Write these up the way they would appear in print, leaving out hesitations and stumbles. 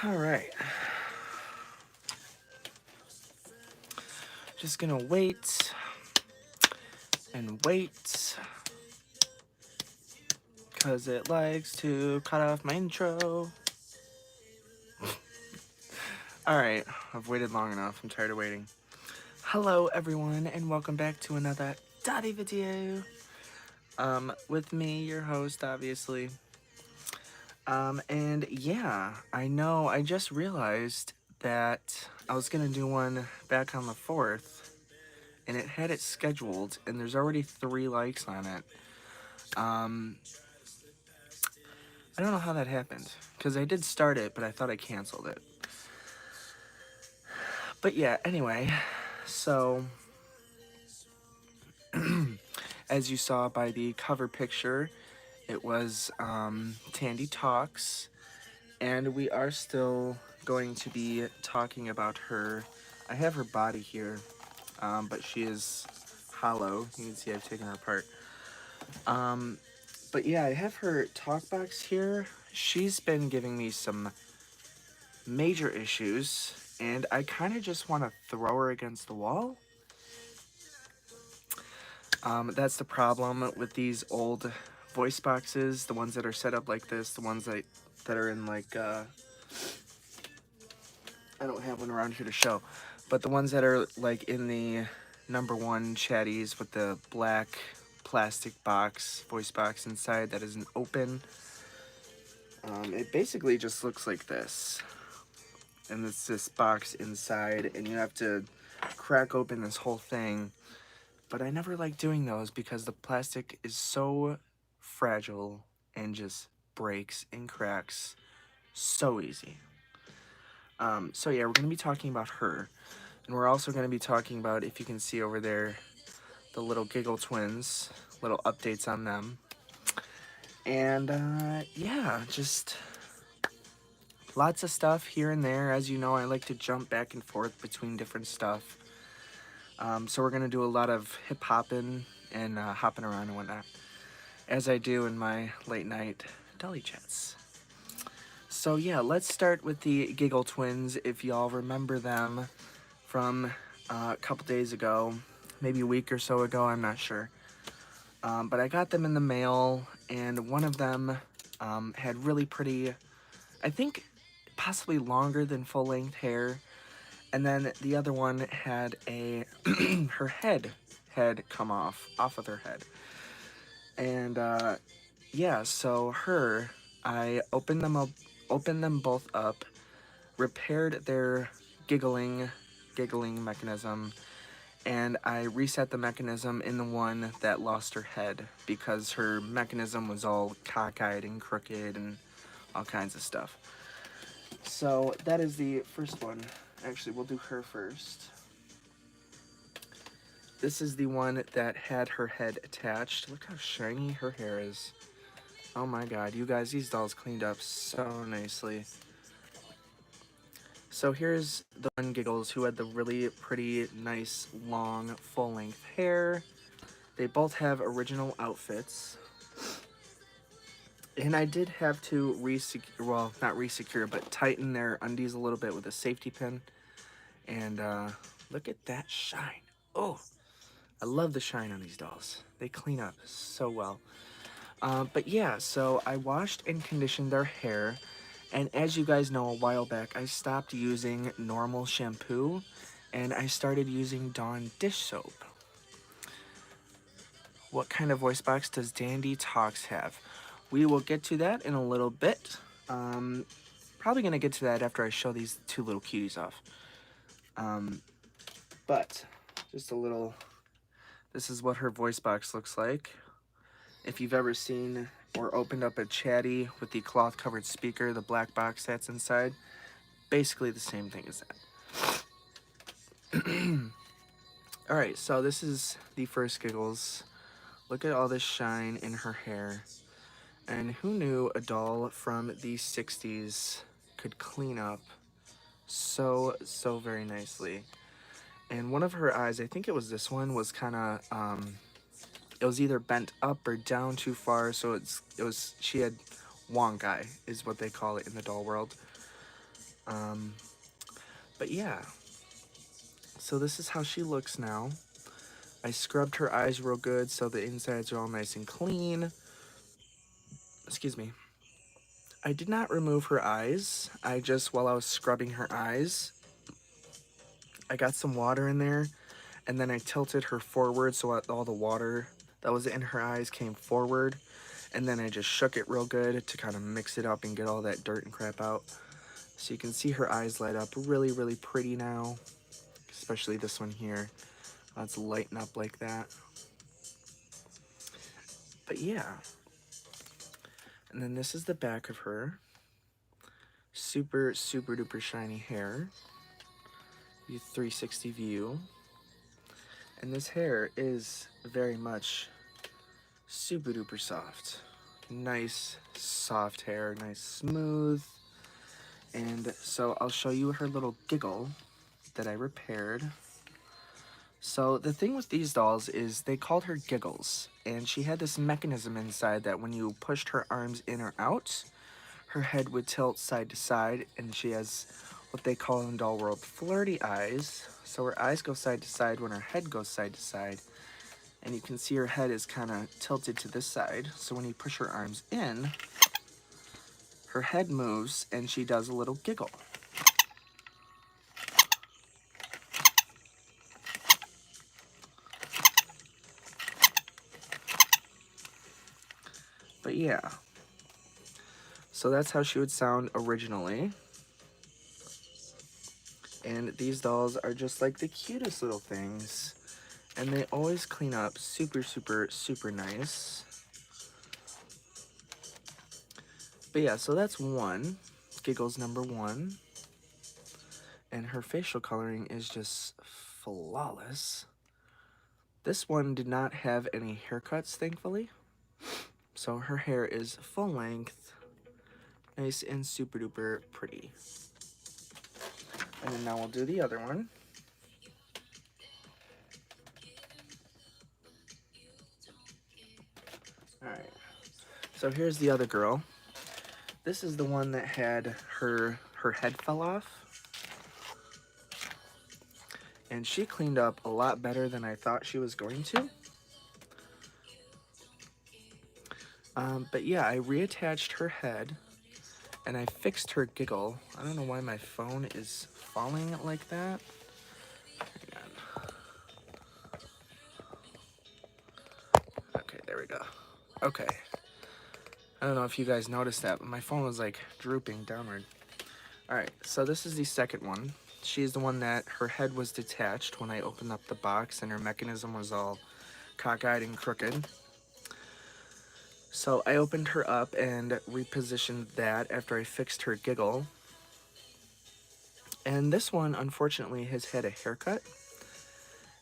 All right. Just gonna wait and wait because it likes to cut off my intro. All right, I've waited long enough. I'm tired of waiting. Hello, everyone, and welcome back to another Dolly video. With me, your host, obviously. And yeah, I know. I just realized that I was gonna do one back on the 4th, and it had it scheduled, and there's already 3 likes on it. I don't know how that happened, because I did start it, but I thought I canceled it. But yeah, anyway, so as you saw by the cover picture, it was Tandy Talks, and we are still going to be talking about her. I have her body here, but she is hollow. You can see I've taken her apart. But yeah, I have her talk box here. She's been giving me some major issues, and I kind of just want to throw her against the wall. That's the problem with these old voice boxes, the ones that are set up like this, the ones that are in like, I don't have one around here to show, but the ones that are like in the #1 chatties with the black plastic box, voice box inside that isn't open. It basically just looks like this. And it's this box inside, and you have to crack open this whole thing. But I never like doing those because the plastic is so fragile and just breaks and cracks so easy. So yeah, we're going to be talking about her. And we're also going to be talking about, if you can see over there, the little Giggle twins, little updates on them. And yeah, just lots of stuff here and there. As you know, I like to jump back and forth between different stuff. So we're going to do a lot of hip-hopping and hopping around and whatnot, as I do in my late night Dolly chats. So yeah, let's start with the Giggle twins, if y'all remember them from a couple days ago, maybe a week or so ago, I'm not sure. But I got them in the mail, and one of them had really pretty, I think possibly longer than full-length hair, and then the other one had a, her head had come off of her head. And yeah, so I opened them both up, repaired their giggling mechanism, and I reset the mechanism in the one that lost her head because her mechanism was all cockeyed and crooked and all kinds of stuff. So that is the first one. Actually, we'll do her first. This is the one that had her head attached. Look how shiny her hair is. Oh my god, you guys, these dolls cleaned up so nicely. So here's the one Giggles who had the really pretty, nice, long, full-length hair. They both have original outfits. And I did have to not resecure, but tighten their undies a little bit with a safety pin. And look at that shine. Oh, I love the shine on these dolls. They clean up so well. But yeah, so I washed and conditioned their hair. And as you guys know, a while back, I stopped using normal shampoo, and I started using Dawn dish soap. What kind of voice box does Tandy Talks have? We will get to that in a little bit. Probably going to get to that after I show these two little cuties off. But just a little, this is what her voice box looks like. If you've ever seen or opened up a chatty with the cloth-covered speaker, the black box that's inside, basically the same thing as that. Alright, so this is the first Giggles. Look at all this shine in her hair. And who knew a doll from the 60s could clean up so very nicely. And one of her eyes, I think it was this one, was kind of, it was either bent up or down too far, so she had wonk eye, is what they call it in the doll world. But yeah, so this is how she looks now. I scrubbed her eyes real good so the insides are all nice and clean. Excuse me. I did not remove her eyes. I just, while I was scrubbing her eyes, I got some water in there and then I tilted her forward so all the water that was in her eyes came forward. And then I just shook it real good to kind of mix it up and get all that dirt and crap out. So you can see her eyes light up really, really pretty now. Especially this one here. Let's lighten up like that. But yeah. And then this is the back of her. Super, super duper shiny hair. 360 view. And this hair is very much super duper soft. Nice, soft hair, nice, smooth. And so I'll show you her little giggle that I repaired. So the thing with these dolls is they called her Giggles, and she had this mechanism inside that when you pushed her arms in or out, her head would tilt side to side, and she has what they call in doll world flirty eyes. So her eyes go side to side when her head goes side to side, and you can see her head is kind of tilted to this side. So when you push her arms in, her head moves and she does a little giggle. But yeah, so that's how she would sound originally. And these dolls are just like the cutest little things. And they always clean up super, super, super nice. But yeah, so that's one. Giggles number one. And her facial coloring is just flawless. This one did not have any haircuts, thankfully. So her hair is full length, nice and super duper pretty. And then now we'll do the other one. Alright, so here's the other girl. This is the one that had her head fell off. And she cleaned up a lot better than I thought she was going to. But yeah, I reattached her head and I fixed her giggle. I don't know why my phone is falling like that. Hang on. Okay, there we go. Okay. I don't know if you guys noticed that, but my phone was like drooping downward. Alright, so this is the second one. She's the one that her head was detached when I opened up the box and her mechanism was all cockeyed and crooked. So I opened her up and repositioned that after I fixed her giggle. And this one, unfortunately, has had a haircut.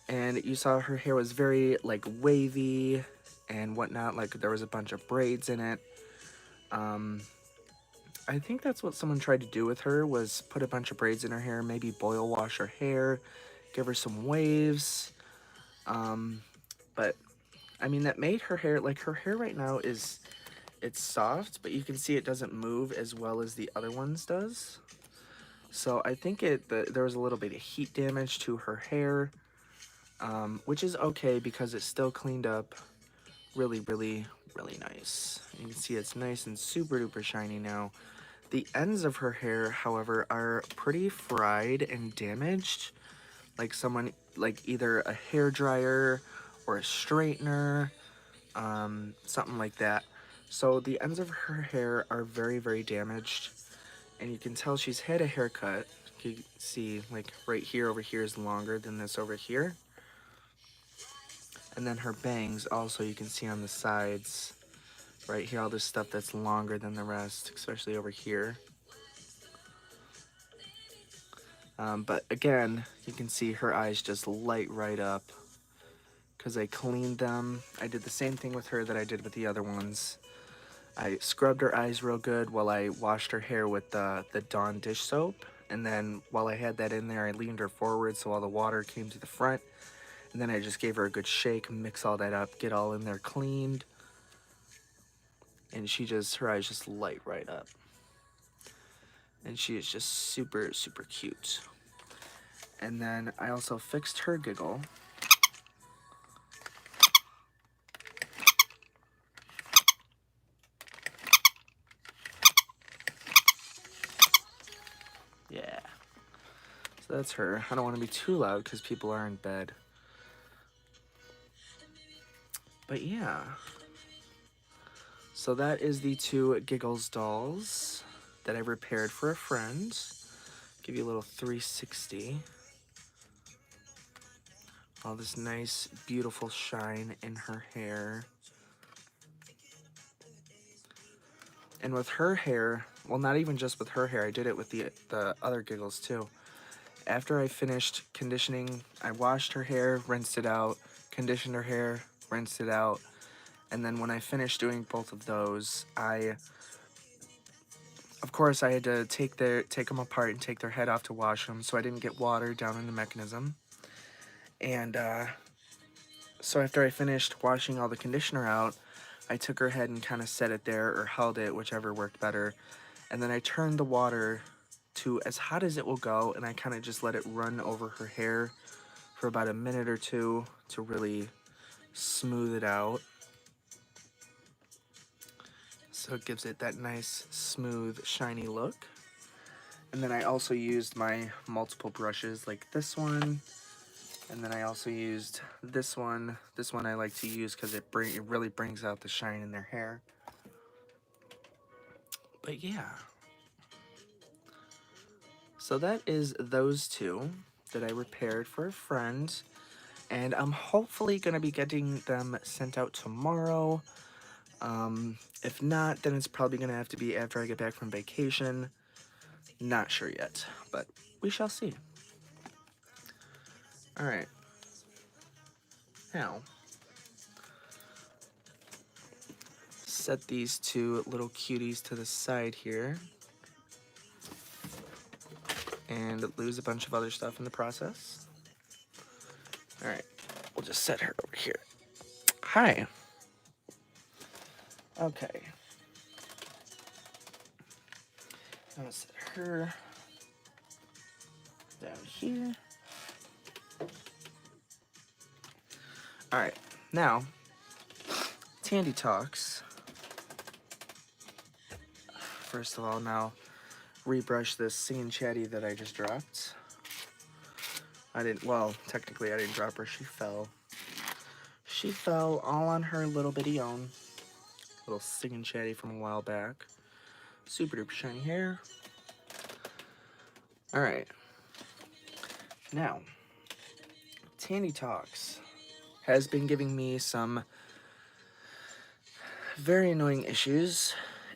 And you saw her hair was very, like, wavy and whatnot. Like, there was a bunch of braids in it. I think that's what someone tried to do with her, was put a bunch of braids in her hair, maybe boil wash her hair, give her some waves. But, I mean, that made her hair, like, her hair right now is, it's soft, but you can see it doesn't move as well as the other ones does. So I think there was a little bit of heat damage to her hair, which is okay because it still cleaned up really, really, really nice. You can see it's nice and super duper shiny now. The ends of her hair, however, are pretty fried and damaged. Like someone, like either a hair dryer or a straightener, something like that. So the ends of her hair are very, very damaged. And you can tell she's had a haircut. You can see, like, right here over here is longer than this over here. And then her bangs also, you can see on the sides. Right here, all this stuff that's longer than the rest, especially over here. But again, you can see her eyes just light right up because I cleaned them. I did the same thing with her that I did with the other ones. I scrubbed her eyes real good while I washed her hair with the Dawn dish soap. And then while I had that in there, I leaned her forward so all the water came to the front. And then I just gave her a good shake, mix all that up, get all in there cleaned. And her eyes just light right up. And she is just super, super cute. And then I also fixed her giggle. Yeah. So that's her. I don't want to be too loud because people are in bed. But yeah. So that is the two Giggles dolls that I repaired for a friend. Give you a little 360. All this nice, beautiful shine in her hair. And with her hair, well, not even just with her hair, I did it with the other Giggles too. After I finished conditioning, I washed her hair, rinsed it out, conditioned her hair, rinsed it out, and then when I finished doing both of those, of course, I had to take them apart and take their head off to wash them, so I didn't get water down in the mechanism. And so after I finished washing all the conditioner out, I took her head and kind of set it there, or held it, whichever worked better. And then I turned the water to as hot as it will go, and I kind of just let it run over her hair for about a minute or two to really smooth it out. So it gives it that nice, smooth, shiny look. And then I also used my multiple brushes like this one. And then I also used this one. This one I like to use because it really brings out the shine in their hair. But yeah. So that is those two that I repaired for a friend. And I'm hopefully going to be getting them sent out tomorrow. If not, then it's probably going to have to be after I get back from vacation. Not sure yet, but we shall see. Alright. Now, set these two little cuties to the side here. And lose a bunch of other stuff in the process. Alright, we'll just set her over here. Hi. Okay. I'm gonna set her down here. Alright, now, Tandy talks. First of all, now, rebrush this singing chatty that I just dropped. Well, technically I didn't drop her, she fell. She fell all on her little bitty own. Little singing chatty from a while back. Super duper shiny hair. Alright. Now, Tandy Talks has been giving me some very annoying issues.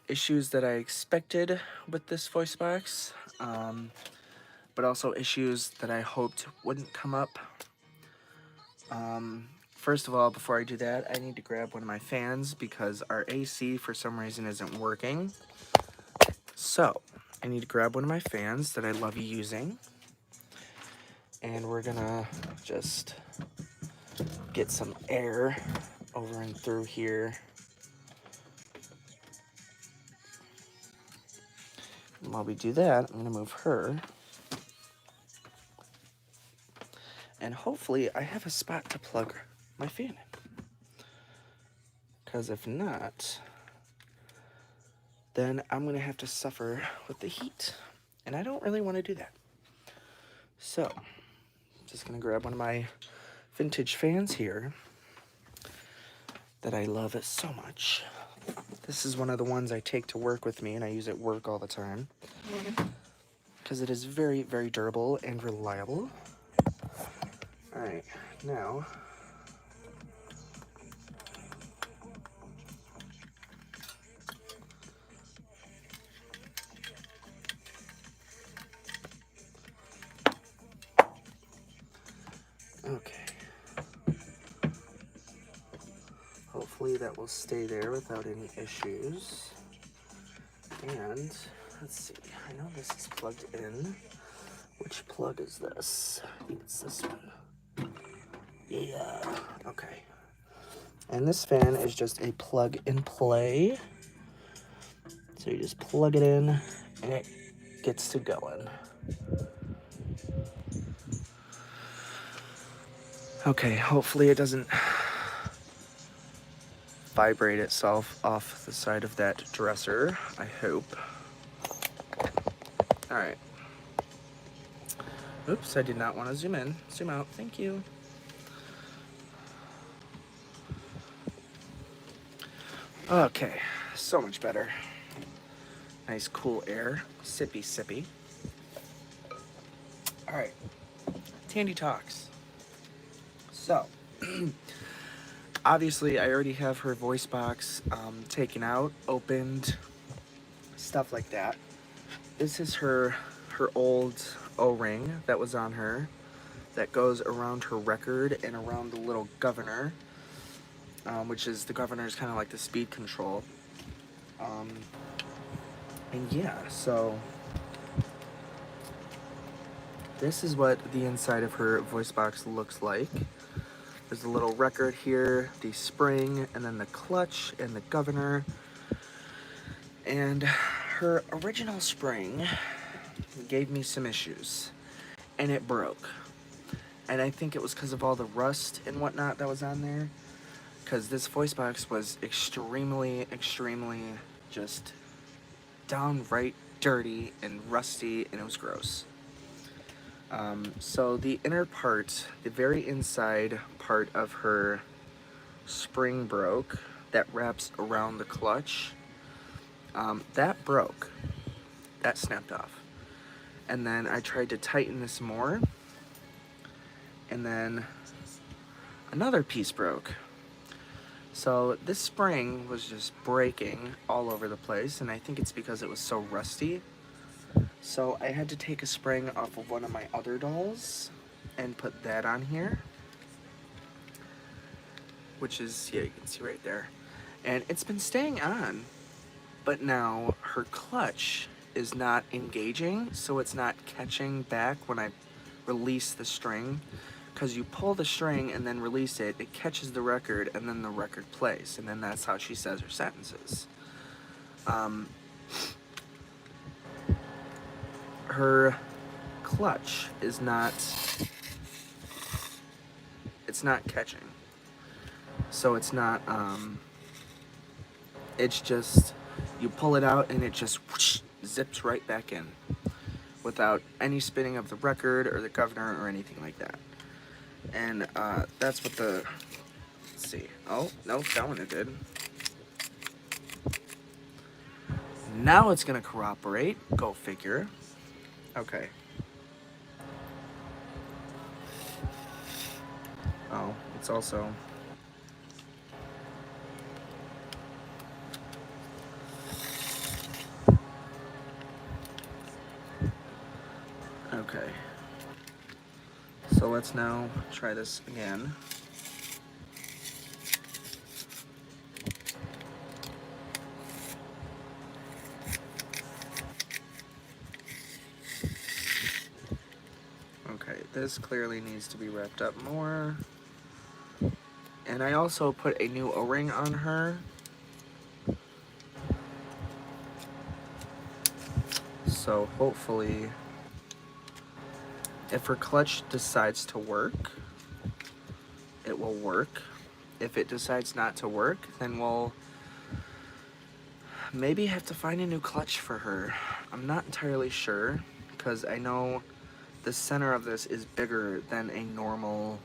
Issues that I expected with this voice box. But also issues that I hoped wouldn't come up. First of all, before I do that, I need to grab one of my fans because our AC for some reason isn't working. So, I need to grab one of my fans that I love using. And we're gonna just get some air over and through here. And while we do that, I'm gonna move her. And hopefully I have a spot to plug my fan in. Because if not, then I'm gonna have to suffer with the heat. And I don't really want to do that. So, I'm just gonna grab one of my vintage fans here that I love it so much. This is one of the ones I take to work with me, and I use it at work all the time. Because it is very, very durable and reliable. Alright, now... Okay. Hopefully that will stay there without any issues. And, let's see, I know this is plugged in. Which plug is this? I think it's this one. Yeah, okay. And this fan is just a plug and play. So you just plug it in, and it gets to going. Okay, hopefully it doesn't vibrate itself off the side of that dresser, I hope. Alright. Oops, I did not want to zoom in. Zoom out, thank you. Okay, so much better. Nice cool air, sippy sippy. Alright, Tandy Talks. So, obviously I already have her voice box taken out, opened, stuff like that. This is her old O-ring that was on her that goes around her record and around the little governor, which is the governor is kind of like the speed control. And yeah, so this is what the inside of her voice box looks like. There's a little record here, the spring, and then the clutch and the governor. And her original spring gave me some issues, and it broke. And I think it was because of all the rust and whatnot that was on there, because this voice box was extremely just downright dirty and rusty, and it was gross. So the inner part, the very inside part of her spring broke that wraps around the clutch. That broke. That snapped off. And then I tried to tighten this more, and then another piece broke. So this spring was just breaking all over the place, and I think it's because it was so rusty. So I had to take a spring off of one of my other dolls and put that on here, which is, yeah, you can see right there. And it's been staying on, but now her clutch is not engaging, so it's not catching back when I release the string. Because you pull the string and then release it, it catches the record, and then the record plays, and then that's how she says her sentences. Her clutch is not, it's not catching. So it's not, it's just, you pull it out and it just whoosh, zips right back in without any spinning of the record or the governor or anything like that. And that's what the, let's see, oh, no, that one it did. Now it's gonna cooperate, go figure. Okay. Oh, it's also, okay. So let's now try this again. Okay, this clearly needs to be wrapped up more. And I also put a new O-ring on her. So hopefully, if her clutch decides to work, it will work. If it decides not to work, then we'll maybe have to find a new clutch for her. I'm not entirely sure, because I know the center of this is bigger than a normal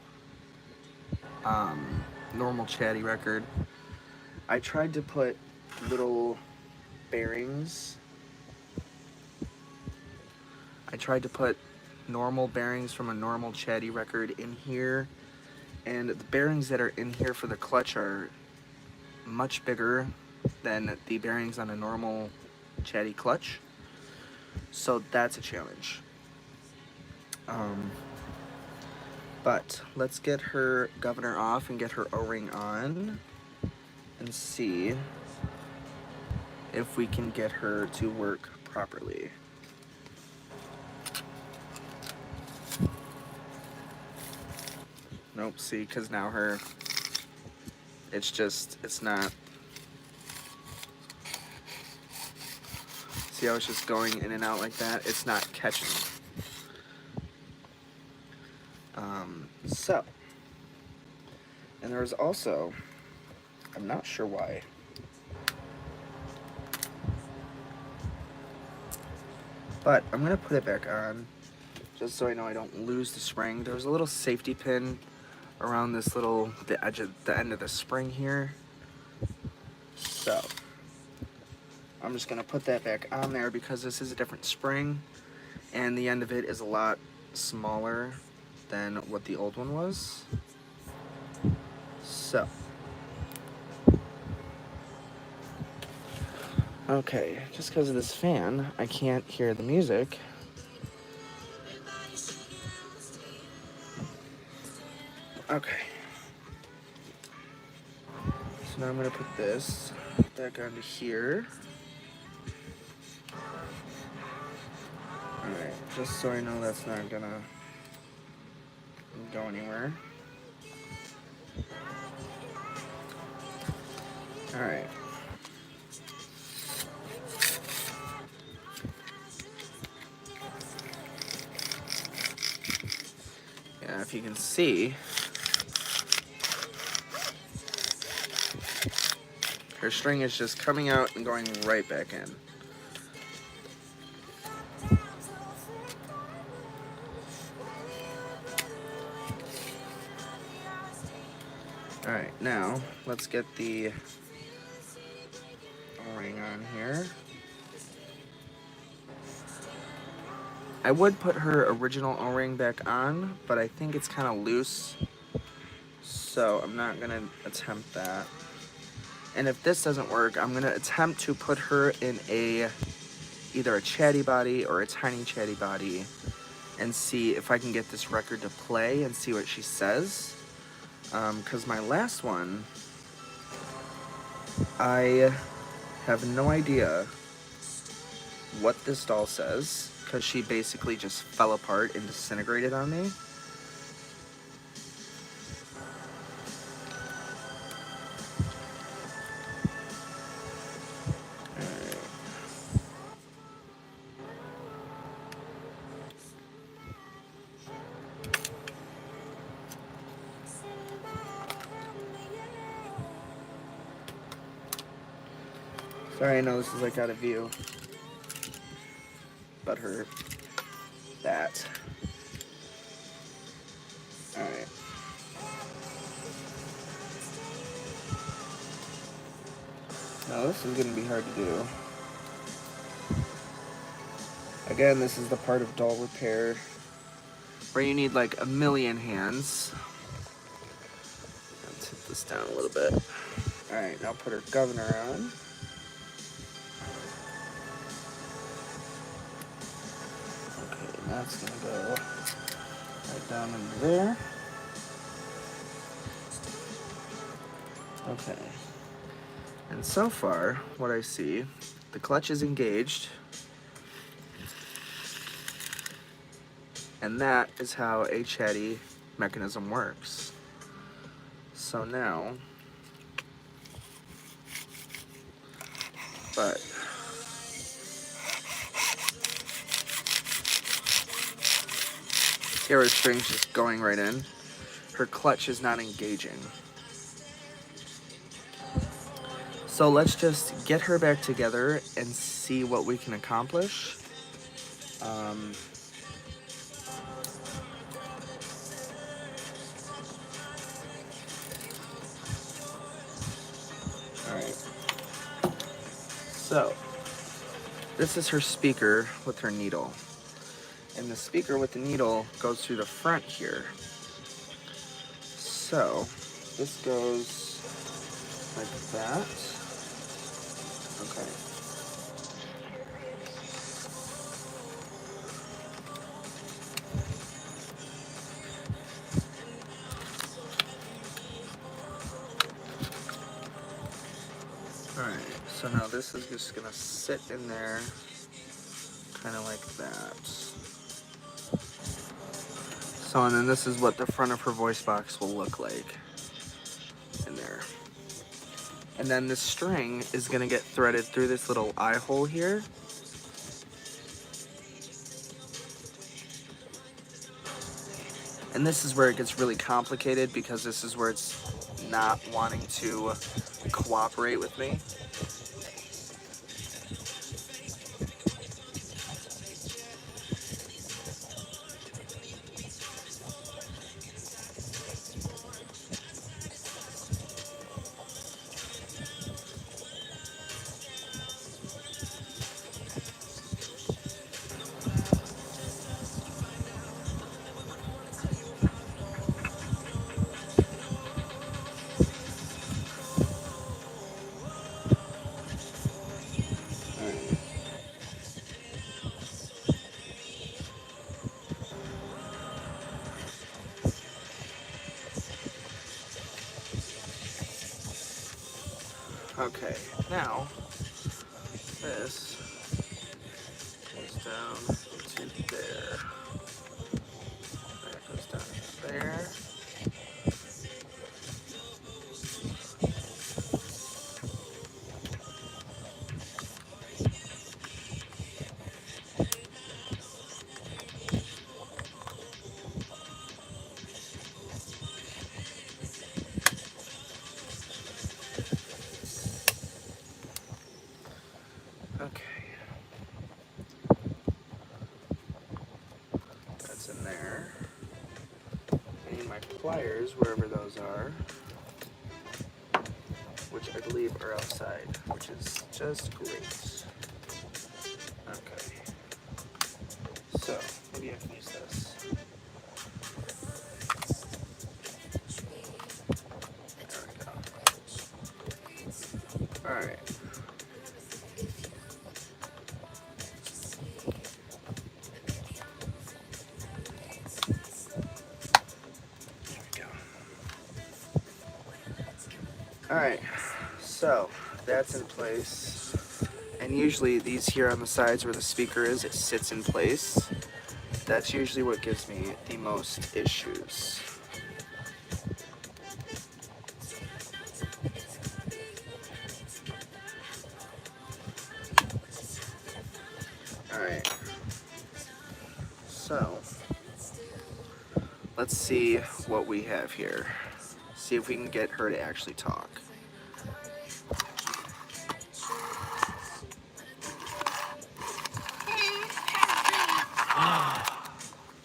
chatty record. I tried to put little bearings. I tried to put normal bearings from a normal chatty record in here, and the bearings that are in here for the clutch are much bigger than the bearings on a normal chatty clutch. So that's a challenge. But let's get her governor off and get her O-ring on and see if we can get her to work properly. Nope, see, because now it's not. See how it's just going in and out like that? It's not catching. So, and there's also, I'm not sure why, but I'm gonna put it back on just so I know I don't lose the spring. There's a little safety pin around this little, the edge of the end of the spring here. So, I'm just gonna put that back on there because this is a different spring and the end of it is a lot smaller than what the old one was. So, okay, just because of this fan, I can't hear the music. Okay. So now I'm gonna put this back onto here. Alright, just so I know that's not gonna go anywhere. Alright. Yeah, if you can see, her string is just coming out and going right back in. Alright, now let's get the O-ring on here. I would put her original O-ring back on, but I think it's kind of loose, so I'm not going to attempt that. And if this doesn't work, I'm going to attempt to put her in either a chatty body or a tiny chatty body and see if I can get this record to play and see what she says. Because my last one, I have no idea what this doll says, because she basically just fell apart and disintegrated on me. Sorry, I know this is like out of view, but her, that. Alright. Now this is going to be hard to do. Again, this is the part of doll repair where you need like a million hands. Let's hit this down a little bit. Alright, now put her governor on. That's going to go right down into there. Okay. And so far, what I see, the clutch is engaged. And that is how a chatty mechanism works. So now, but here her string's just going right in. Her clutch is not engaging. So let's just get her back together and see what we can accomplish. Alright. So, this is her speaker with her needle. And the speaker with the needle goes through the front here. So, this goes like that. Okay. Alright, so now this is just gonna sit in there, kind of like that. So, and then this is what the front of her voice box will look like in there. And then this string is gonna get threaded through this little eye hole here. And this is where it gets really complicated because this is where it's not wanting to cooperate with me. Okay, now this goes down to there. That goes down to there. Okay. That's in there. I need my pliers, wherever those are, which I believe are outside, which is just great. Okay. So, maybe I can use this. There we go. Alright. Alright, so that's in place, and usually these here on the sides where the speaker is, it sits in place. That's usually what gives me the most issues. Alright, so let's see what we have here. See if we can get her to actually talk.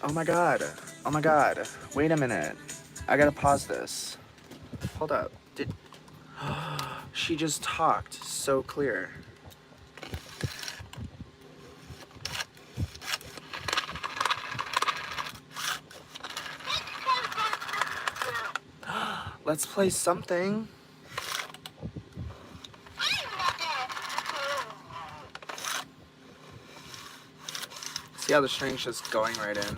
Oh my god. Oh my god. Wait a minute. I gotta pause this. Hold up. She just talked so clear. Let's play something. See how the string's just going right in.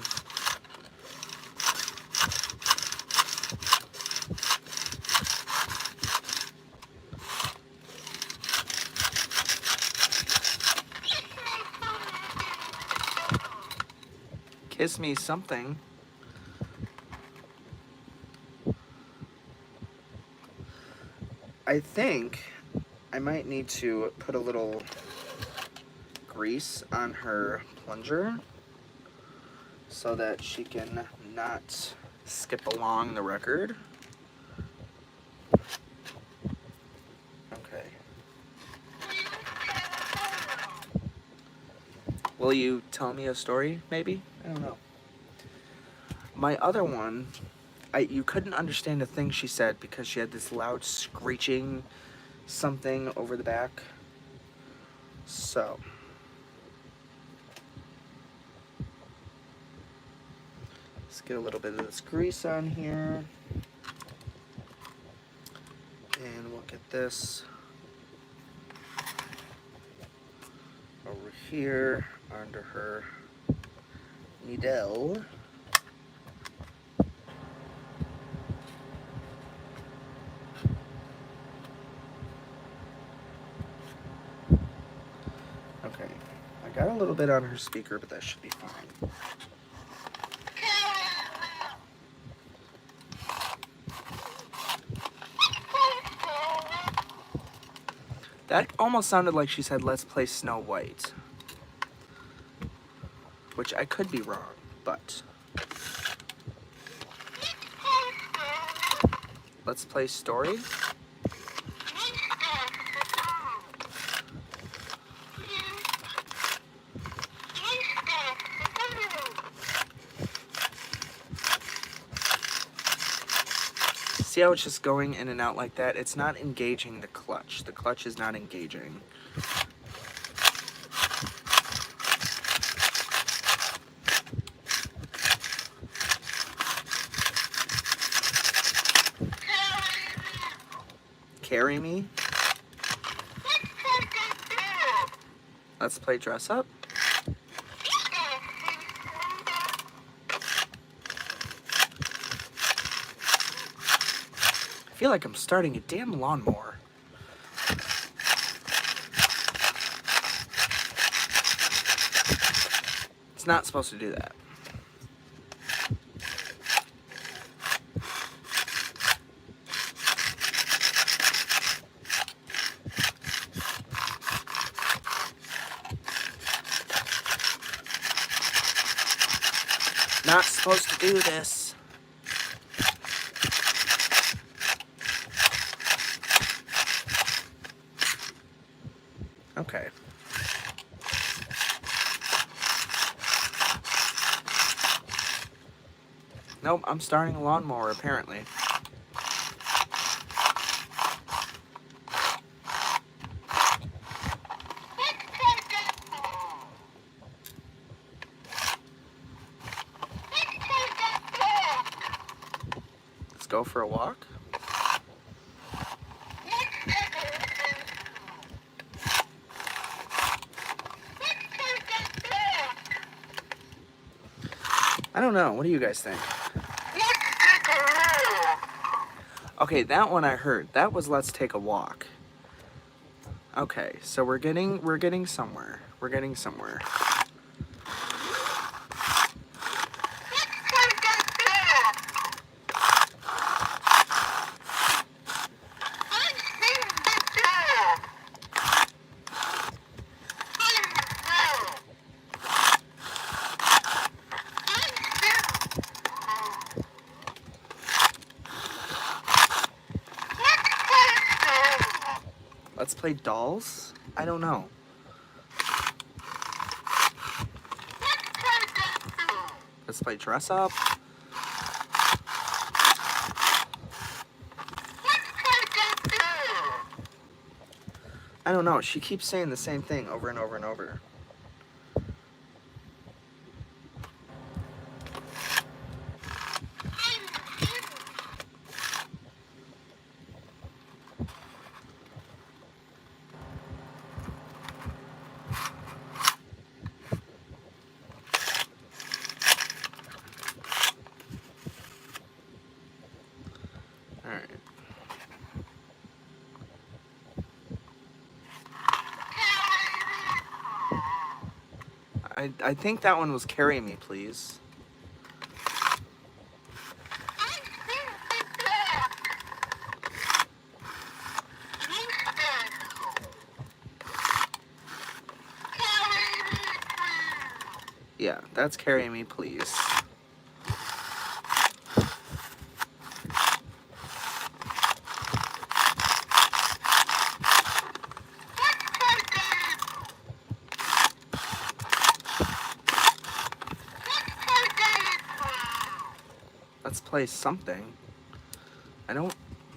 Kiss me something. I think I might need to put a little grease on her plunger so that she can not skip along the record. Okay. Will you tell me a story, maybe? I don't know. My other one, you couldn't understand a thing she said because she had this loud screeching something over the back. So, let's get a little bit of this grease on here. And we'll get this over here under her needle. Okay, I got a little bit on her speaker, but that should be fine. That almost sounded like she said, "Let's play Snow White," which I could be wrong, but Let's play story. See how it's just going in and out like that? It's not engaging the clutch. The clutch is not engaging. Carry me? Let's play dress up. I feel like I'm starting a damn lawnmower. It's not supposed to do that. Not supposed to do this. Okay. Nope, I'm starting a lawnmower apparently. Let's go for a walk. I don't know. What do you guys think? Okay, that one I heard. That was let's take a walk. Okay, so we're getting somewhere. We're getting somewhere. Let's play dolls? I don't know. Let's play dress up. I don't know. She keeps saying the same thing over and over and over. I think that one was carry me, please. Yeah, that's carry me, please. Let's play something.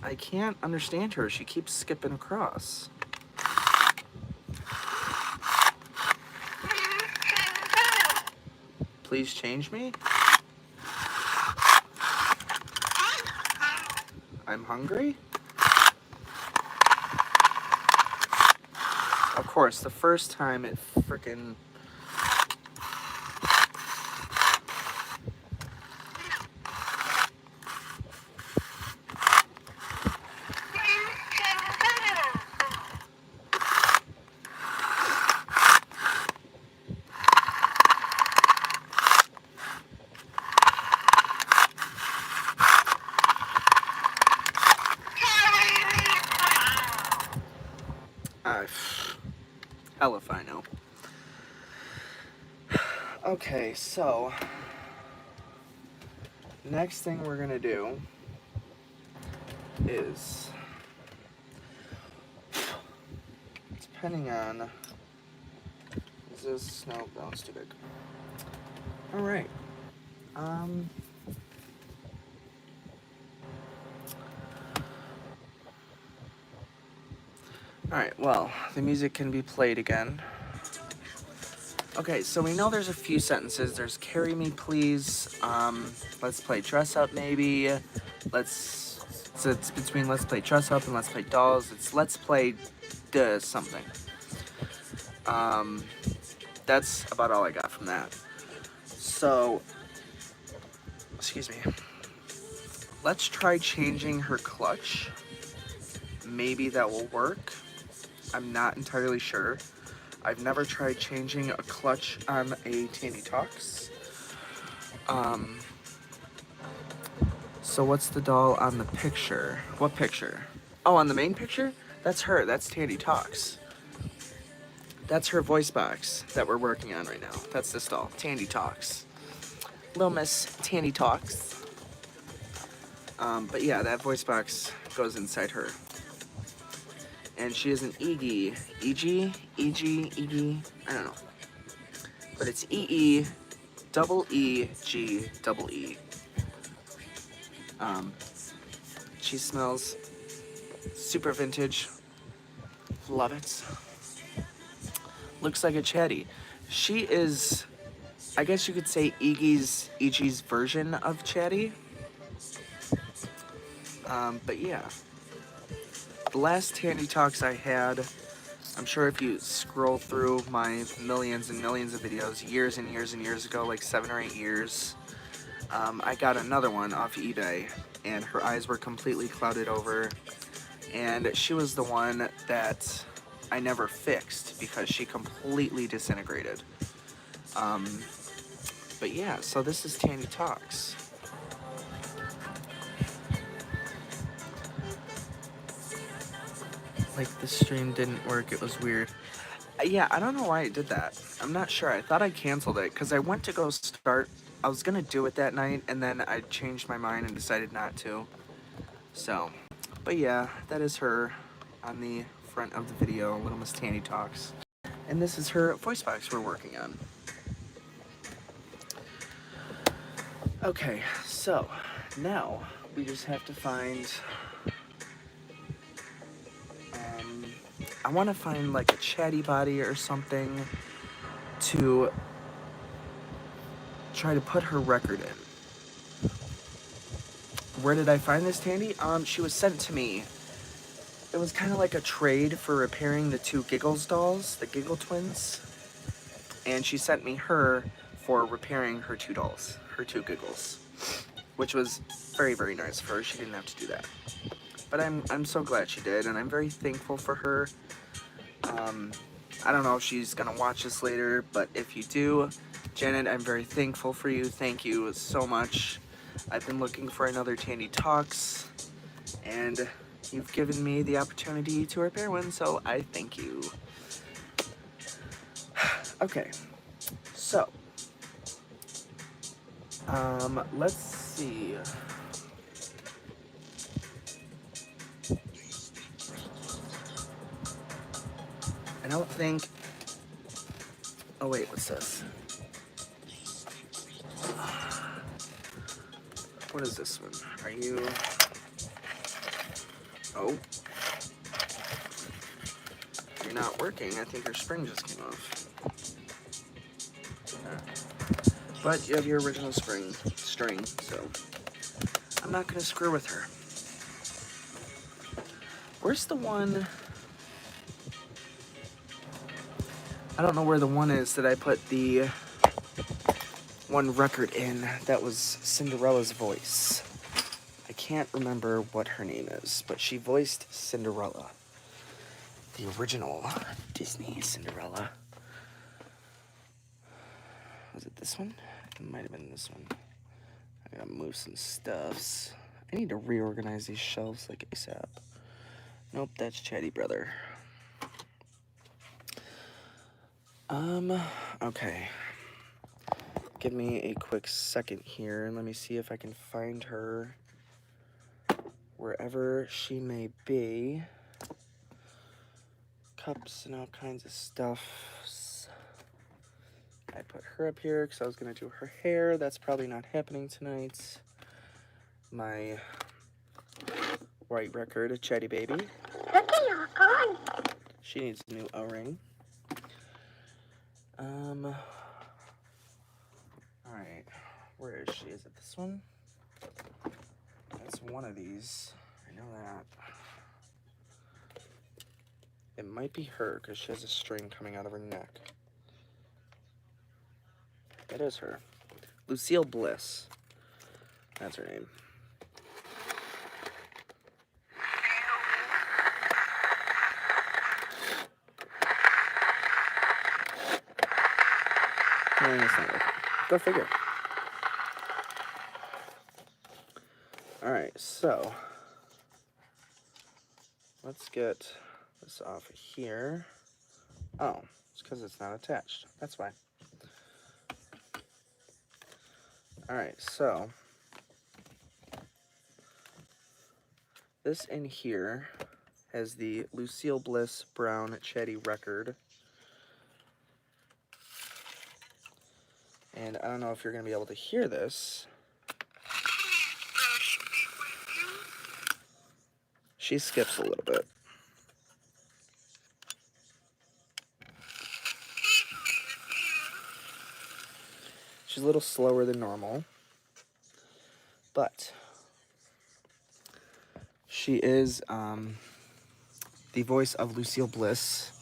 I can't understand her. She keeps skipping across. Please change me? I'm hungry? Of course, the first time it frickin'... Hell if I know. Okay, so next thing we're gonna do is, depending on, is this, no, it's too big. All right. Alright, well, the music can be played again. Okay, so we know there's a few sentences. There's carry me please, let's play dress up maybe, it's between let's play dress up and let's play dolls. It's let's play something. That's about all I got from that. So, excuse me. Let's try changing her clutch. Maybe that will work. I'm not entirely sure. I've never tried changing a clutch on a Tandy Talks. So what's the doll on the picture? What picture? Oh, on the main picture? That's her. That's Tandy Talks. That's her voice box that we're working on right now. That's this doll, Tandy Talks. Little Miss Tandy Talks. But yeah, that voice box goes inside her. And she is an Iggy. Iggy, I don't know. But it's E-E, double E-G, double E. She smells super vintage. Love it. Looks like a chatty. She is, I guess you could say, Iggy's version of Chatty. But yeah. The last Tandy Talks I had, I'm sure if you scroll through my millions and millions of videos, years and years and years ago, like 7 or 8 years, I got another one off eBay, and her eyes were completely clouded over, and she was the one that I never fixed because she completely disintegrated. But yeah, so this is Tandy Talks. Like, the stream didn't work, it was weird. Yeah, I don't know why I did that. I'm not sure. I thought I canceled it because I went to go start. I was gonna do it that night, and then I changed my mind and decided not to. So, but yeah, that is her on the front of the video, Little Miss Tandy Talks. And this is her voice box we're working on. Okay, so now we just have to find, I want to find like a chatty body or something to try to put her record in. Where did I find this Tandy? She was sent to me. It was kind of like a trade for repairing the 2 Giggles dolls, the Giggle twins. And she sent me her for repairing her 2 dolls, her 2 Giggles. Which was very, very nice of her. She didn't have to do that. But I'm so glad she did, and I'm very thankful for her. I don't know if she's gonna watch this later, but if you do, Janet, I'm very thankful for you. Thank you so much. I've been looking for another Tandy Talks, and you've given me the opportunity to repair one, so I thank you. Okay, so, let's see. I don't think, oh wait, what's this? What is this one? Are you, oh. You're not working. I think your spring just came off. But you have your original string, so I'm not gonna screw with her. Where's the one? I don't know where the one is that I put the one record in that was Cinderella's voice. I can't remember what her name is, but she voiced Cinderella. The original Disney Cinderella. Was it this one? It might have been this one. I gotta move some stuffs. I need to reorganize these shelves like ASAP. Nope, that's Chatty Brother. Okay. Give me a quick second here and let me see if I can find her wherever she may be. Cups and all kinds of stuff. I put her up here because I was going to do her hair. That's probably not happening tonight. My white record, a Chatty Baby. She needs a new O-ring. Alright, where is she? Is it this one? That's one of these. I know that. It might be her because she has a string coming out of her neck. That is her. Lucille Bliss. That's her name. It's not working. Go figure. Alright, so let's get this off of here. Oh, it's because it's not attached. That's why. Alright, so this in here has the Lucille Bliss Brown Chatty record. And I don't know if you're going to be able to hear this. She skips a little bit. She's a little slower than normal. But she is the voice of Lucille Bliss,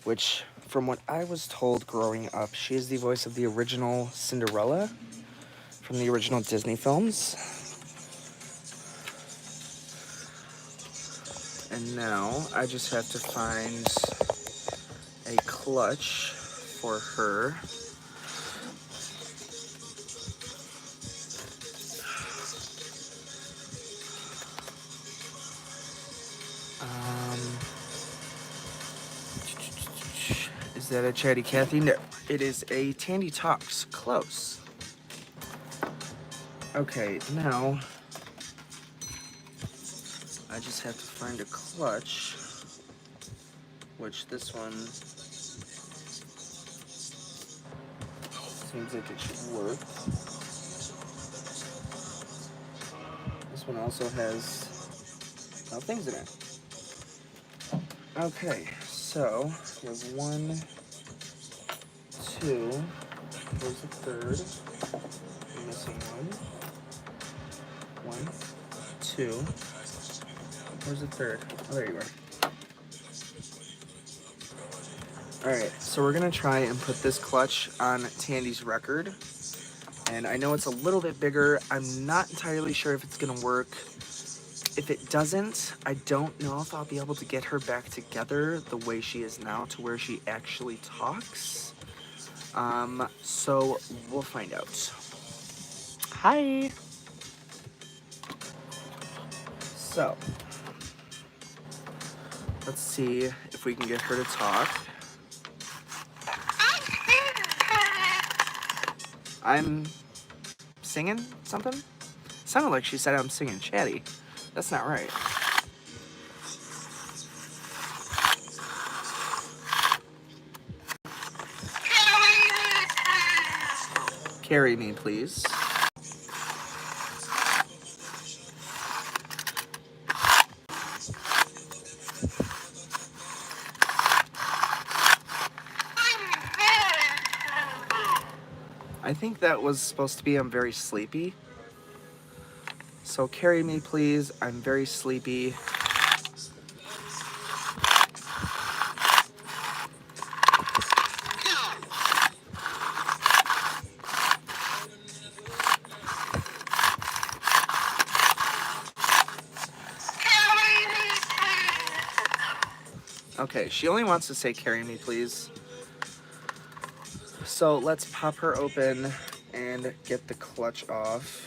which, from what I was told growing up, she is the voice of the original Cinderella from the original Disney films. And now I just have to find a clutch for her. Is that a Chatty Cathy? No, it is a Tandy Talks. Close. Okay, now I just have to find a clutch, which this one seems like it should work. This one also has things in it. Okay, so we have 1, 2, there's the third, I'm missing one. 1, 2, where's the third? Oh, there you are. Alright, so we're going to try and put this clutch on Tandy's record. And I know it's a little bit bigger. I'm not entirely sure if it's going to work. If it doesn't, I don't know if I'll be able to get her back together the way she is now to where she actually talks. So we'll find out. Hi! So, let's see if we can get her to talk. I'm singing something? It sounded like she said I'm singing Chatty. That's not right. Carry me, please. I think that was supposed to be I'm very sleepy. So carry me, please. I'm very sleepy. Okay, she only wants to say carry me, please. So let's pop her open and get the clutch off.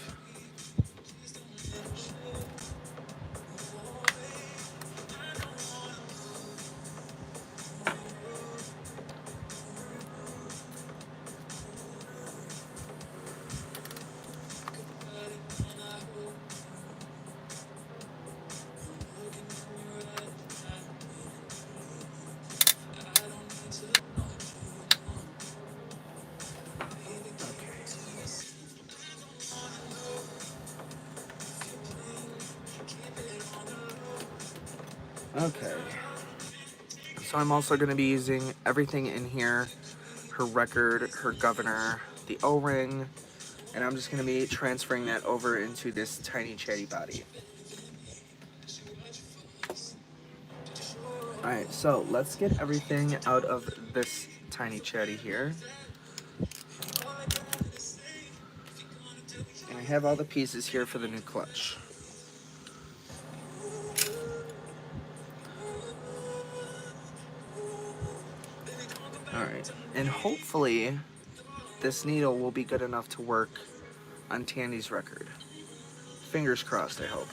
Okay. So I'm also going to be using everything in here, her record, her governor, the O-ring, and I'm just going to be transferring that over into this tiny chatty body. Alright, so let's get everything out of this tiny chatty here. And I have all the pieces here for the new clutch. Alright, and hopefully this needle will be good enough to work on Tandy's record. Fingers crossed, I hope.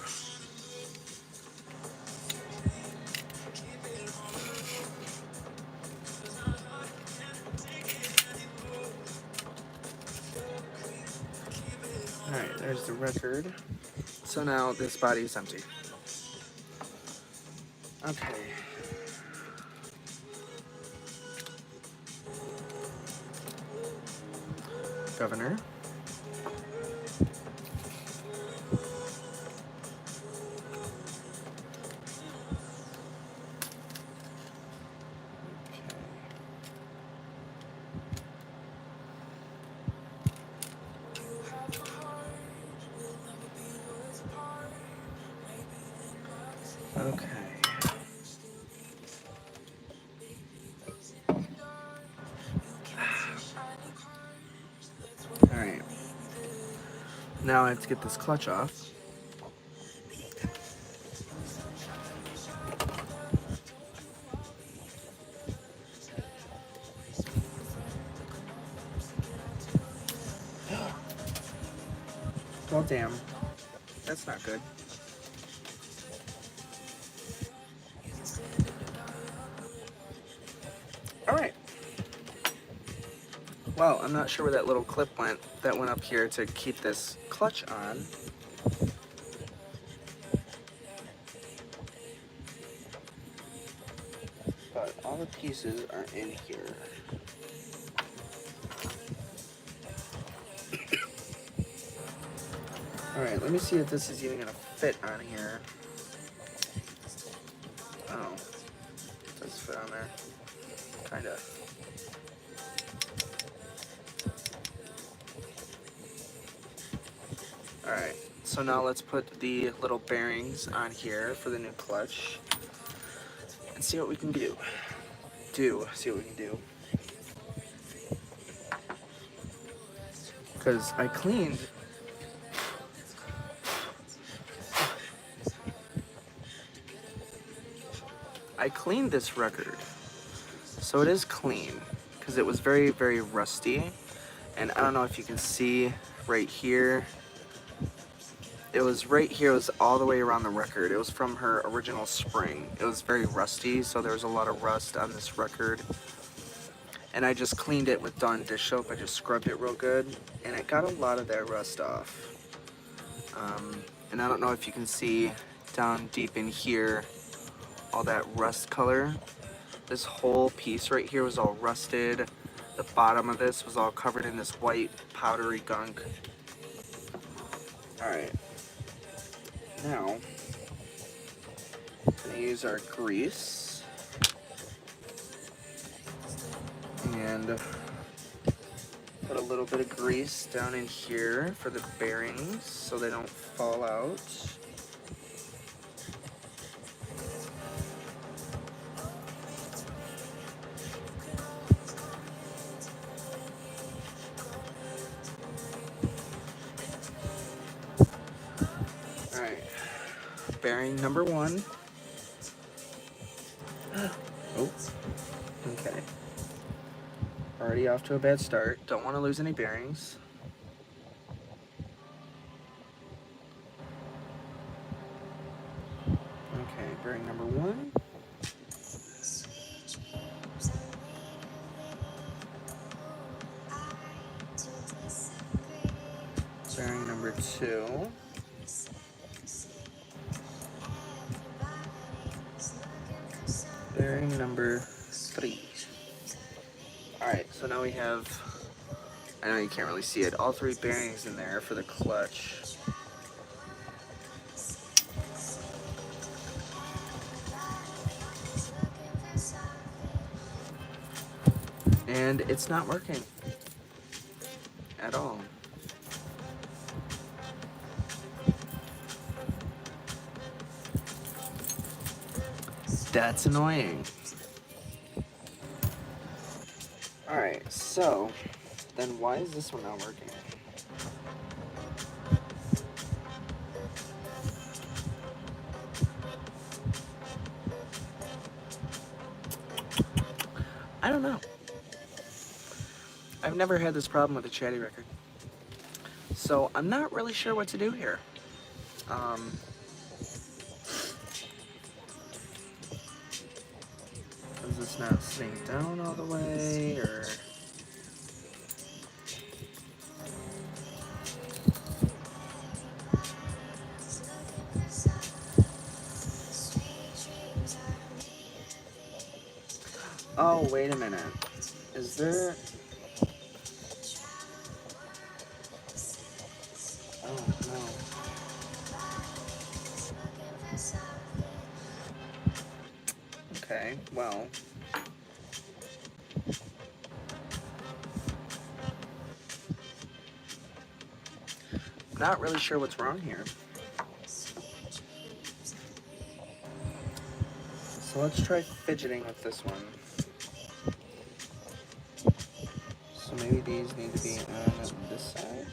Alright, there's the record. So now this body is empty. Okay. Governor. Okay. Alright. Now I have to get this clutch off. Well, damn. That's not good. Alright. Well, I'm not sure where that little clip went that went up here to keep this clutch on. But all the pieces are in here. Alright, let me see if this is even going to fit on here. Oh. It does fit on there. Kinda. Alright, so now let's put the little bearings on here for the new clutch. And see what we can do. See what we can do. Because I cleaned this record, so it is clean, because it was very, very rusty, and I don't know if you can see right here, it was all the way around the record. It was from her original spring. It was very rusty, so there was a lot of rust on this record, and I just cleaned it with Dawn dish soap. I just scrubbed it real good, and it got a lot of that rust off. And I don't know if you can see down deep in here all that rust color. This whole piece right here was all rusted. The bottom of this was all covered in this white powdery gunk. Alright. Now, I'm going to use our grease. And put a little bit of grease down in here for the bearings so they don't fall out. Alright, bearing number 1. Oh, okay. Already off to a bad start. Don't want to lose any bearings. Okay, bearing number 1. Bearing number 2. Bearing number 3. Alright, so now we have, I know you can't really see it, all 3 bearings in there for the clutch. And it's not working at all. That's annoying. Alright, so then why is this one not working? I don't know. I've never had this problem with a chatty record. So I'm not really sure what to do here. Is this not sitting down all the way, or... Oh, wait a minute. Is there... Oh, no. Okay, well... Not really sure what's wrong here. So let's try fidgeting with this one. So maybe these need to be on this side.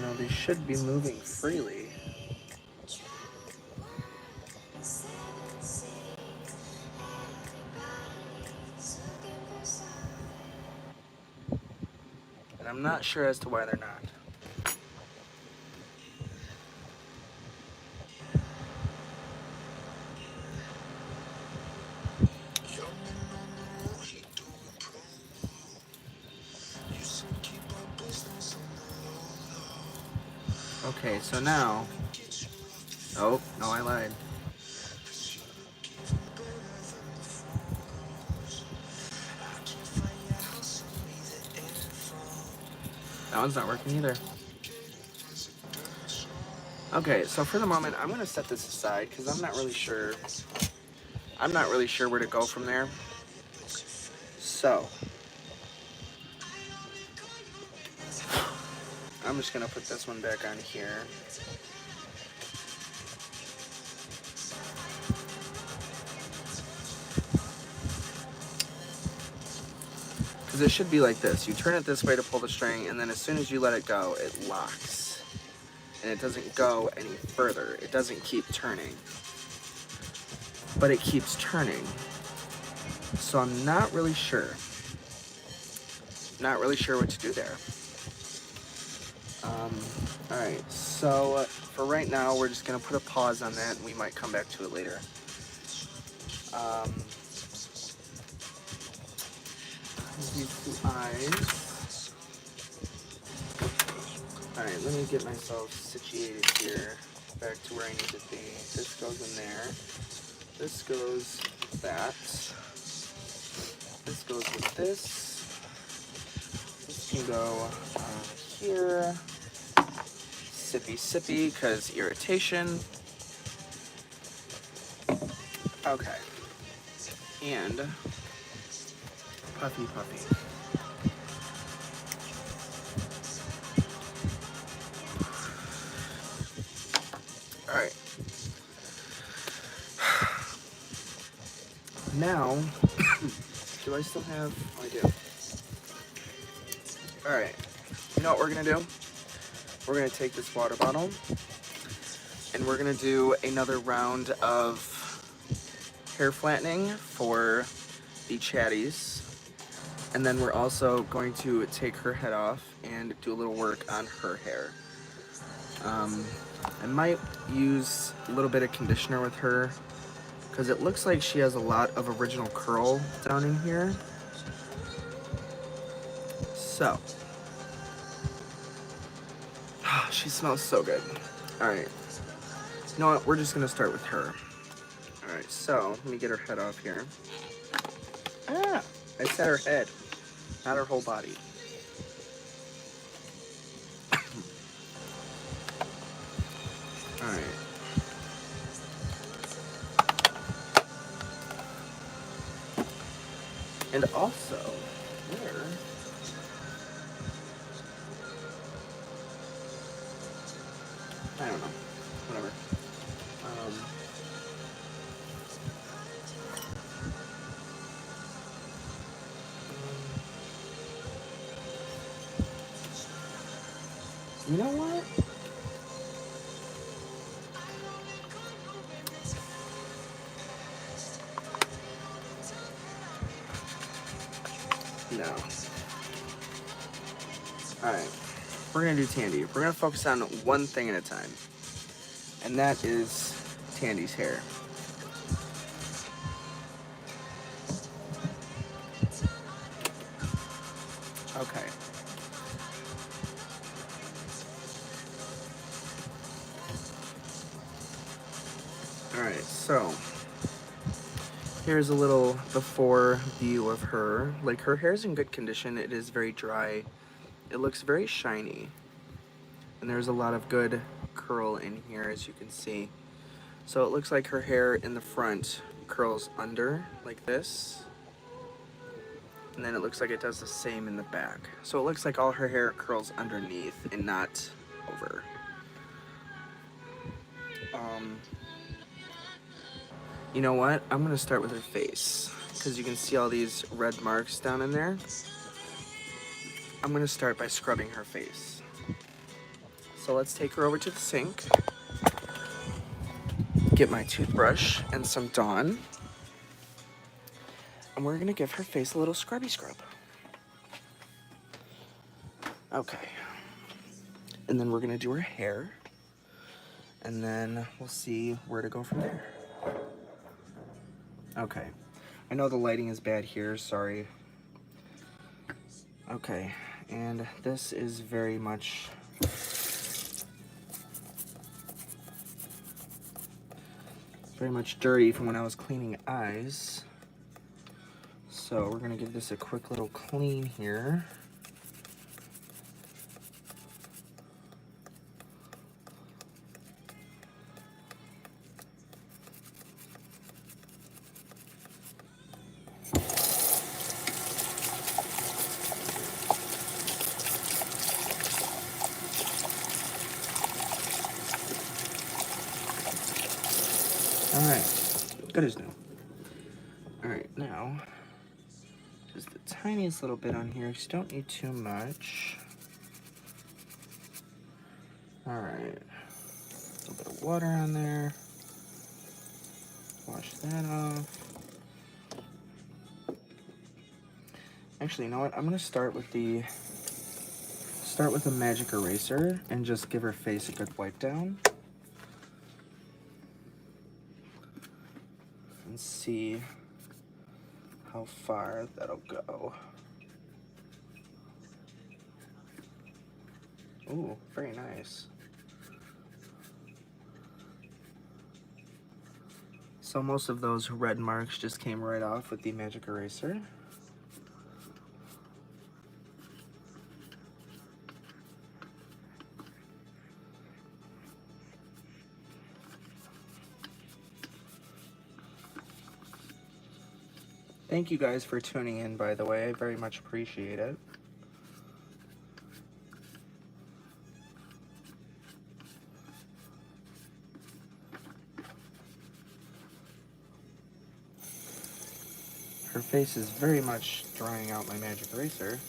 No, they should be moving freely. And I'm not sure as to why they're not. Okay, so now... Oh, no, I lied. That one's not working either. Okay, so for the moment, I'm going to set this aside because I'm not really sure. I'm not really sure where to go from there. So, I'm just going to put this one back on here. Because it should be like this. You turn it this way to pull the string, and then as soon as you let it go, it locks. And it doesn't go any further. It doesn't keep turning. But it keeps turning. So I'm not really sure. Not really sure what to do there. Alright, so for right now, we're just going to put a pause on that, and we might come back to it later. These two eyes. Alright, let me get myself situated here, back to where I need to be. This goes in there. This goes with that. This goes with this. This can go here. Sippy sippy, because irritation. Okay. And puffy puffy. Alright. Now, do I still have... Oh, I do. Alright. You know what we're going to do? We're going to take this water bottle, and we're going to do another round of hair flattening for the chatties. And then we're also going to take her head off and do a little work on her hair. I might use a little bit of conditioner with her, because it looks like she has a lot of original curl down in here. So, she smells so good. Alright, you know what, we're just going to start with her. Alright, so, let me get her head off here. Ah, I said her head, not her whole body. Alright. And also, where? I don't know. Whatever. You know what? No. Alright. We're gonna do Tandy. We're gonna focus on one thing at a time. And that is Tandy's hair. Okay. Alright, so here's a little before view of her. Like, her hair's in good condition. It is very dry. It looks very shiny. And there's a lot of good curl in here, as you can see. So it looks like her hair in the front curls under, like this. And then it looks like it does the same in the back. So it looks like all her hair curls underneath and not over. You know what? I'm gonna start with her face, because you can see all these red marks down in there. I'm gonna start by scrubbing her face. So let's take her over to the sink, get my toothbrush and some Dawn, and we're gonna give her face a little scrubby scrub. Okay. And then we're gonna do her hair, and then we'll see where to go from there. Okay. I know the lighting is bad here, sorry. Okay, and this is very much dirty from when I was cleaning eyes. So we're gonna give this a quick little clean here. Alright, good as new. Alright, now, just the tiniest little bit on here, just don't need too much. Alright, a little bit of water on there. Wash that off. Actually, you know what? I'm gonna start with the magic eraser and just give her face a good wipe down. And see how far that'll go. Ooh, very nice. So most of those red marks just came right off with the magic eraser. Thank you guys for tuning in, by the way. I very much appreciate it. Her face is very much drying out my magic eraser.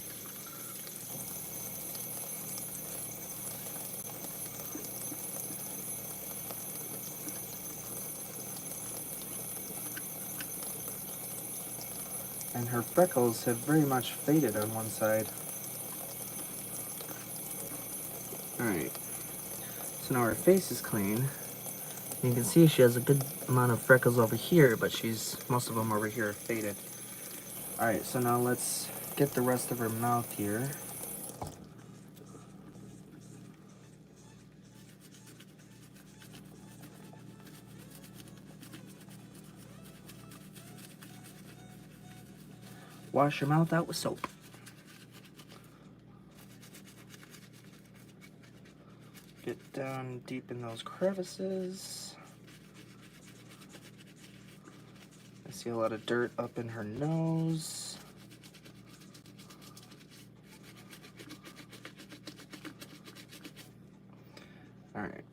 And her freckles have very much faded on one side. Alright, so now her face is clean. You can see she has a good amount of freckles over here, but most of them over here are faded. Alright, so now let's get the rest of her mouth here. Wash your mouth out with soap. Get down deep in those crevices. I see a lot of dirt up in her nose. All right.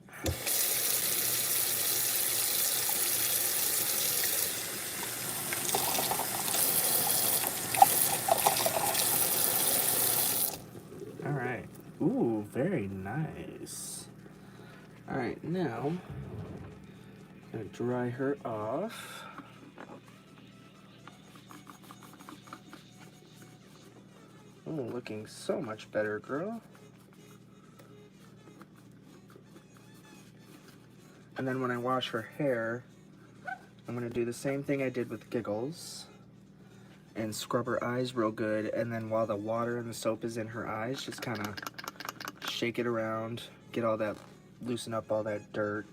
All right. Ooh, very nice. All right, now I'm gonna dry her off. Oh, looking so much better, girl. And then when I wash her hair, I'm gonna do the same thing I did with Giggles and scrub her eyes real good. And then while the water and the soap is in her eyes, just kind of shake it around, get all that, loosen up all that dirt.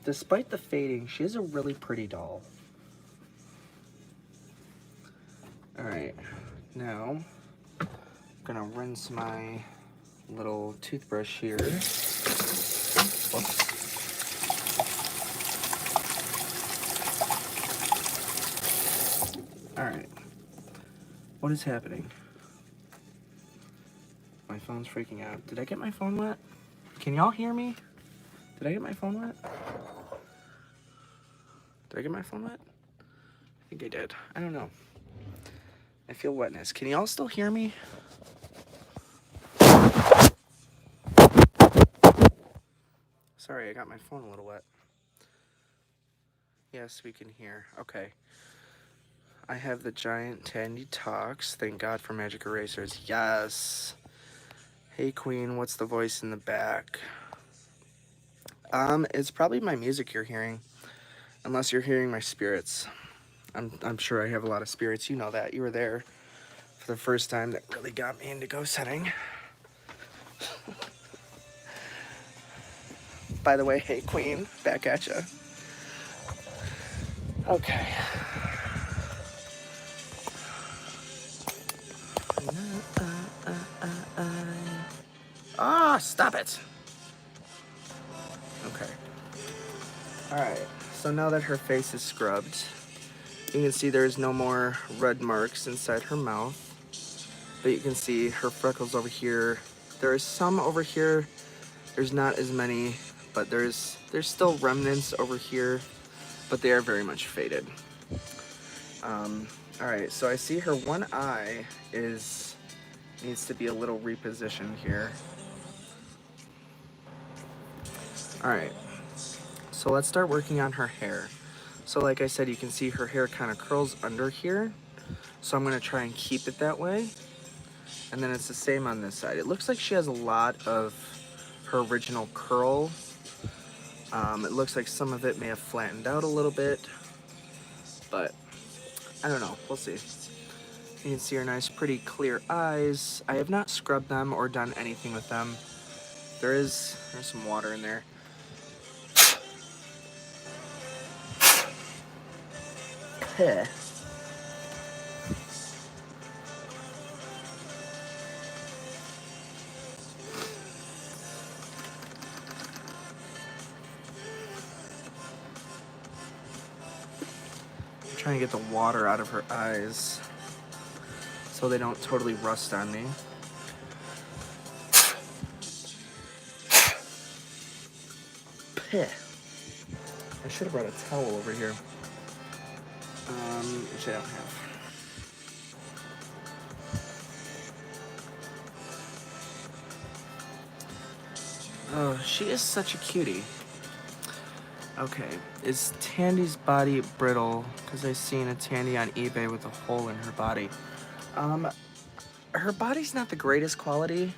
Despite the fading, she is a really pretty doll. All right, now I'm gonna rinse my little toothbrush here. Whoops. All right, what is happening? My phone's freaking out. Did I get my phone wet? Can y'all hear me? Did I get my phone wet? Did I get my phone wet? I think I did. I don't know. I feel wetness. Can y'all still hear me? Sorry, I got my phone a little wet. Yes, we can hear. Okay. I have the giant Tandy Talks. Thank God for magic erasers. Yes. Hey, Queen, what's the voice in the back? It's probably my music you're hearing. Unless you're hearing my spirits. I'm sure I have a lot of spirits. You know that. You were there for the first time. That really got me into ghost hunting. By the way, hey, Queen, back at ya. Okay. Ah, stop it. Okay. Alright, so now that her face is scrubbed, you can see there's no more red marks inside her mouth. But you can see her freckles over here. There is some over here. There's not as many, but there's still remnants over here, but they are very much faded. Alright, so I see her one eye needs to be a little repositioned here. Alright, so let's start working on her hair. So like I said, you can see her hair kind of curls under here. So I'm going to try and keep it that way. And then it's the same on this side. It looks like she has a lot of her original curl. It looks like some of it may have flattened out a little bit. But I don't know. We'll see. You can see her nice, pretty clear eyes. I have not scrubbed them or done anything with them. There's some water in there. Heh. I'm trying to get the water out of her eyes so they don't totally rust on me. Peh. I should have brought a towel over here. Which I don't have. Oh, she is such a cutie. Okay, is Tandy's body brittle? Because I seen a Tandy on eBay with a hole in her body. Her body's not the greatest quality.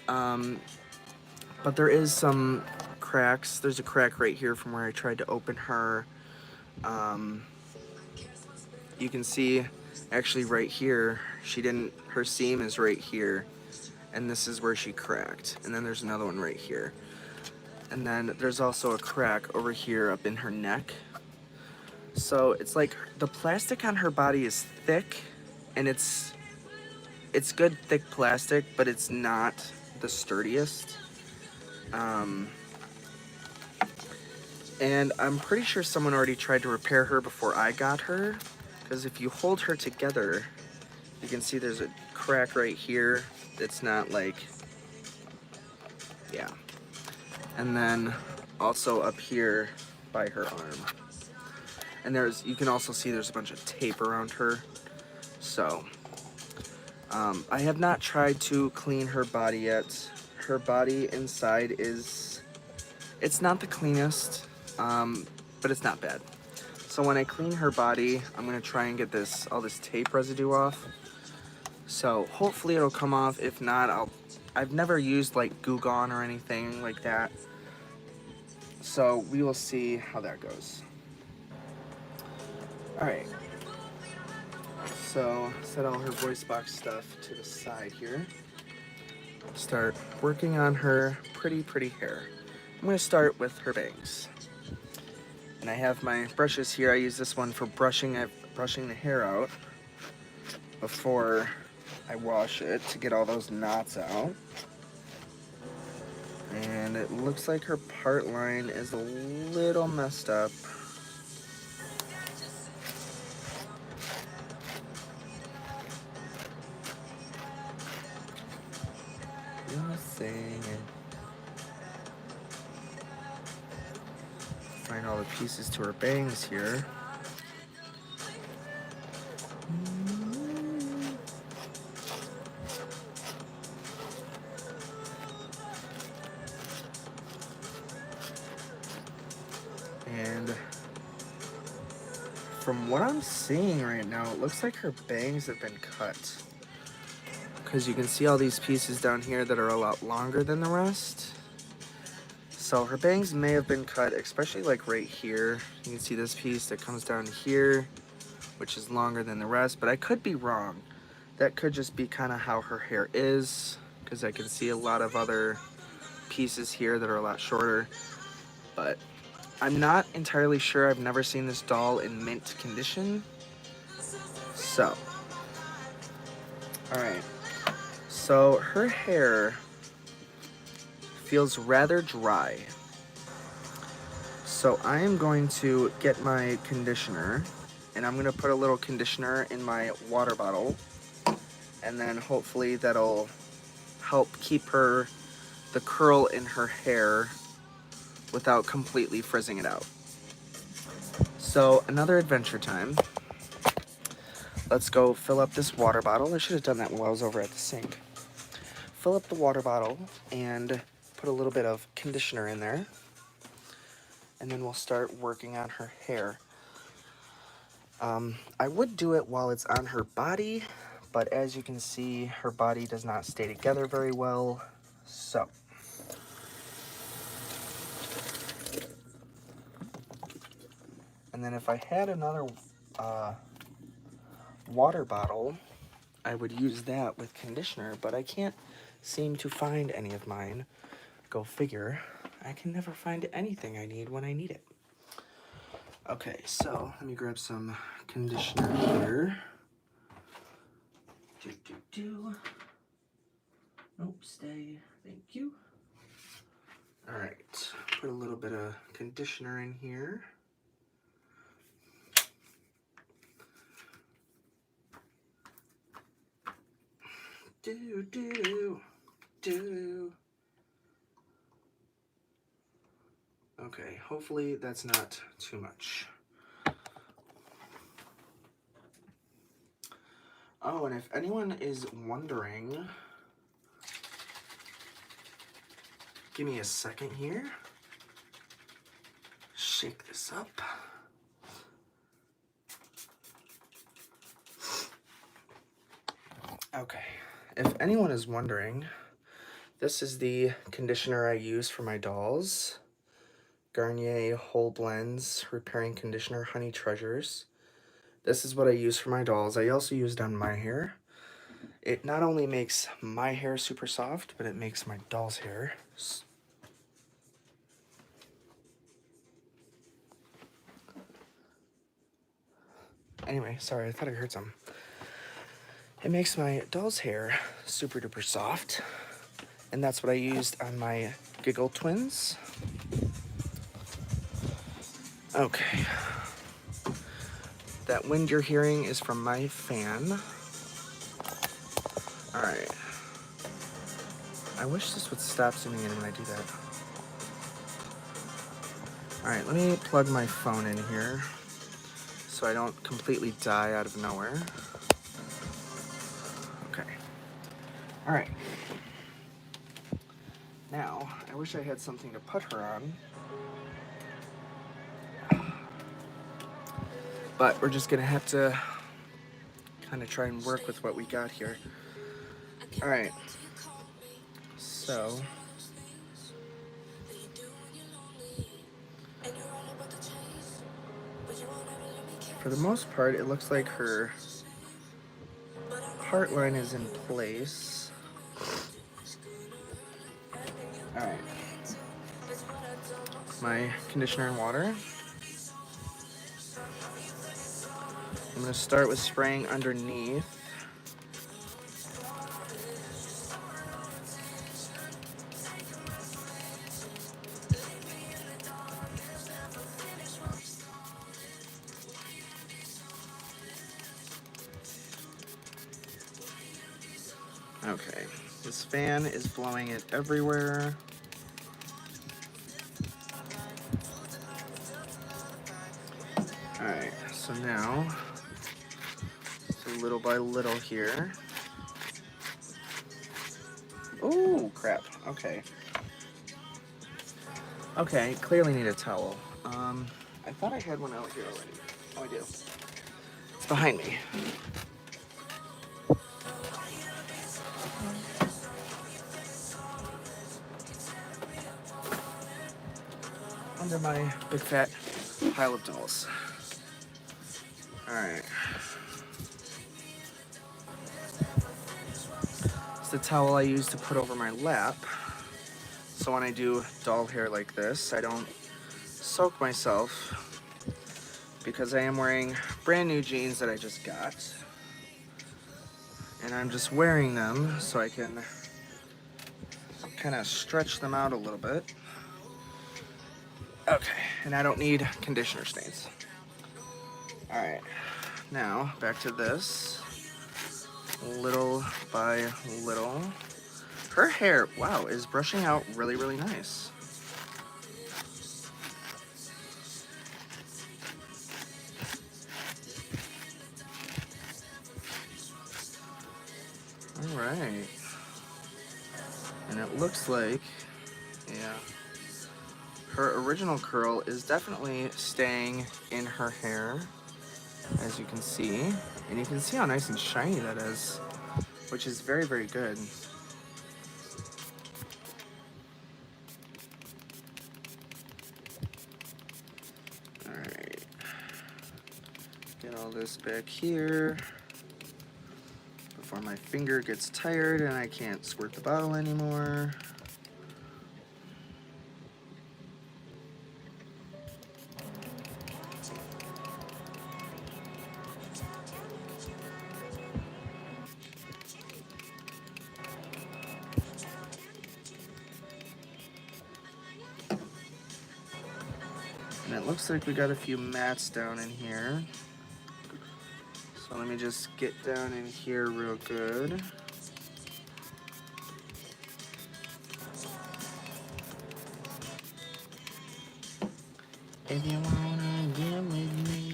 But there is some cracks. There's a crack right here from where I tried to open her. You can see actually right here, her seam is right here. And this is where she cracked. And then there's another one right here. And then there's also a crack over here up in her neck. So it's like the plastic on her body is thick, and it's good thick plastic, but it's not the sturdiest. Um, and I'm pretty sure someone already tried to repair her before I got her, because if you hold her together, you can see there's a crack right here. It's not like, yeah. And then also up here by her arm. And you can also see there's a bunch of tape around her. So, I have not tried to clean her body yet. Her body inside it's not the cleanest, but it's not bad. So when I clean her body, I'm gonna try and get all this tape residue off. So hopefully it'll come off. If not, I've never used like Goo Gone or anything like that. So we will see how that goes. All right. So set all her voice box stuff to the side here. Start working on her pretty hair. I'm gonna start with her bangs. And I have my brushes here. I use this one for brushing the hair out before I wash it to get all those knots out. And it looks like her part line is a little messed up. You're singing. Find all the pieces to her bangs here. And from what I'm seeing right now, it looks like her bangs have been cut. Because you can see all these pieces down here that are a lot longer than the rest. So her bangs may have been cut, especially like right here. You can see this piece that comes down here, which is longer than the rest, but I could be wrong. That could just be kind of how her hair is, because I can see a lot of other pieces here that are a lot shorter. But I'm not entirely sure. I've never seen this doll in mint condition. So, alright. So her hair feels rather dry. So I am going to get my conditioner, and I'm going to put a little conditioner in my water bottle, and then hopefully that'll help keep the curl in her hair without completely frizzing it out. So another adventure time. Let's go fill up this water bottle. I should have done that while I was over at the sink. Fill up the water bottle and put a little bit of conditioner in there. And then we'll start working on her hair. I would do it while it's on her body, but as you can see, her body does not stay together very well. So, and then if I had another water bottle, I would use that with conditioner, but I can't seem to find any of mine. Go figure. I can never find anything I need when I need it. Okay, so let me grab some conditioner here. Nope, stay. Thank you. All right, put a little bit of conditioner in here. Do. Okay, hopefully that's not too much. Oh, and if anyone is wondering, give me a second here. Shake this up. Okay, if anyone is wondering, this is the conditioner I use for my dolls. Garnier Whole Blends Repairing Conditioner Honey Treasures. This is what I use for my dolls. I also use it on my hair. It not only makes my hair super soft, but it makes my doll's hair. Anyway, sorry, I thought I heard something. It makes my doll's hair super duper soft, and that's what I used on my Giggle twins. Okay. That wind you're hearing is from my fan. All right. I wish this would stop zooming in when I do that. All right, let me plug my phone in here so I don't completely die out of nowhere. Okay. All right. Now, I wish I had something to put her on. But we're just gonna have to kind of try and work with what we got here. All right. So, for the most part, it looks like her heart line is in place. All right. My conditioner and water. I'm gonna start with spraying underneath. Okay, this fan is blowing it everywhere. All right, so now, so little by little here. Oh, crap, okay. Okay, clearly need a towel. I thought I had one out here already. Oh, I do. It's behind me. Under my big fat pile of dolls. All right. It's the towel I use to put over my lap. So when I do doll hair like this, I don't soak myself because I am wearing brand new jeans that I just got. And I'm just wearing them so I can kind of stretch them out a little bit. Okay, and I don't need conditioner stains. All right, now back to this. Little by little. Her hair, wow, is brushing out really, really nice. All right. And it looks like, yeah, her original curl is definitely staying in her hair, as you can see. And you can see how nice and shiny that is, which is very, very good. All right. Get all this back here before my finger gets tired and I can't squirt the bottle anymore. And it looks like we got a few mats down in here. So let me just get down in here real good. If you wanna get with me.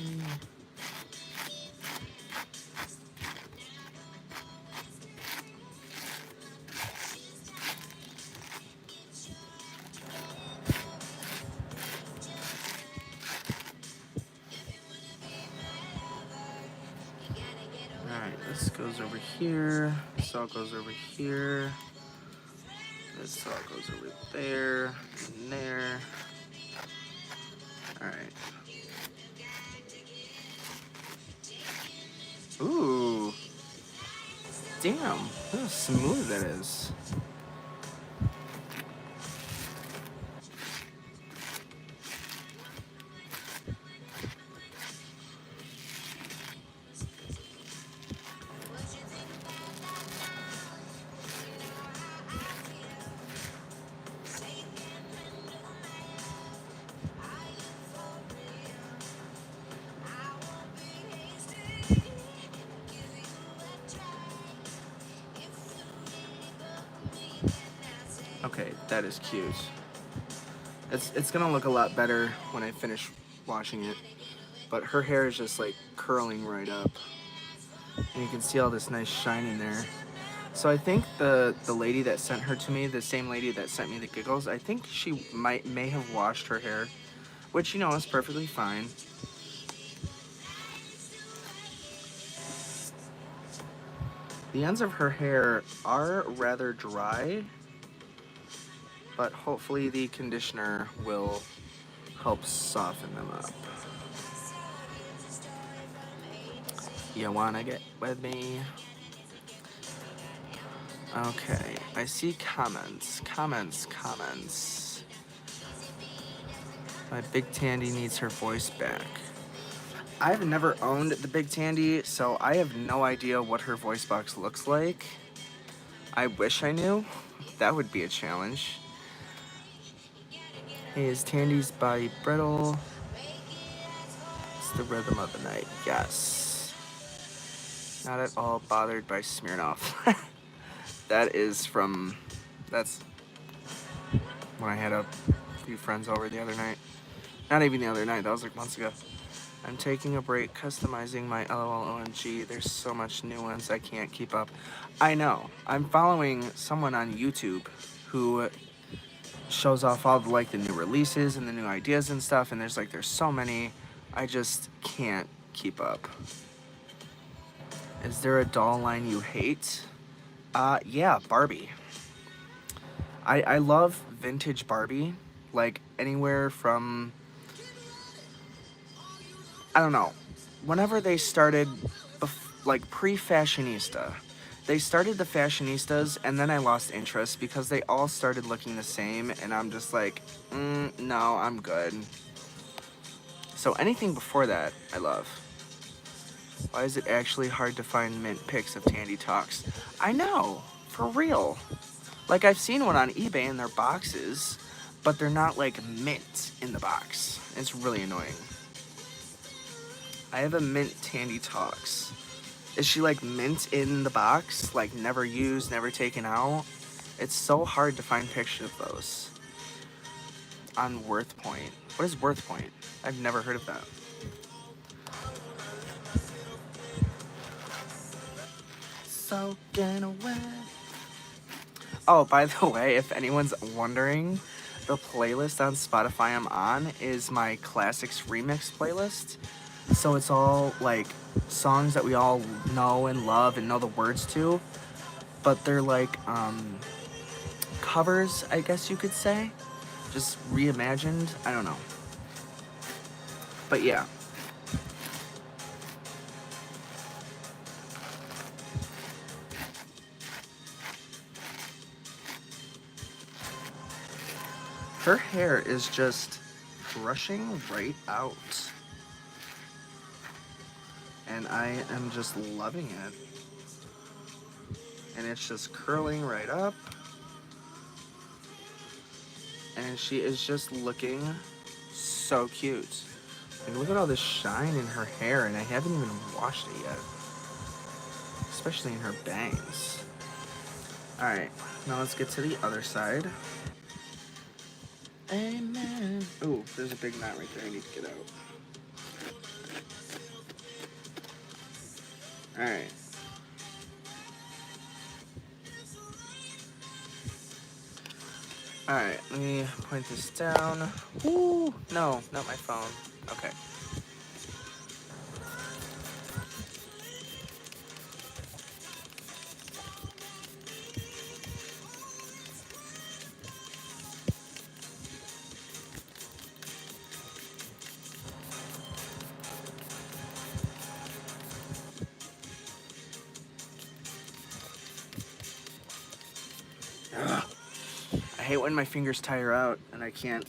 Alright, this goes over here. This all goes over here. This all goes over there and there. Alright. Ooh. Damn, look how smooth that is. Okay, that is cute. It's gonna look a lot better when I finish washing it. But her hair is just like curling right up. And you can see all this nice shine in there. So I think the lady that sent her to me, the same lady that sent me the Giggles, I think she may have washed her hair, which, you know, is perfectly fine. The ends of her hair are rather dry, but hopefully the conditioner will help soften them up. You wanna get with me? Okay, I see comments. My big Tandy needs her voice back. I've never owned the big Tandy, so I have no idea what her voice box looks like. I wish I knew. That would be a challenge. Hey, is Tandy's body brittle? It's the rhythm of the night. Yes. Not at all bothered by Smirnoff. That's when I had a few friends over the other night. Not even the other night, that was like months ago. I'm taking a break customizing my LOL OMG. There's so much nuance I can't keep up. I know. I'm following someone on YouTube who shows off all the, like, the new releases and the new ideas and stuff, and there's so many. I just can't keep up. Is there a doll line you hate? Yeah, Barbie. I love vintage Barbie, like anywhere from, I don't know, whenever they started, like pre-fashionista. They started the fashionistas, and then I lost interest because they all started looking the same, and I'm just like, no, I'm good. So anything before that, I love. Why is it actually hard to find mint pics of Tandy Talks? I know, for real. Like, I've seen one on eBay in their boxes, but they're not, like, mint in the box. It's really annoying. I have a mint Tandy Talks. Is she, like, mint in the box? Like, never used, never taken out? It's so hard to find pictures of those. On Worth Point. What is Worth Point? I've never heard of that. Soaking away. Oh, by the way, if anyone's wondering, the playlist on Spotify I'm on is my Classics Remix playlist. So it's all, like, songs that we all know and love and know the words to. But they're, like, covers, I guess you could say. Just reimagined. I don't know. But yeah. Her hair is just brushing right out. And I am just loving it. And it's just curling right up. And she is just looking so cute. Like, look at all this shine in her hair, and I haven't even washed it yet. Especially in her bangs. Alright, now let's get to the other side. Amen. Ooh, there's a big knot right there I need to get out. Alright. Alright, let me point this down. Ooh, no, not my phone. Okay. Ugh. I hate when my fingers tire out and I can't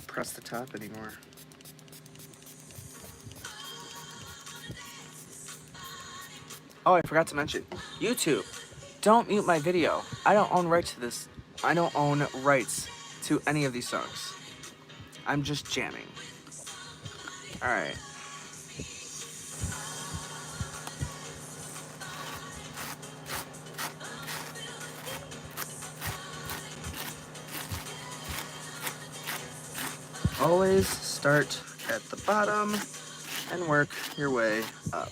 press the top anymore. Oh, I forgot to mention, YouTube, don't mute my video. I don't own rights to this. I don't own rights to any of these songs. I'm just jamming. Alright. Always start at the bottom and work your way up.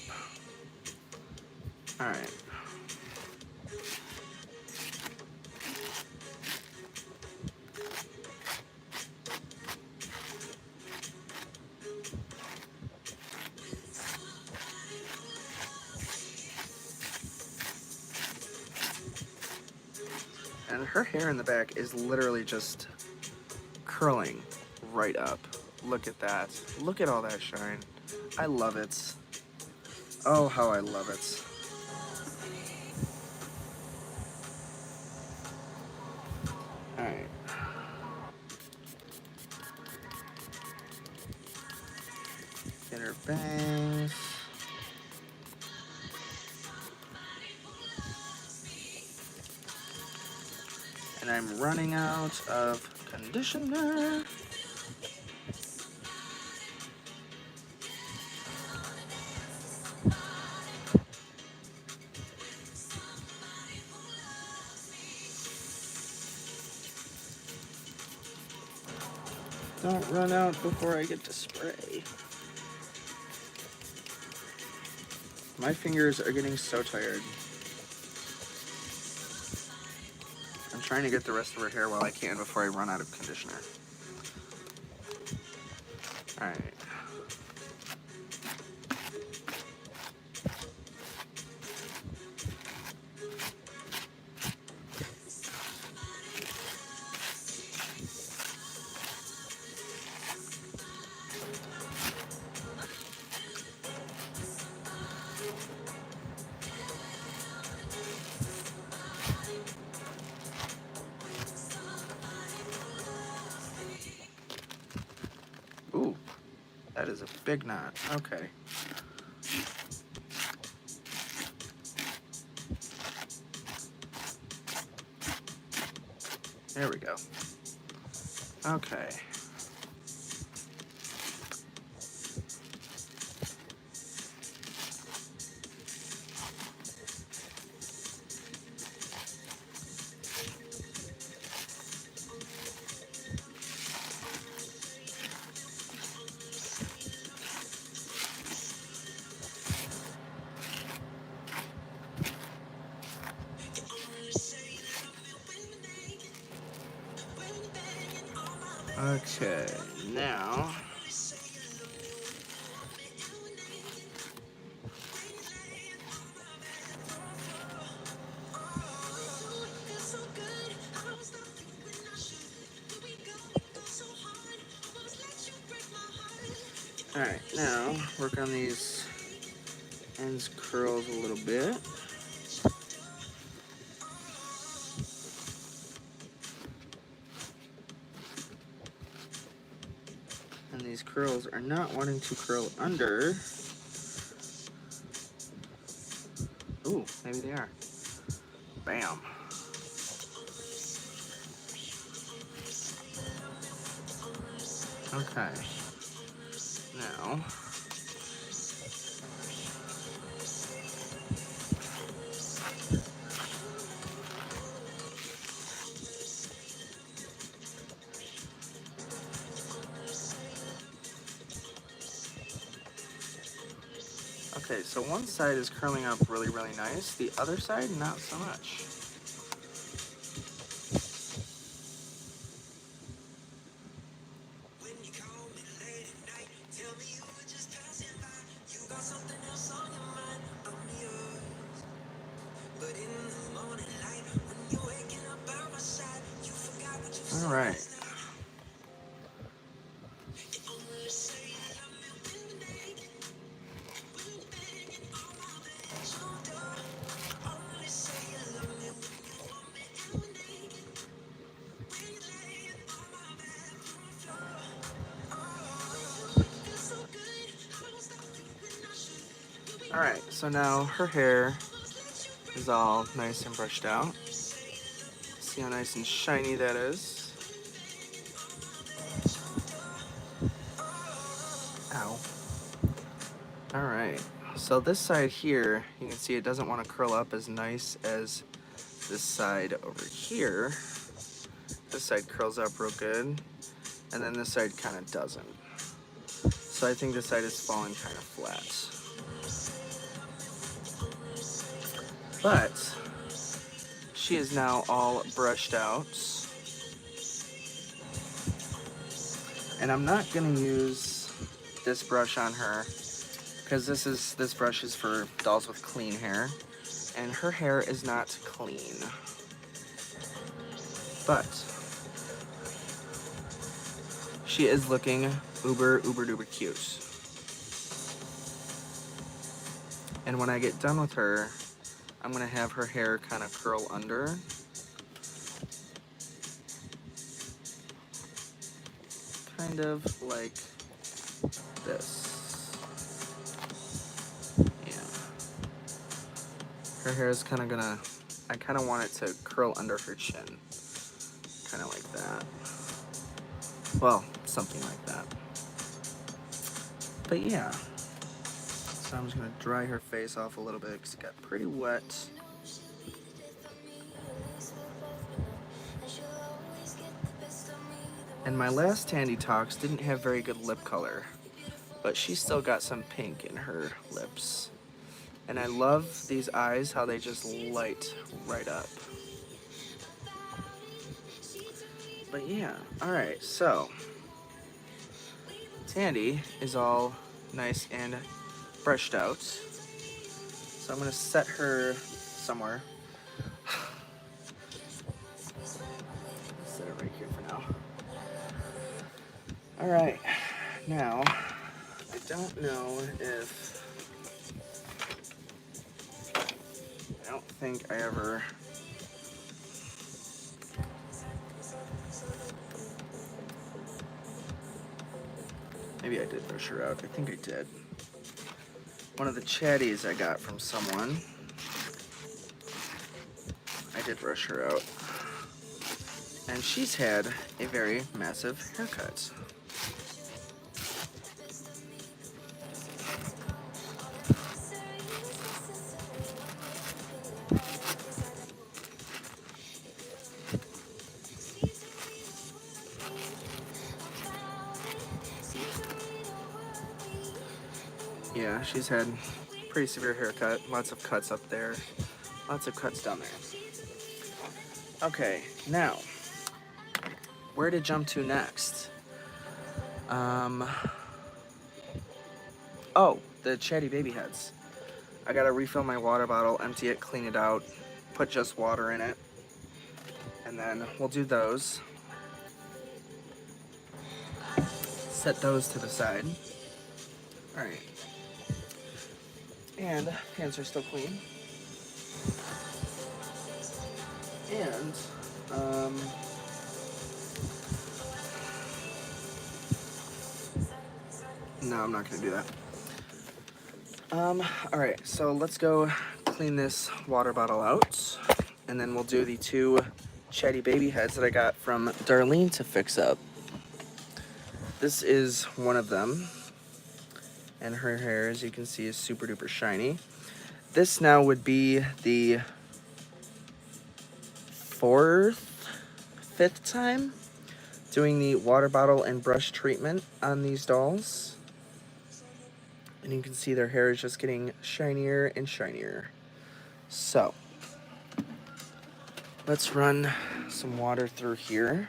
All right. And her hair in the back is literally just curling right up. Look at that. Look at all that shine. I love it. Oh, how I love it. All right. Get her bangs. And I'm running out of conditioner. Don't run out before I get to spray. My fingers are getting so tired. I'm trying to get the rest of her hair while I can before I run out of conditioner. All right. Ooh, that is a big knot. Okay. There we go. Okay. Okay, now alright, now work on these ends curls a little bit. And these curls are not wanting to curl under. Ooh, maybe they are. Bam. Okay. Now, okay, so one side is curling up really, really nice. The other side, not so much. All right. All right, so now her hair is all nice and brushed out. See how nice and shiny that is. Ow. All right, so this side here, you can see it doesn't want to curl up as nice as this side over here. This side curls up real good. and then this side kind of doesn't. So I think this side is falling kind of flat. But she is now all brushed out. And I'm not gonna use this brush on her because this brush is for dolls with clean hair, and her hair is not clean. But she is looking uber duper cute. And when I get done with her, I'm gonna have her hair kind of curl under. Kind of like this. Yeah. Her hair is kind of gonna, I kind of want it to curl under her chin. Kind of like that. Well, something like that. But yeah. So I'm just gonna dry her face off a little bit because it got pretty wet. And my last Tandy Talks didn't have very good lip color, but she still got some pink in her lips. And I love these eyes, how they just light right up. But yeah, alright, so Tandy is all nice and brushed out. So I'm gonna set her somewhere. Set it right here for now. Alright, now, I don't know if, I don't think I ever, maybe I did brush her out, I think I did. One of the chatties I got from someone, I did brush her out. And she's had a very massive haircut. Yeah, she's had pretty severe haircut, lots of cuts up there, lots of cuts down there. Okay, now, where to jump to next? Oh, the chatty baby heads. I gotta refill my water bottle, empty it, clean it out, put just water in it, and then we'll do those. Set those to the side. Alright. And hands are still clean. And, no, I'm not gonna do that. Alright, so let's go clean this water bottle out, and then we'll do the two chatty baby heads that I got from Darlene to fix up. This is one of them, and her hair, as you can see, is super duper shiny. This now would be the fifth time doing the water bottle and brush treatment on these dolls. And you can see their hair is just getting shinier and shinier. So, let's run some water through here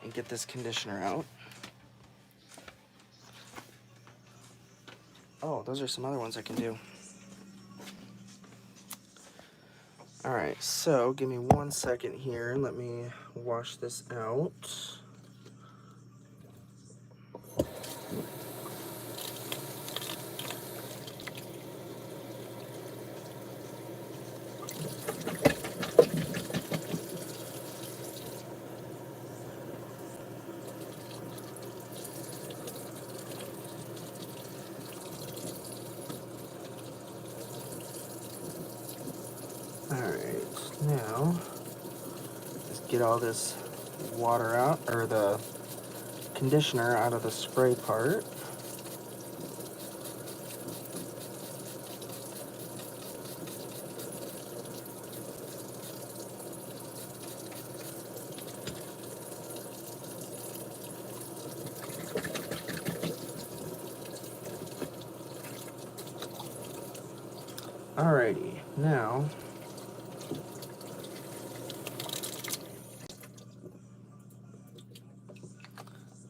and get this conditioner out. Oh, those are some other ones I can do. Alright, so give me 1 second here. Let me wash this out. Alright, now just get all this water out, or the conditioner out of the spray part. Alrighty, now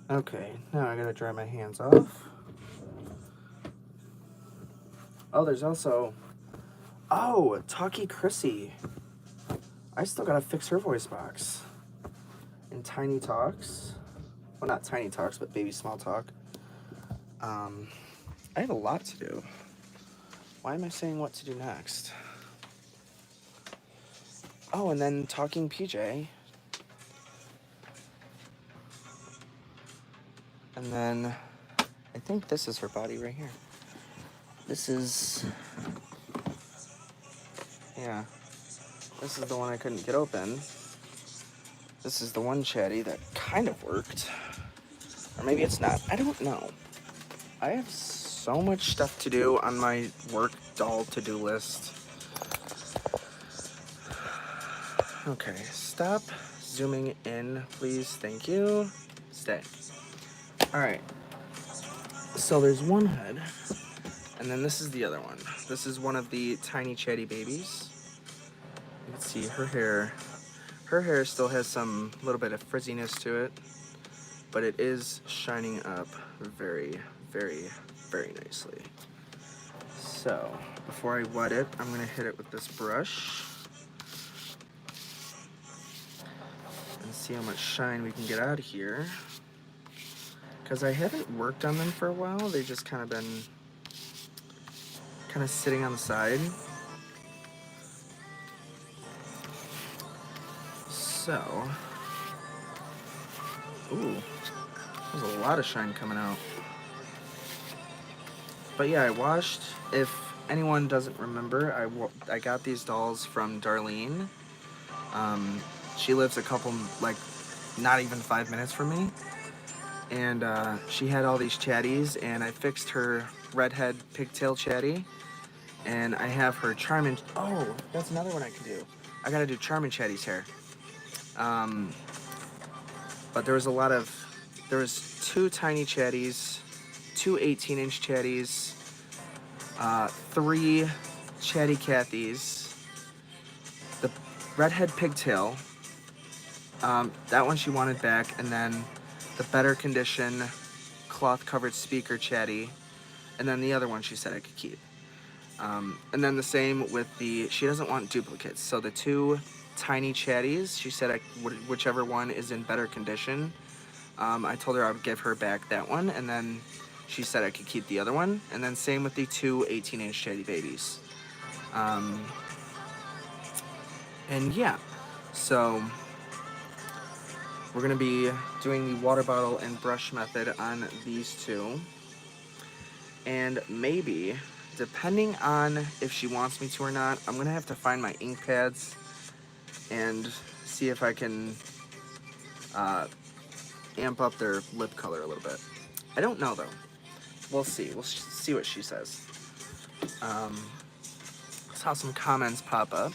okay, now I gotta dry my hands off. Oh, there's also, oh, Talkie Chrissy. I still gotta fix her voice box. And Tiny Talks. Well, not Tiny Talks, but Baby Small Talk. I have a lot to do. Why am I saying what to do next? Oh, and then Talking PJ. And then I think this is her body right here. This is, yeah, this is the one I couldn't get open. This is the one chatty that kind of worked. Or maybe it's not. I don't know. I have so much stuff to do on my work doll to-do list. Okay, stop zooming in, please. Thank you. Stay. All right. So there's one head, and then this is the other one. This is one of the tiny chatty babies. You can see her hair. Her hair still has some little bit of frizziness to it, but it is shining up very, very, very nicely. So before I wet it, I'm gonna hit it with this brush and see how much shine we can get out of here. Because I haven't worked on them for a while, they've just kind of been sitting on the side. So, ooh, there's a lot of shine coming out. But yeah, I washed. If anyone doesn't remember, I got these dolls from Darlene. She lives a couple, like, not even 5 minutes from me. And she had all these chatties, and I fixed her redhead pigtail chatty. And I have her Charmin. Oh, that's another one I can do. I gotta do Charmin Chatty's hair. But there was two tiny chatties, two 18-inch chatties, 3 chatty Cathys, the redhead pigtail, that one she wanted back, and then the better condition cloth-covered speaker chatty, and then the other one she said I could keep. And then the same with she doesn't want duplicates, so the 2 tiny chatties, she said whichever one is in better condition, I told her I would give her back that one, and then she said I could keep the other one, and then same with the 2 18-inch chatty babies. And yeah, so we're going to be doing the water bottle and brush method on these 2, and maybe, depending on if she wants me to or not, I'm going to have to find my ink pads and see if I can amp up their lip color a little bit. I don't know, though. We'll see. We'll see what she says. Saw some comments pop up.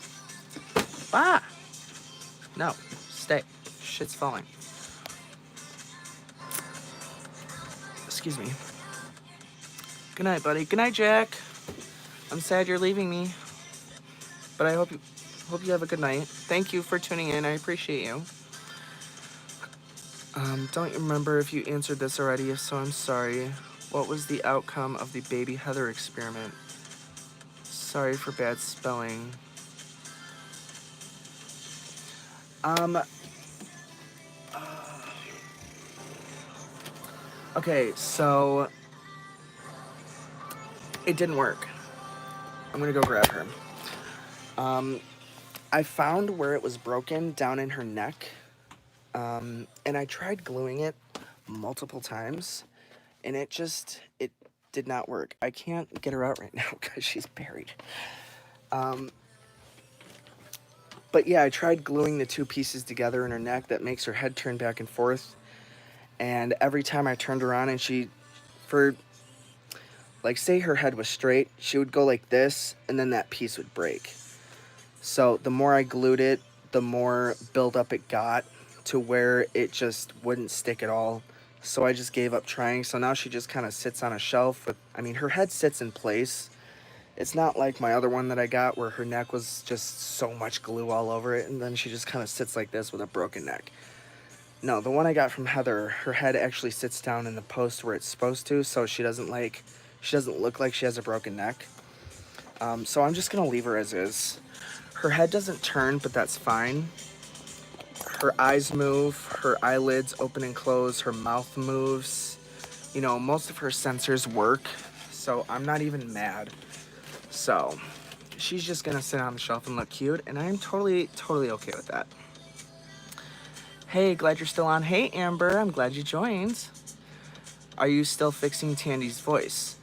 Ah! No. Stay. Shit's falling. Excuse me. Good night, buddy. Good night, Jack. I'm sad you're leaving me. But I hope you have a good night. Thank you for tuning in. I appreciate you. Don't remember if you answered this already. If so, I'm sorry. What was the outcome of the baby Heather experiment? Sorry for bad spelling. Okay, so it didn't work. I'm gonna go grab her. I found where it was broken down in her neck, and I tried gluing it multiple times, and it did not work. I can't get her out right now because she's buried. But yeah, I tried gluing the 2 pieces together in her neck. That makes her head turn back and forth. And every time I turned her on and say her head was straight, she would go like this, and then that piece would break. So the more I glued it, the more buildup it got to where it just wouldn't stick at all. So I just gave up trying. So now she just kind of sits on a shelf her head sits in place. It's not like my other one that I got where her neck was just so much glue all over it, and then she just kind of sits like this with a broken neck. No, the one I got from Heather, her head actually sits down in the post where it's supposed to, so she doesn't look like she has a broken neck. So I'm just gonna leave her as is. Her head doesn't turn, but that's fine. Her eyes move, her eyelids open and close, her mouth moves. You know, most of her sensors work, so I'm not even mad. So she's just gonna sit on the shelf and look cute, and I'm totally okay with that. Hey, glad you're still on. Hey, Amber, I'm glad you joined. Are you still fixing Tandy's voice?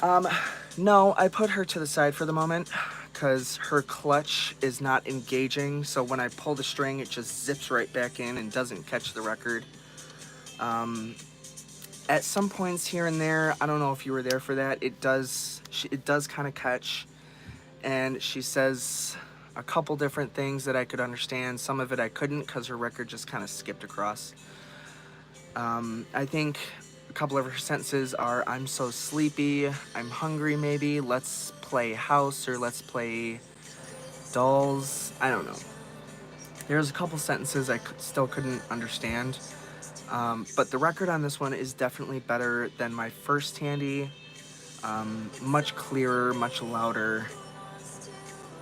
No, I put her to the side for the moment because her clutch is not engaging, so when I pull the string, it just zips right back in and doesn't catch the record. At some points here and there, I don't know if you were there for that, it does kind of catch, and she says a couple different things that I could understand. Some of it I couldn't because her record just kind of skipped across. I think a couple of her sentences are, I'm so sleepy, I'm hungry maybe, let's play house, or let's play dolls. I don't know. There's a couple sentences I still couldn't understand. But the record on this one is definitely better than my first Tandy. Much clearer, much louder.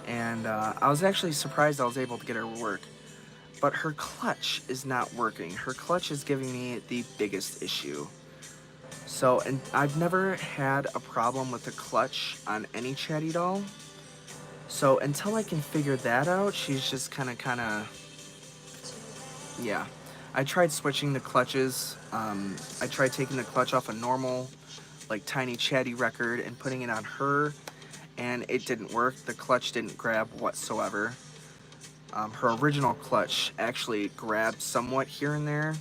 And I was actually surprised I was able to get her to work. But her clutch is not working. Her clutch is giving me the biggest issue. So, and I've never had a problem with the clutch on any Chatty doll. So until I can figure that out, she's just kind of, yeah. I tried switching the clutches. I tried taking the clutch off a normal, like tiny Chatty record and putting it on her, and it didn't work. The clutch didn't grab whatsoever. Her original clutch actually grabbed somewhat here and there,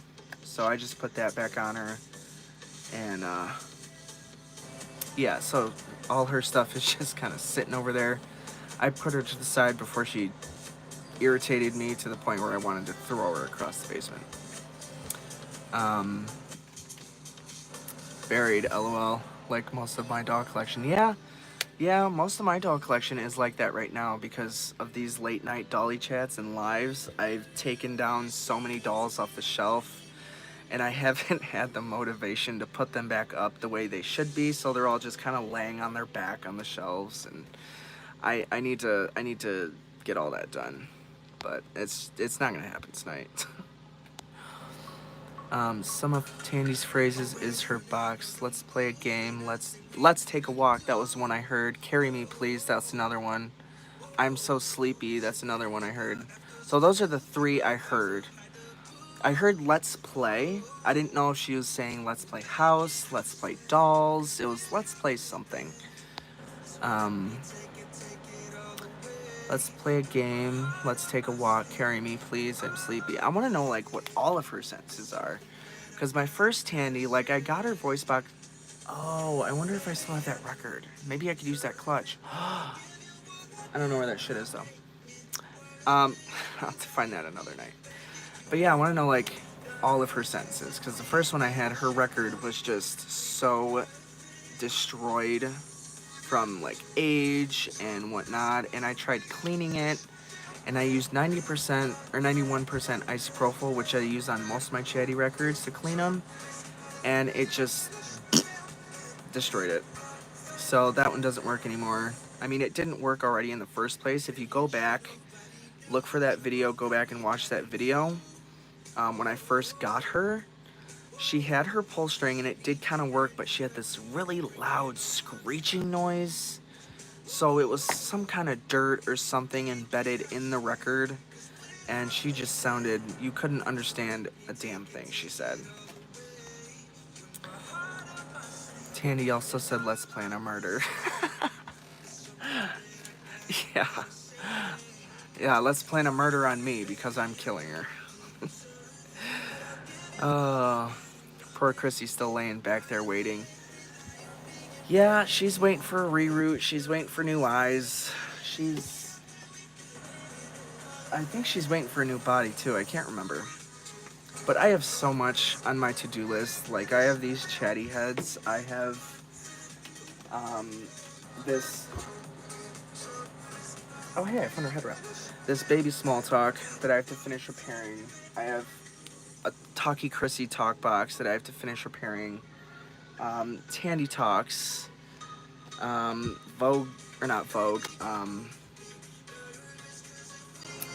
so I just put that back on her, and yeah, so all her stuff is just kind of sitting over there. I put her to the side before she irritated me to the point where I wanted to throw her across the basement. Buried, lol, like most of my doll collection. Yeah, most of my doll collection is like that right now because of these late night dolly chats and lives. I've taken down so many dolls off the shelf, and I haven't had the motivation to put them back up the way they should be, so they're all just kind of laying on their back on the shelves, and I need to get all that done, but it's not gonna happen tonight. Some of Tandy's phrases is her box. Let's play a game. Let's take a walk. That was one I heard. Carry me, please. That's another one. I'm so sleepy. That's another one I heard. So those are the three I heard. I heard let's play. I didn't know if she was saying let's play house, let's play dolls. It was let's play something. Let's play a game. Let's take a walk. Carry me, please. I'm sleepy. I want to know, like, what all of her sentences are. Because my first Tandy, like, I got her voice box. Oh, I wonder if I still have that record. Maybe I could use that clutch. I don't know where that shit is, though. I'll have to find that another night. But yeah, I want to know, like, all of her sentences. Because the first one I had, her record was just so destroyed from like age and whatnot, and I tried cleaning it, and I used 90% or 91% isopropyl, which I use on most of my Chatty records to clean them, and it just destroyed it. So that one doesn't work anymore. I mean, it didn't work already in the first place. If you go back, look for that video, go back and watch that video. When I first got her, she had her pull string and it did kind of work, but she had this really loud screeching noise. So it was some kind of dirt or something embedded in the record, and she just sounded, you couldn't understand a damn thing she said. Tandy also said, let's plan a murder. Yeah, let's plan a murder on me because I'm killing her. Poor Chrissy's still laying back there waiting. Yeah, she's waiting for a reroute. She's waiting for new eyes. I think she's waiting for a new body too. I can't remember. But I have so much on my to-do list. Like, I have these Chatty heads. I have this. Oh hey, I found her head wrap. This baby small talk that I have to finish repairing. I have a Talkie Chrissy talk box that I have to finish repairing. Tandy talks. Vogue or not Vogue.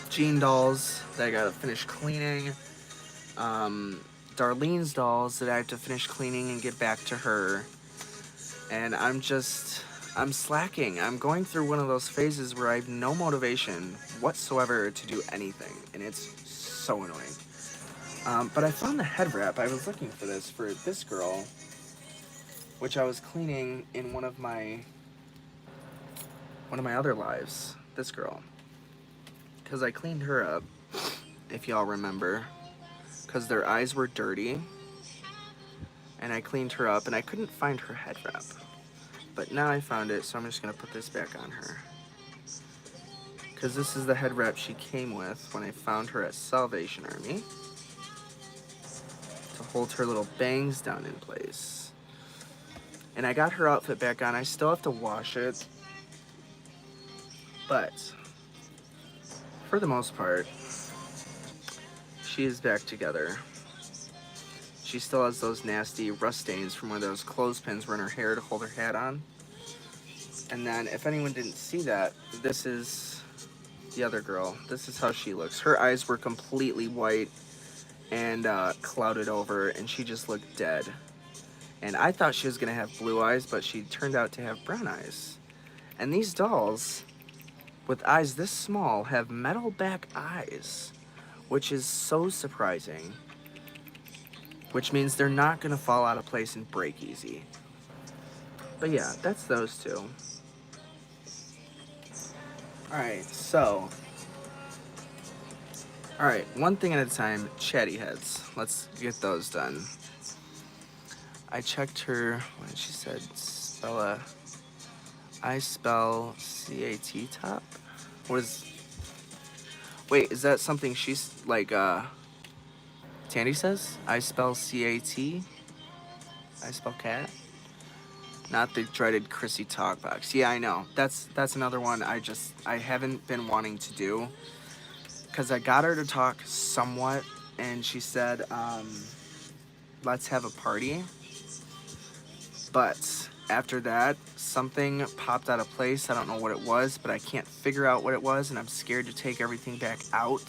Jean dolls that I gotta finish cleaning. Darlene's dolls that I have to finish cleaning and get back to her. And I'm slacking. I'm going through one of those phases where I have no motivation whatsoever to do anything, and it's so annoying. But I found the head wrap. I was looking for this girl, which I was cleaning in one of my other lives. This girl, because I cleaned her up, if y'all remember, because their eyes were dirty, and I cleaned her up, and I couldn't find her head wrap. But now I found it, so I'm just going to put this back on her. Because this is the head wrap she came with when I found her at Salvation Army. To hold her little bangs down in place. And I got her outfit back on. I still have to wash it. But, for the most part, she is back together. She still has those nasty rust stains from where those clothespins were in her hair to hold her hat on. And then, if anyone didn't see that, this is the other girl. This is how she looks. Her eyes were completely white and clouded over, and she just looked dead. And I thought she was going to have blue eyes, but she turned out to have brown eyes. And these dolls, with eyes this small, have metal back eyes, which is so surprising. Which means they're not going to fall out of place and break easy. But yeah, that's those two. Alright, so. Alright, one thing at a time, chatty heads. Let's get those done. I checked her when she said I spell C-A-T top? Wait, is that something she's like, Tandy says? I spell C-A-T? I spell cat? Not the dreaded Chrissy talk box. Yeah, I know. That's another one I haven't been wanting to do. Because I got her to talk somewhat, and she said, let's have a party. But after that, something popped out of place. I don't know what it was, but I can't figure out what it was, and I'm scared to take everything back out.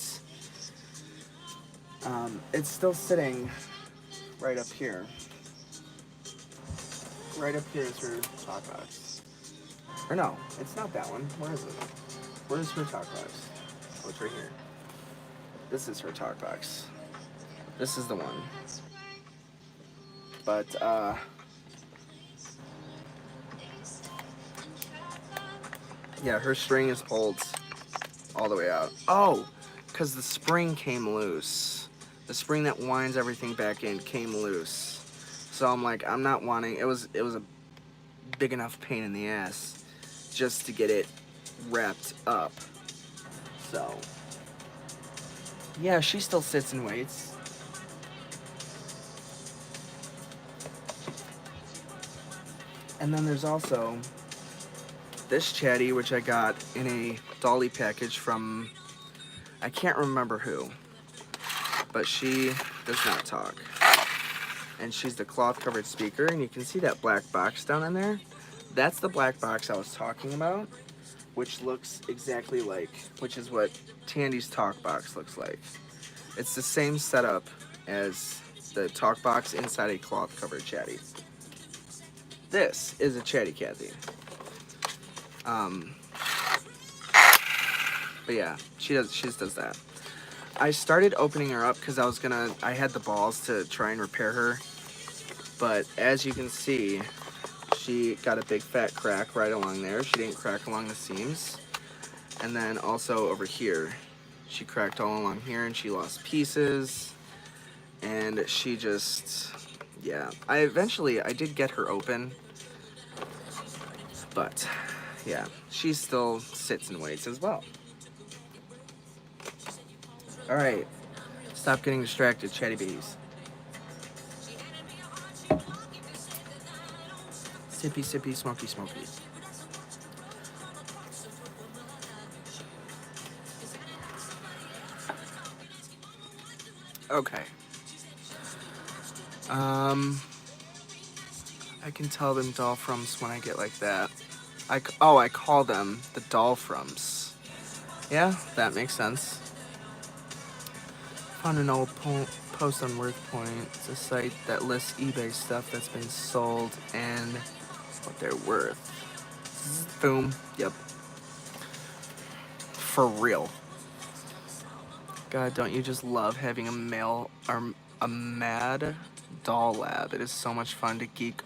It's still sitting right up here. Right up here is her talk box. Or no, it's not that one. Where is it? Where is her talk box? Oh, it's right here. This is her talk box. This is the one. But, yeah, her string is pulled all the way out. Oh, because the spring came loose. The spring that winds everything back in came loose. So I'm like, I'm not wanting, it was a big enough pain in the ass just to get it wrapped up. So, yeah, she still sits and waits. And then there's also this chatty, which I got in a Dolly package from, I can't remember who, but she does not talk. And she's the cloth-covered speaker, and you can see that black box down in there. That's the black box I was talking about, which looks exactly like, which is what Tandy's talk box looks like. It's the same setup as the talk box inside a cloth-covered chatty. This is a chatty Cathy. But yeah, she just does that. I started opening her up because I had the balls to try and repair her. But as you can see, she got a big fat crack right along there. She didn't crack along the seams. And then also over here, she cracked all along here and she lost pieces. And she just, yeah. I did get her open. But, yeah, she still sits and waits as well. Alright, stop getting distracted, chatty babies. Sippy, sippy, smoky, smoky. Okay. I can tell them doll-frums when I get like that. I call them the doll-frums. Yeah, that makes sense. Found an old post on WorthPoint. It's a site that lists eBay stuff that's been sold and what they're worth. Boom. Yep. For real. God, don't you just love having a mad doll lab? It is so much fun to geek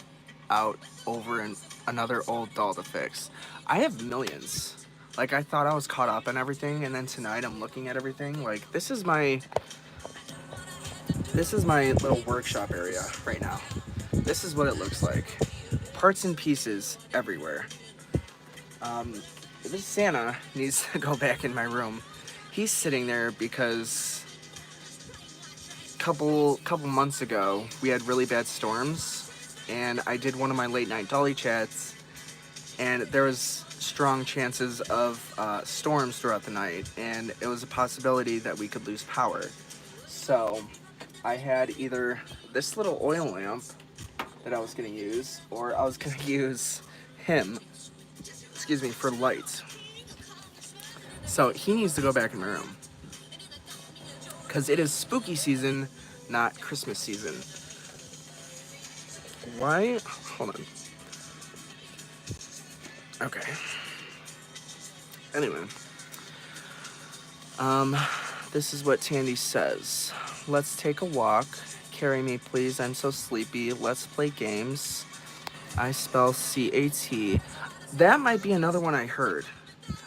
out over another old doll to fix. I have millions. Like, I thought I was caught up on everything, and then tonight I'm looking at everything. Like, this is my little workshop area right now. This is what it looks like. Parts and pieces everywhere. This Santa needs to go back in my room. He's sitting there because couple months ago we had really bad storms, and I did one of my late night Dolly chats, and there was strong chances of storms throughout the night, and it was a possibility that we could lose power. So I had either this little oil lamp that I was going to use, or I was going to use him, excuse me, for lights. So he needs to go back in my room, because it is spooky season, not Christmas season. Why? Hold on. Okay. Anyway. This is what Tandy says. Let's take a walk. Carry me, please. I'm so sleepy. Let's play games. I spell C-A-T. That might be another one I heard.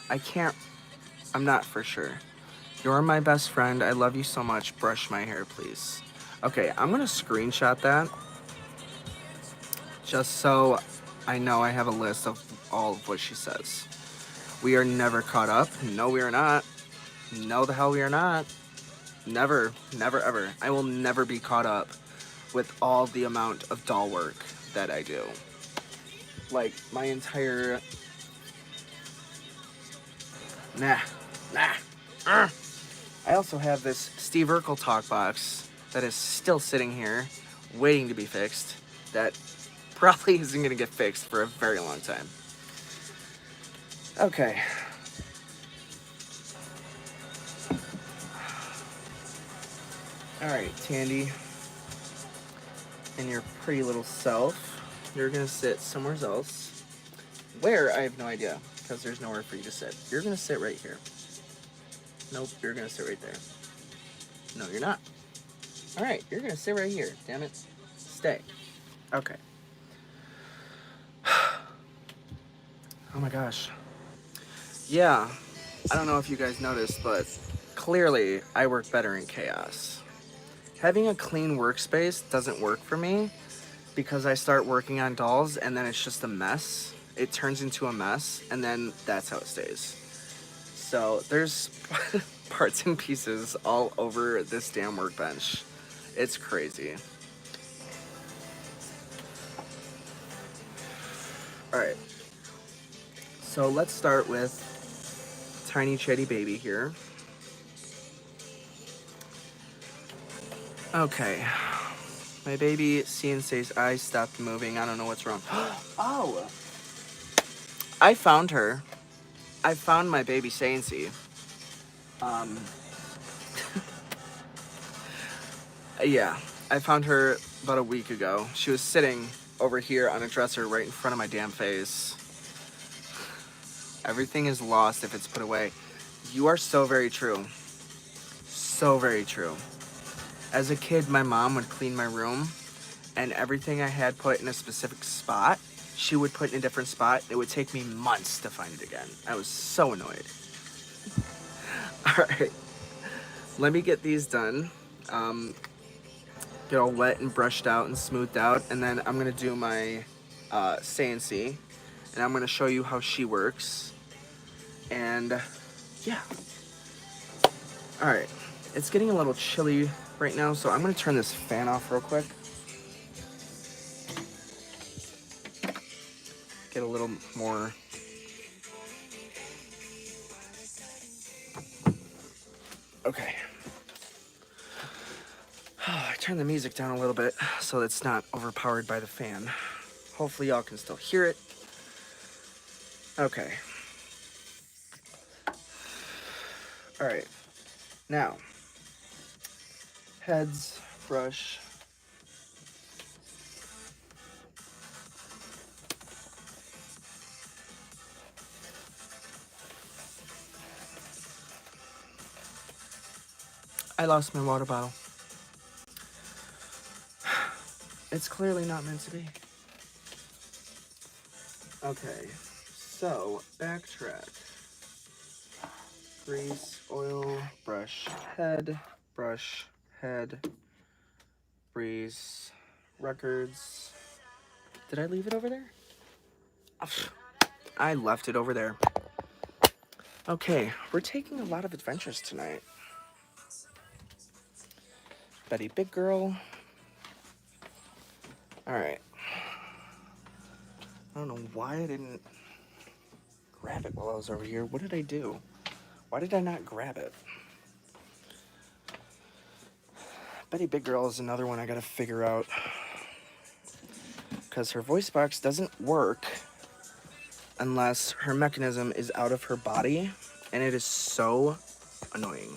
I'm not for sure. You're my best friend. I love you so much. Brush my hair, please. Okay, I'm gonna screenshot that just so I know I have a list of all of what she says. We are never caught up. No, we are not. No, the hell we are not. Never, never, ever. I will never be caught up with all the amount of doll work that I do. Like, my entire... Nah. I also have this Steve Urkel talk box that is still sitting here, waiting to be fixed, that probably isn't going to get fixed for a very long time. Okay. Alright, Tandy, and your pretty little self, you're going to sit somewhere else. Where? I have no idea, because there's nowhere for you to sit. You're going to sit right here. Nope, you're going to sit right there. No, you're not. Alright, you're going to sit right here. Damn it. Stay. Okay. Oh my gosh. Yeah, I don't know if you guys noticed, but clearly I work better in chaos. Having a clean workspace doesn't work for me because I start working on dolls and then it's just a mess. It turns into a mess, and then that's how it stays. So there's parts and pieces all over this damn workbench. It's crazy. Alright. So let's start with tiny chatty baby here. Okay. My baby Sensei's eyes stopped moving. I don't know what's wrong. Oh! I found her. I found my baby Sensei. Yeah. I found her about a week ago. She was sitting over here on a dresser right in front of my damn face. Everything is lost if it's put away. You are so very true. So very true. As a kid, my mom would clean my room, and everything I had put in a specific spot, she would put in a different spot. It would take me months to find it again. I was so annoyed. Alright. Let me get these done. Get all wet and brushed out and smoothed out, and then I'm going to do my Sensei, and I'm going to show you how she works. And yeah. Alright. It's getting a little chilly right now, so I'm going to turn this fan off real quick. Get a little more... Okay. I turned the music down a little bit so it's not overpowered by the fan. Hopefully y'all can still hear it. Okay. Alright. Now, heads, brush. I lost my water bottle. It's clearly not meant to be. Okay, so backtrack. Grease, oil, brush, head, breeze, records. Did I leave it over there? I left it over there. Okay, we're taking a lot of adventures tonight. Betty Big Girl. Alright. I don't know why I didn't grab it while I was over here. What did I do? Why did I not grab it? Betty Big Girl is another one I gotta figure out. Because her voice box doesn't work unless her mechanism is out of her body. And it is so annoying.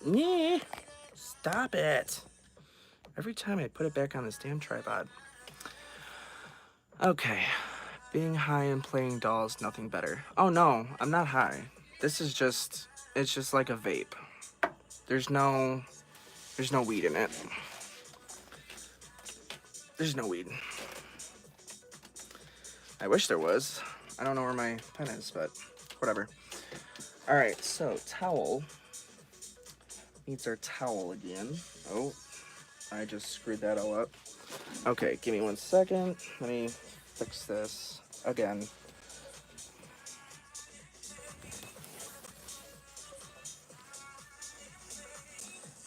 Yeah, stop it. Every time I put it back on this damn tripod. Okay. Being high and playing dolls, nothing better. Oh no, I'm not high. This is just, it's just like a vape. There's no weed in it. There's no weed. I wish there was. I don't know where my pen is, but whatever. All right, so towel. Needs our towel again. Oh, I just screwed that all up. Okay, give me 1 second. Let me fix this again.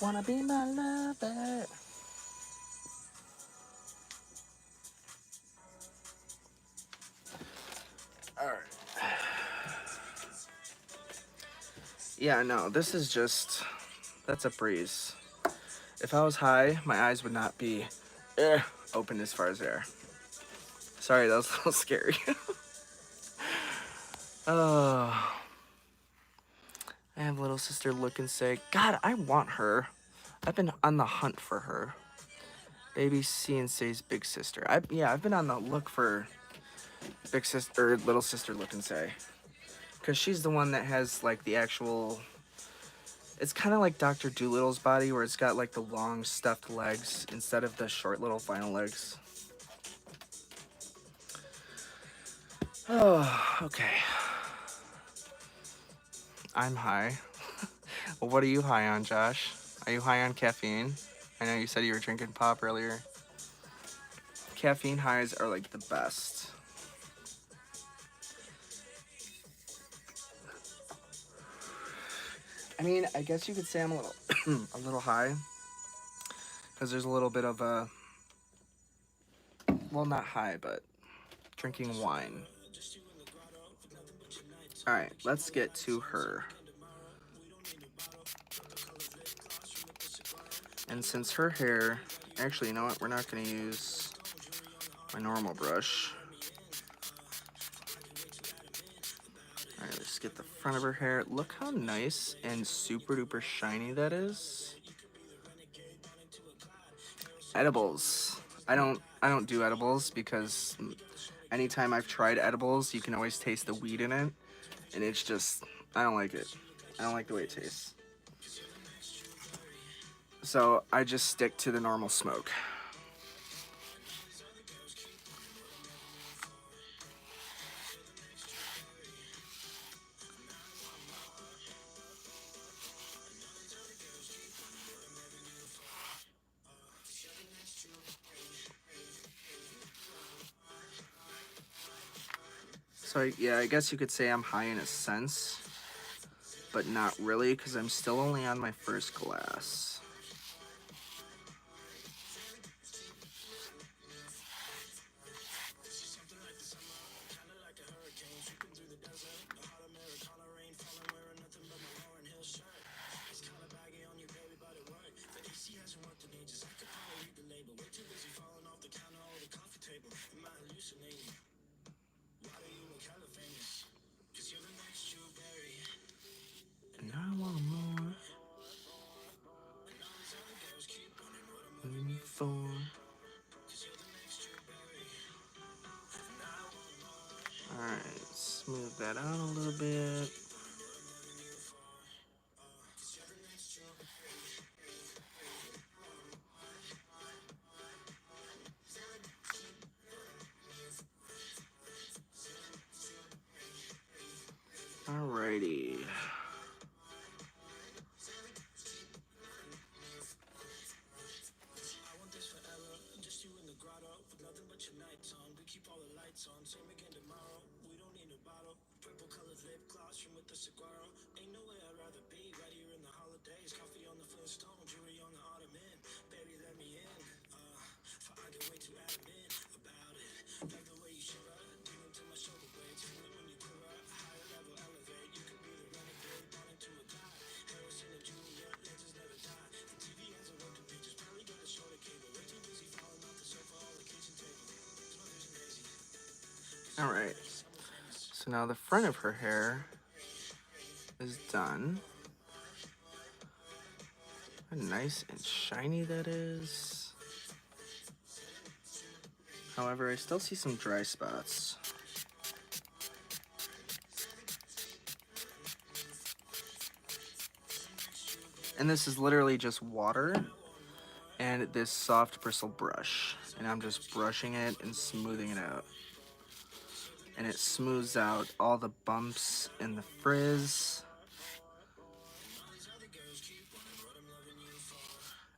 Wanna be my lover. Alright. Yeah, no, this is just, that's a breeze. If I was high, my eyes would not be open as far as they are. Sorry, that was a little scary. Oh. I have little sister look and say, God, I want her. I've been on the hunt for her. Baby C&C's big sister. I've been on the look for big sister, or little sister look and say. Because she's the one that has, like, the actual... It's kind of like Dr. Doolittle's body, where it's got, like, the long, stuffed legs instead of the short little vinyl legs. Oh, okay. I'm high. Well, what are you high on, Josh? Are you high on caffeine? I know you said you were drinking pop earlier. Caffeine highs are, like, the best. I mean, I guess you could say I'm a little, a little high, because there's a little bit of a, well, not high, but drinking wine. All right, let's get to her. And since her hair, actually, you know what? We're not going to use my normal brush. All right, let's get the front of her hair. Look how nice and super duper shiny that is. Edibles. I don't do edibles because anytime I've tried edibles, you can always taste the weed in it, and it's just, I don't like it. I don't like the way it tastes. So I just stick to the normal smoke. So yeah, I guess you could say I'm high in a sense, but not really, because I'm still only on my first glass. 4. Alright, smooth that out a little bit. Alrighty. Alright, so now the front of her hair is done. How nice and shiny that is. However, I still see some dry spots. And this is literally just water and this soft bristle brush. And I'm just brushing it and smoothing it out. And it smooths out all the bumps and the frizz.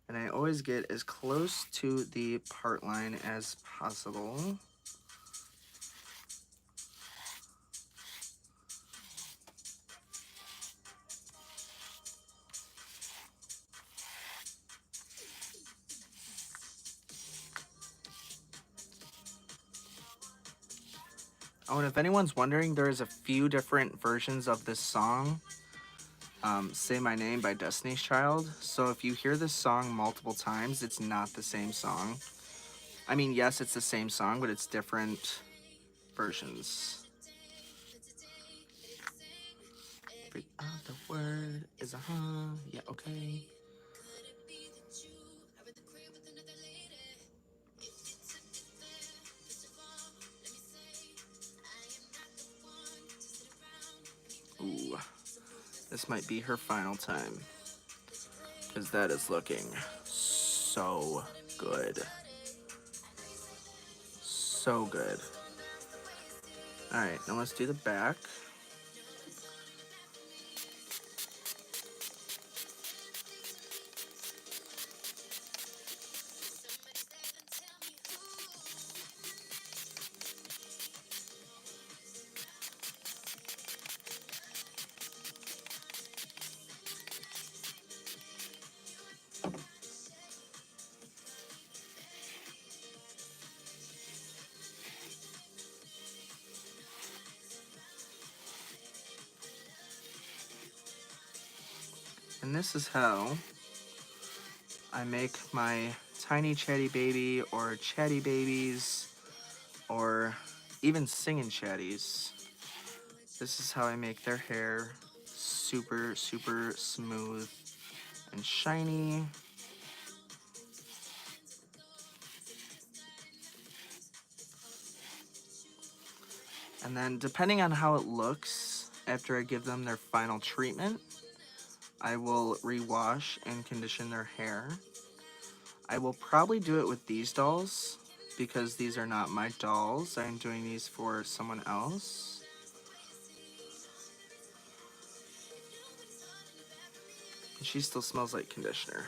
And I always get as close to the part line as possible. Oh, and if anyone's wondering, there's a few different versions of this song. Say My Name by Destiny's Child. So if you hear this song multiple times, it's not the same song. I mean, yes, it's the same song, but it's different versions. Every other word is yeah, okay. Ooh, this might be her final time. Because that is looking so good. So good. Alright, now let's do the back. And this is how I make my tiny chatty baby or chatty babies or even singing chatties. This is how I make their hair super, super smooth and shiny. And then depending on how it looks after I give them their final treatment, I will rewash and condition their hair. I will probably do it with these dolls because these are not my dolls. I'm doing these for someone else. She still smells like conditioner.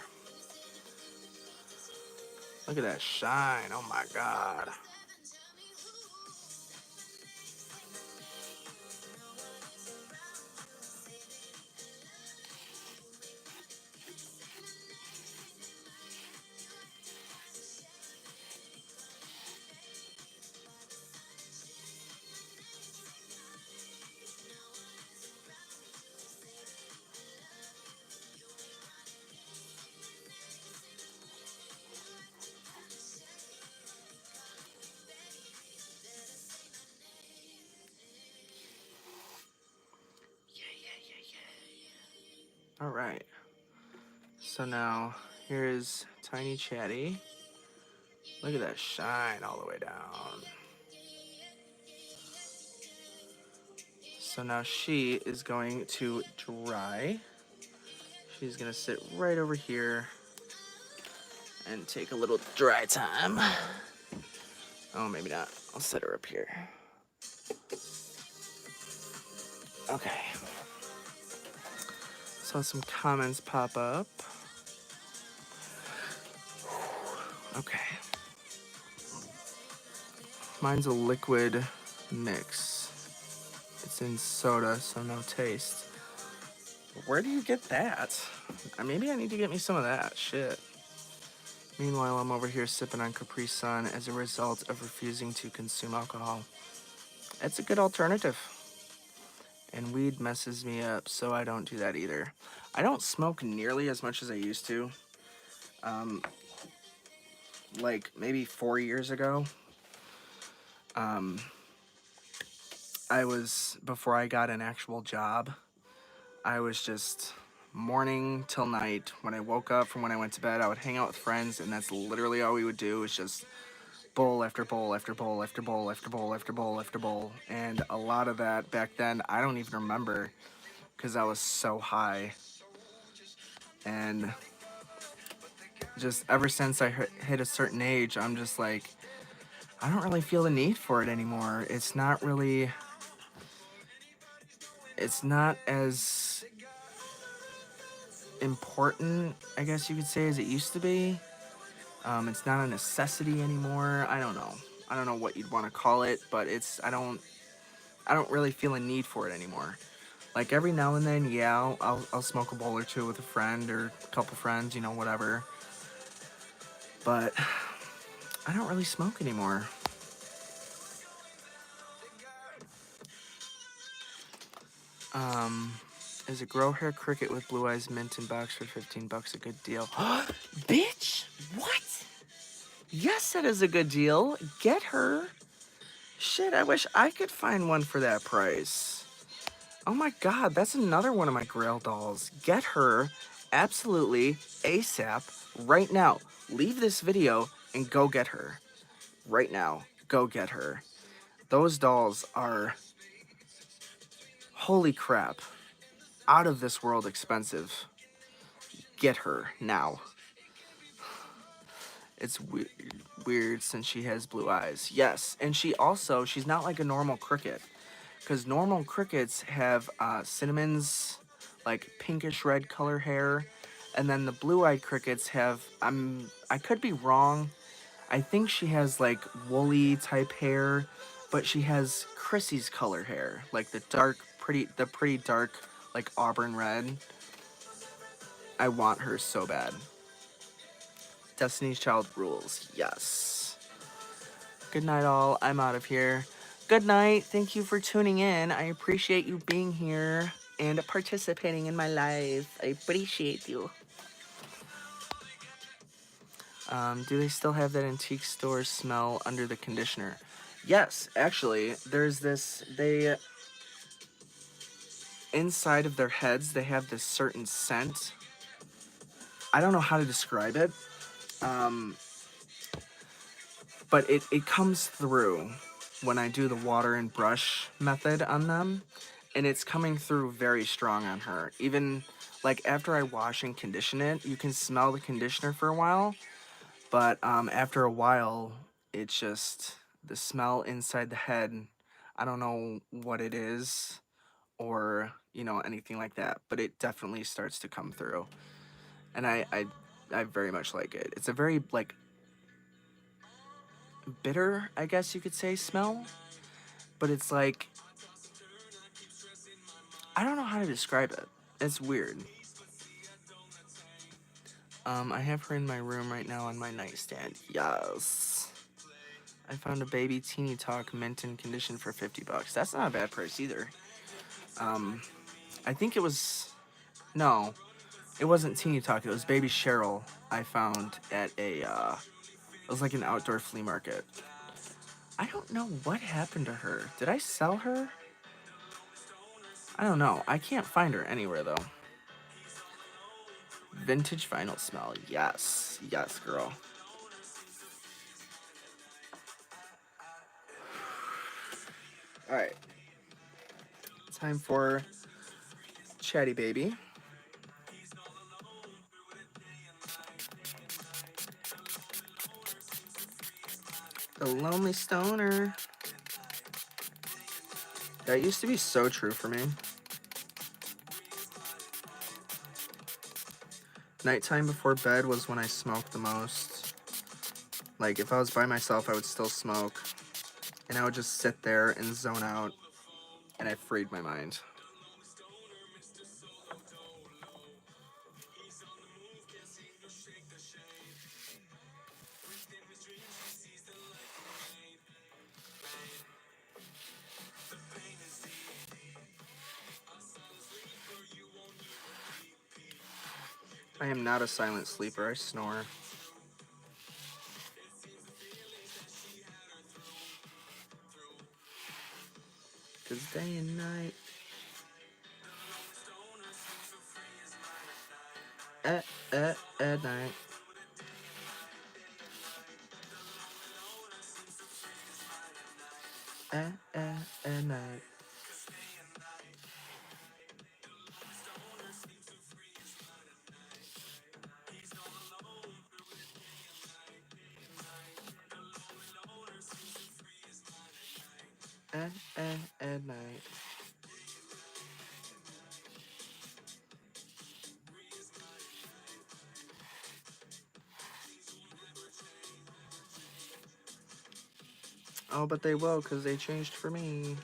Look at that shine, oh my god. All right, so now Here's Tiny Chatty. Look at that shine all the way down. So now she is going to dry. She's gonna sit right over here and take a little dry time. Oh, maybe not. I'll set her up here. Okay. Saw some comments pop up. Okay. Mine's a liquid mix. It's in soda, so no taste. Where do you get that? Maybe I need to get me some of that. Shit. Meanwhile, I'm over here sipping on Capri Sun as a result of refusing to consume alcohol. It's a good alternative. And weed messes me up, so I don't do that either. I don't smoke nearly as much as I used to. Like maybe 4 years ago. Before I got an actual job, I was just morning till night. When I woke up from when I went to bed, I would hang out with friends, and that's literally all we would do, is just bowl after bowl after bowl after bowl after bowl after bowl after bowl. And a lot of that back then, I don't even remember, because I was so high. And just ever since I hit a certain age, I'm just like, I don't really feel the need for it anymore. It's not as important, I guess you could say, as it used to be. It's not a necessity anymore. I don't know what you'd want to call it, but I don't really feel a need for it anymore. Like every now and then, yeah, I'll smoke a bowl or two with a friend or a couple friends, whatever. But I don't really smoke anymore. Is a grow hair cricket with blue eyes mint in box for $15 a good deal? Bitch! What? Yes, that is a good deal. Get her. Shit, I wish I could find one for that price. Oh my god, that's another one of my Grail dolls. Get her absolutely ASAP right now. Leave this video and go get her. Right now. Go get her. Those dolls are, holy crap, out of this world expensive. Get her now. It's weird since she has blue eyes. Yes, and she's not like a normal cricket. Because normal crickets have Cinnamon's like pinkish red color hair. And then the blue-eyed crickets have, I could be wrong, I think she has like woolly type hair, but she has Chrissy's color hair, like the pretty dark, like auburn red. I want her so bad. Destiny's Child rules, yes. Good night, all. I'm out of here. Good night. Thank you for tuning in. I appreciate you being here and participating in my life. I appreciate you. Do they still have that antique store smell under the conditioner? Yes, actually, there's this, inside of their heads, they have this certain scent. I don't know how to describe it, but it comes through when I do the water and brush method on them, and it's coming through very strong on her. Even, like, after I wash and condition it, you can smell the conditioner for a while, but after a while, it's just the smell inside the head. I don't know what it is or, anything like that, but it definitely starts to come through. And I very much like it. It's a very, like, bitter, I guess you could say, smell. But it's like, I don't know how to describe it. It's weird. I have her in my room right now on my nightstand. Yes. I found a baby Teeny Talk mint in condition for $50. That's not a bad price either. I think it was... No, it wasn't Teeny Talk. It was Baby Cheryl I found at it was like an outdoor flea market. I don't know what happened to her. Did I sell her? I don't know. I can't find her anywhere, though. Vintage vinyl smell. Yes. Yes, girl. All right. Time for Chatty Baby. The Lonely Stoner. That used to be so true for me. Nighttime before bed was when I smoked the most. Like, if I was by myself, I would still smoke. And I would just sit there and zone out. And I freed my mind. I am not a silent sleeper. I snore. Cause day and night. At night. At night. At night. Oh, but they will, because they changed for me.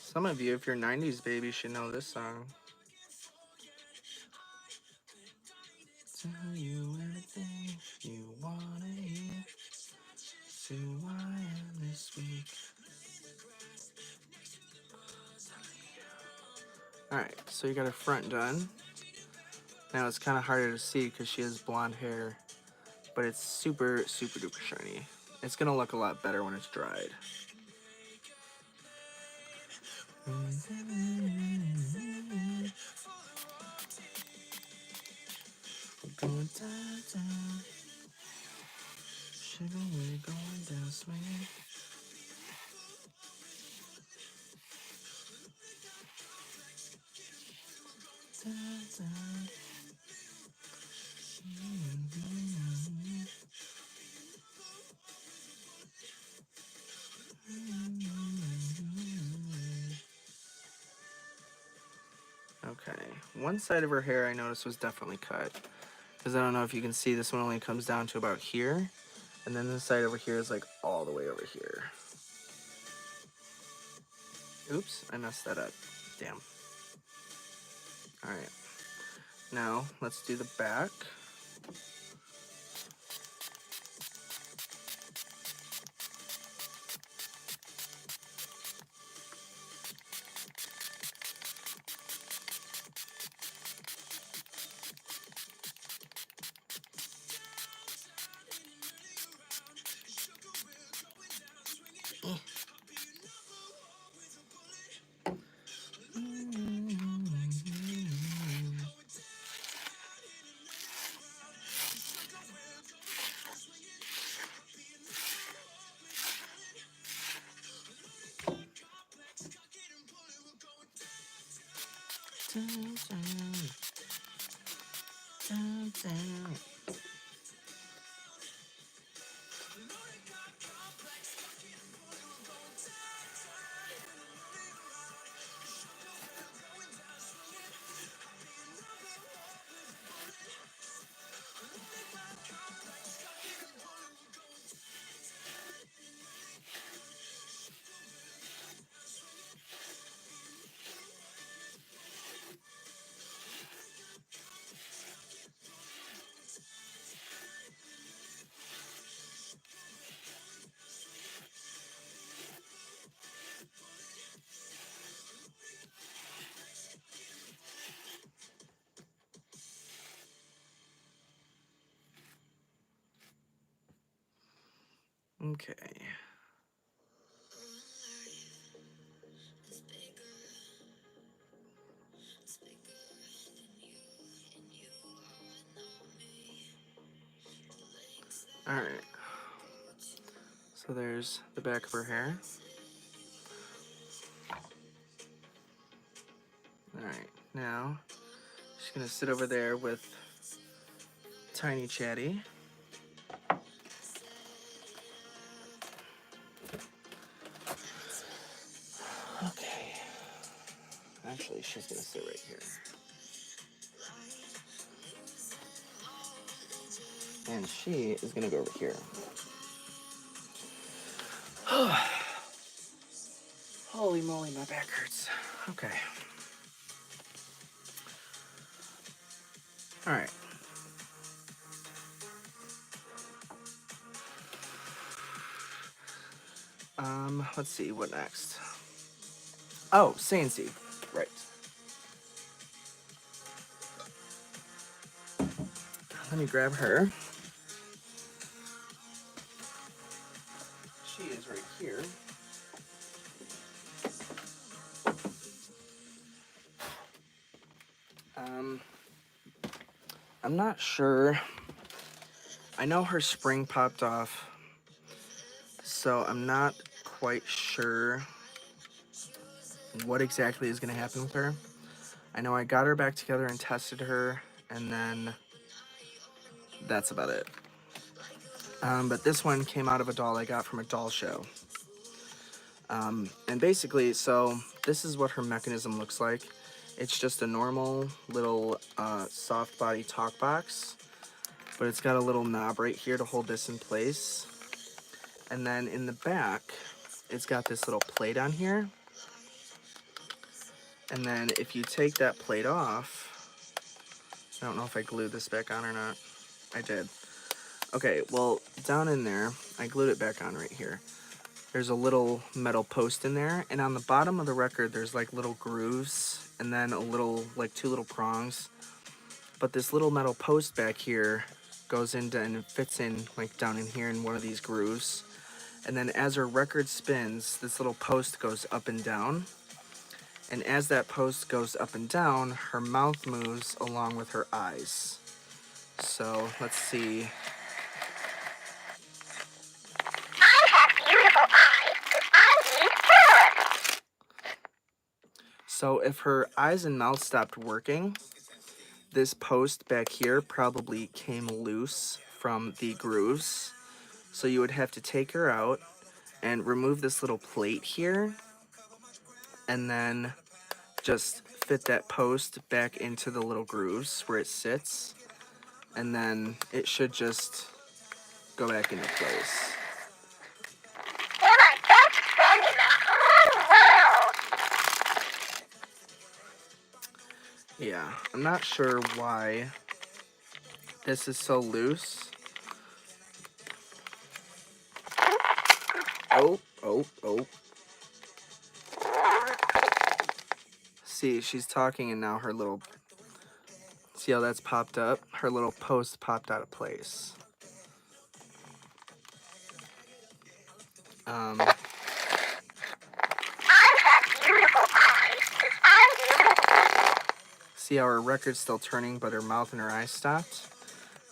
Some of you, if you're 90s baby, should know this song. Tell you everything you wanna hear. So why am this week? Alright, so you got her front done. Now it's kind of harder to see because she has blonde hair, but it's super, super duper shiny. It's gonna look a lot better when it's dried. Going down, sugar, we're going down swinging. Okay, one side of her hair I noticed was definitely cut. Because I don't know if you can see, this one only comes down to about here. And then this side over here is like all the way over here. Oops, I messed that up. Damn. Alright. Now, let's do the back. Okay. Alright. So there's the back of her hair. Alright, now she's gonna sit over there with Tiny Chatty. Okay. Actually, she's gonna sit right here. And she is gonna go over here. Holy moly, my back hurts. Okay. Alright. Let's see, what next? Oh, Sansi. Right. Let me grab her. She is right here. I'm not sure. I know her spring popped off, so I'm not quite sure what exactly is going to happen with her. I know I got her back together and tested her, and then that's about it. But this one came out of a doll I got from a doll show. And basically, so this is what her mechanism looks like. It's just a normal little soft body talk box, but it's got a little knob right here to hold this in place. And then in the back, it's got this little plate on here. And then if you take that plate off, I don't know if I glued this back on or not. I did. Okay, well, down in there, I glued it back on right here. There's a little metal post in there, and on the bottom of the record, there's like little grooves, and then a little, like 2 little prongs. But this little metal post back here goes into and fits in like down in here in one of these grooves. And then as her record spins, this little post goes up and down. And as that post goes up and down, her mouth moves along with her eyes. So let's see. So if her eyes and mouth stopped working, this post back here probably came loose from the grooves. So you would have to take her out and remove this little plate here, and then just fit that post back into the little grooves where it sits, and then it should just go back into place. Yeah, I'm not sure why this is so loose. Oh. See, she's talking and now her little... See how that's popped up? Her little post popped out of place. See how her record's still turning, but her mouth and her eyes stopped?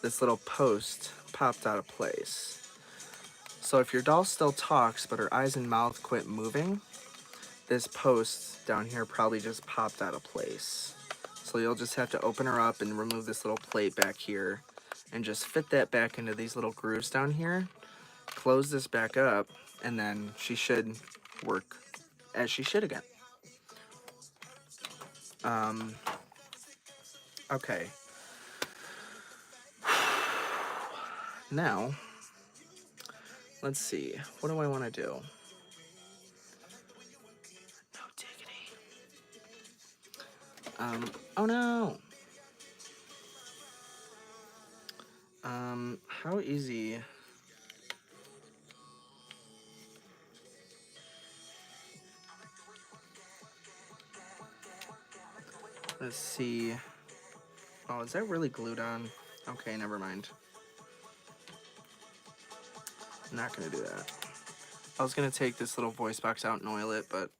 This little post popped out of place. So if your doll still talks, but her eyes and mouth quit moving, this post down here probably just popped out of place. So you'll just have to open her up and remove this little plate back here, and just fit that back into these little grooves down here, close this back up, and then she should work as she should again. Okay. Now, let's see. What do I want to do? No diggity. Oh no! How easy... Let's see. Oh, is that really glued on? Okay, never mind. I'm not going to do that. I was going to take this little voice box out and oil it, but...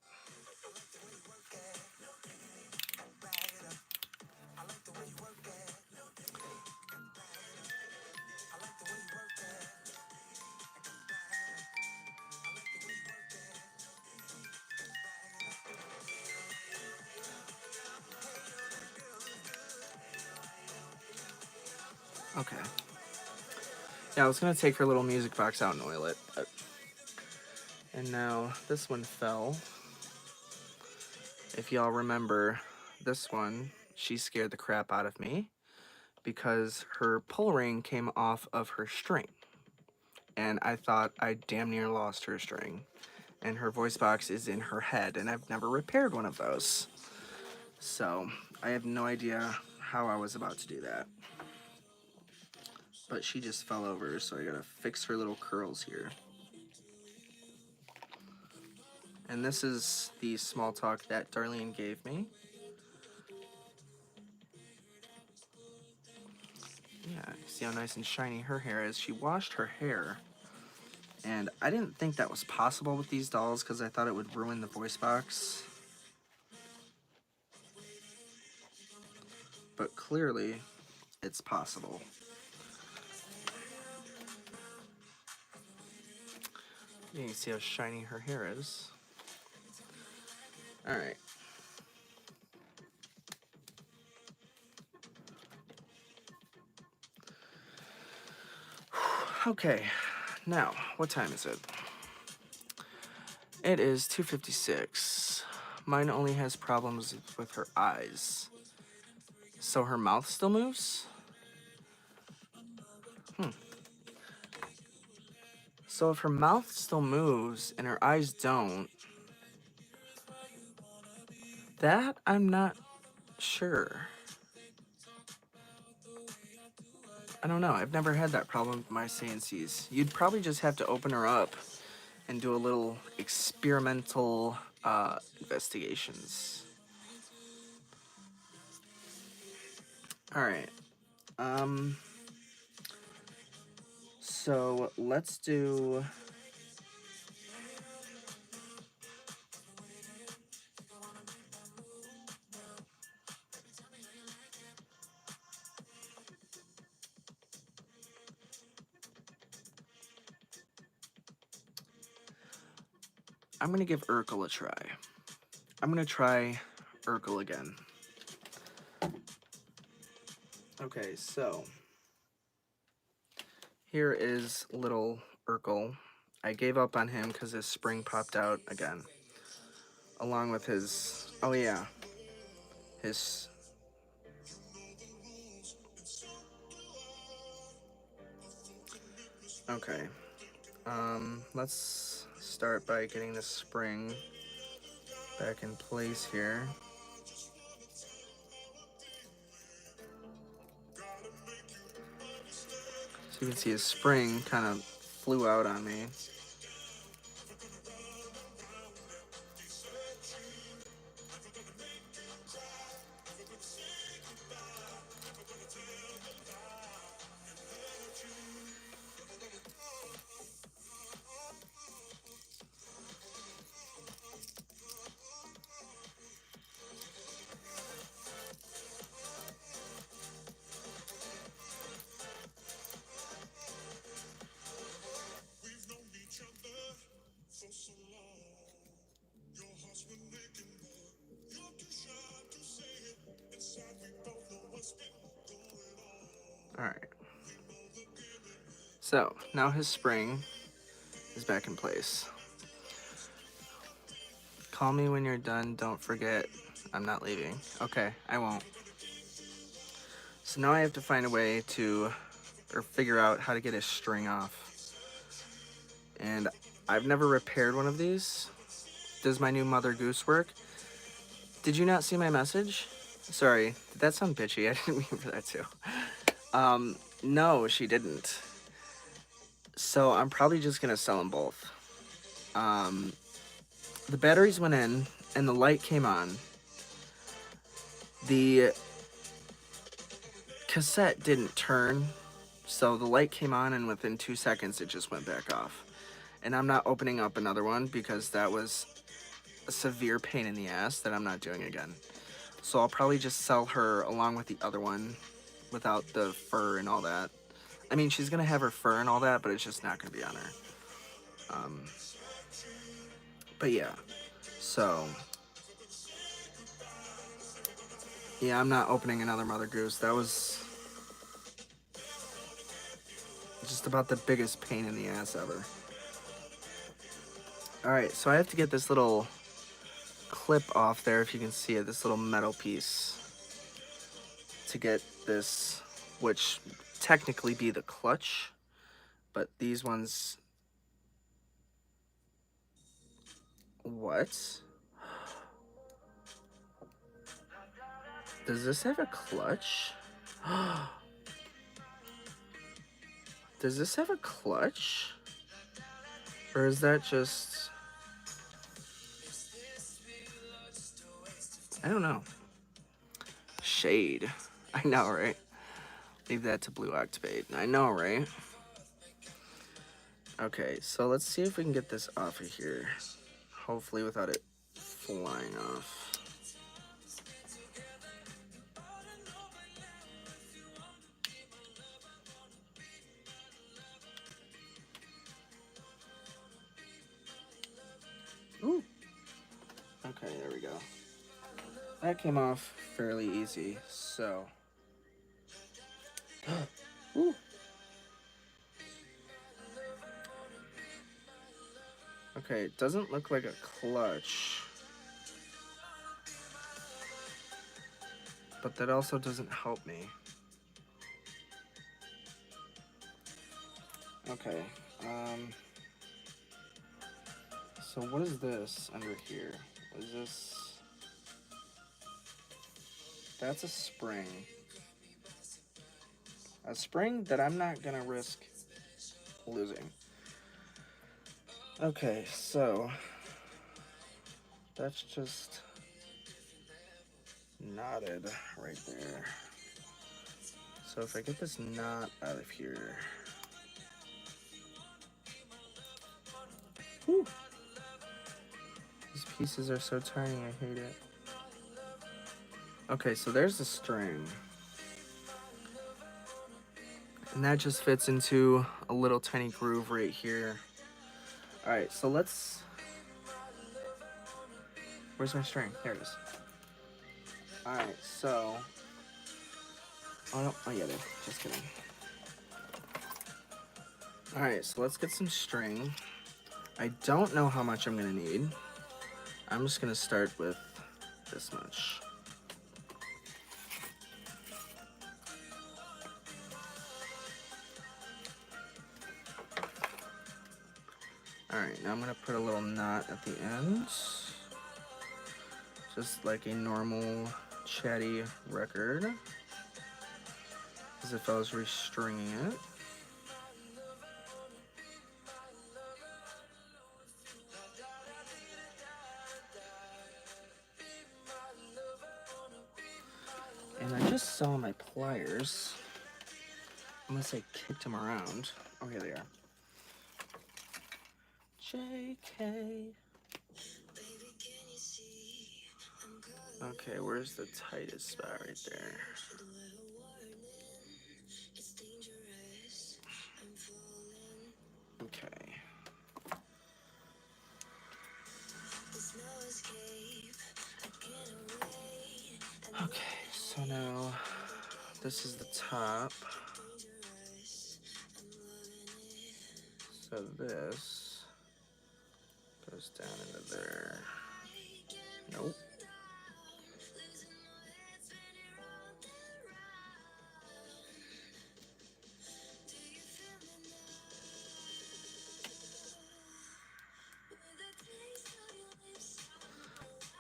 Okay. Yeah, I was going to take her little music box out and oil it, but... And now this one fell. If y'all remember this one, she scared the crap out of me because her pull ring came off of her string. And I thought I damn near lost her string. And her voice box is in her head, and I've never repaired one of those. So, I have no idea how I was about to do that. But she just fell over, so I gotta fix her little curls here. And this is the small talk that Darlene gave me. Yeah, see how nice and shiny her hair is. She washed her hair. And I didn't think that was possible with these dolls because I thought it would ruin the voice box. But clearly, it's possible. You can see how shiny her hair is. Alright. Okay, now, what time is it? It is 2:56. Mine only has problems with her eyes. So her mouth still moves? So if her mouth still moves and her eyes don't, that I'm not sure. I don't know. I've never had that problem with my CNCs. You'd probably just have to open her up and do a little experimental investigations. Alright. So let's do... I'm going to give Urkel a try. I'm going to try Urkel again. Okay, so here is little Urkel. I gave up on him because his spring popped out again. Along with his... Oh, yeah. His... Okay. Let's start by getting the spring back in place here. So you can see his spring kind of flew out on me. Alright. So, now his spring is back in place. Call me when you're done. Don't forget, I'm not leaving. Okay, I won't. So now I have to find a way to, or figure out how to get his string off. And I've never repaired one of these. Does my new Mother Goose work? Did you not see my message? Sorry, did that sound bitchy? I didn't mean for that to. No, she didn't. So I'm probably just gonna sell them both. The batteries went in and the light came on. The cassette didn't turn, So the light came on, and within 2 seconds, it just went back off. And I'm not opening up another one because that was a severe pain in the ass that I'm not doing again. So I'll probably just sell her along with the other one without the fur and all that. I mean, she's going to have her fur and all that, but it's just not going to be on her. But yeah, so yeah, I'm not opening another Mother Goose. That was just about the biggest pain in the ass ever. Alright, so I have to get this little clip off there, if you can see it, this little metal piece, to get this, which technically be the clutch, but these ones... What? Does this have a clutch? Does this have a clutch? Or is that just... I don't know. Shade. I know, right? Leave that to Blue Octobait. I know, right? Okay, so let's see if we can get this off of here. Hopefully without it flying off. Ooh. Okay, there we go. That came off fairly easy, so... Ooh. Okay, it doesn't look like a clutch. But that also doesn't help me. Okay, so what is this under here? What is this? That's a spring. A spring that I'm not gonna risk losing. Okay, so that's just knotted right there. So if I get this knot out of here... Whew. These pieces are so tiny, I hate it. Okay, so there's the string. And that just fits into a little tiny groove right here. Alright, so let's... Where's my string? There it is. Alright, so... Oh, no. Oh, yeah, there. Just kidding. Alright, so let's get some string. I don't know how much I'm going to need. I'm just going to start with this much. Alright, now I'm going to put a little knot at the end. Just like a normal chatty record. As if I was restringing it. And I just saw my pliers, unless I kicked them around. Oh, here they are. JK. Okay, where's the tightest spot right there? Okay. Okay, so now this is the top. So this goes down into there. Nope.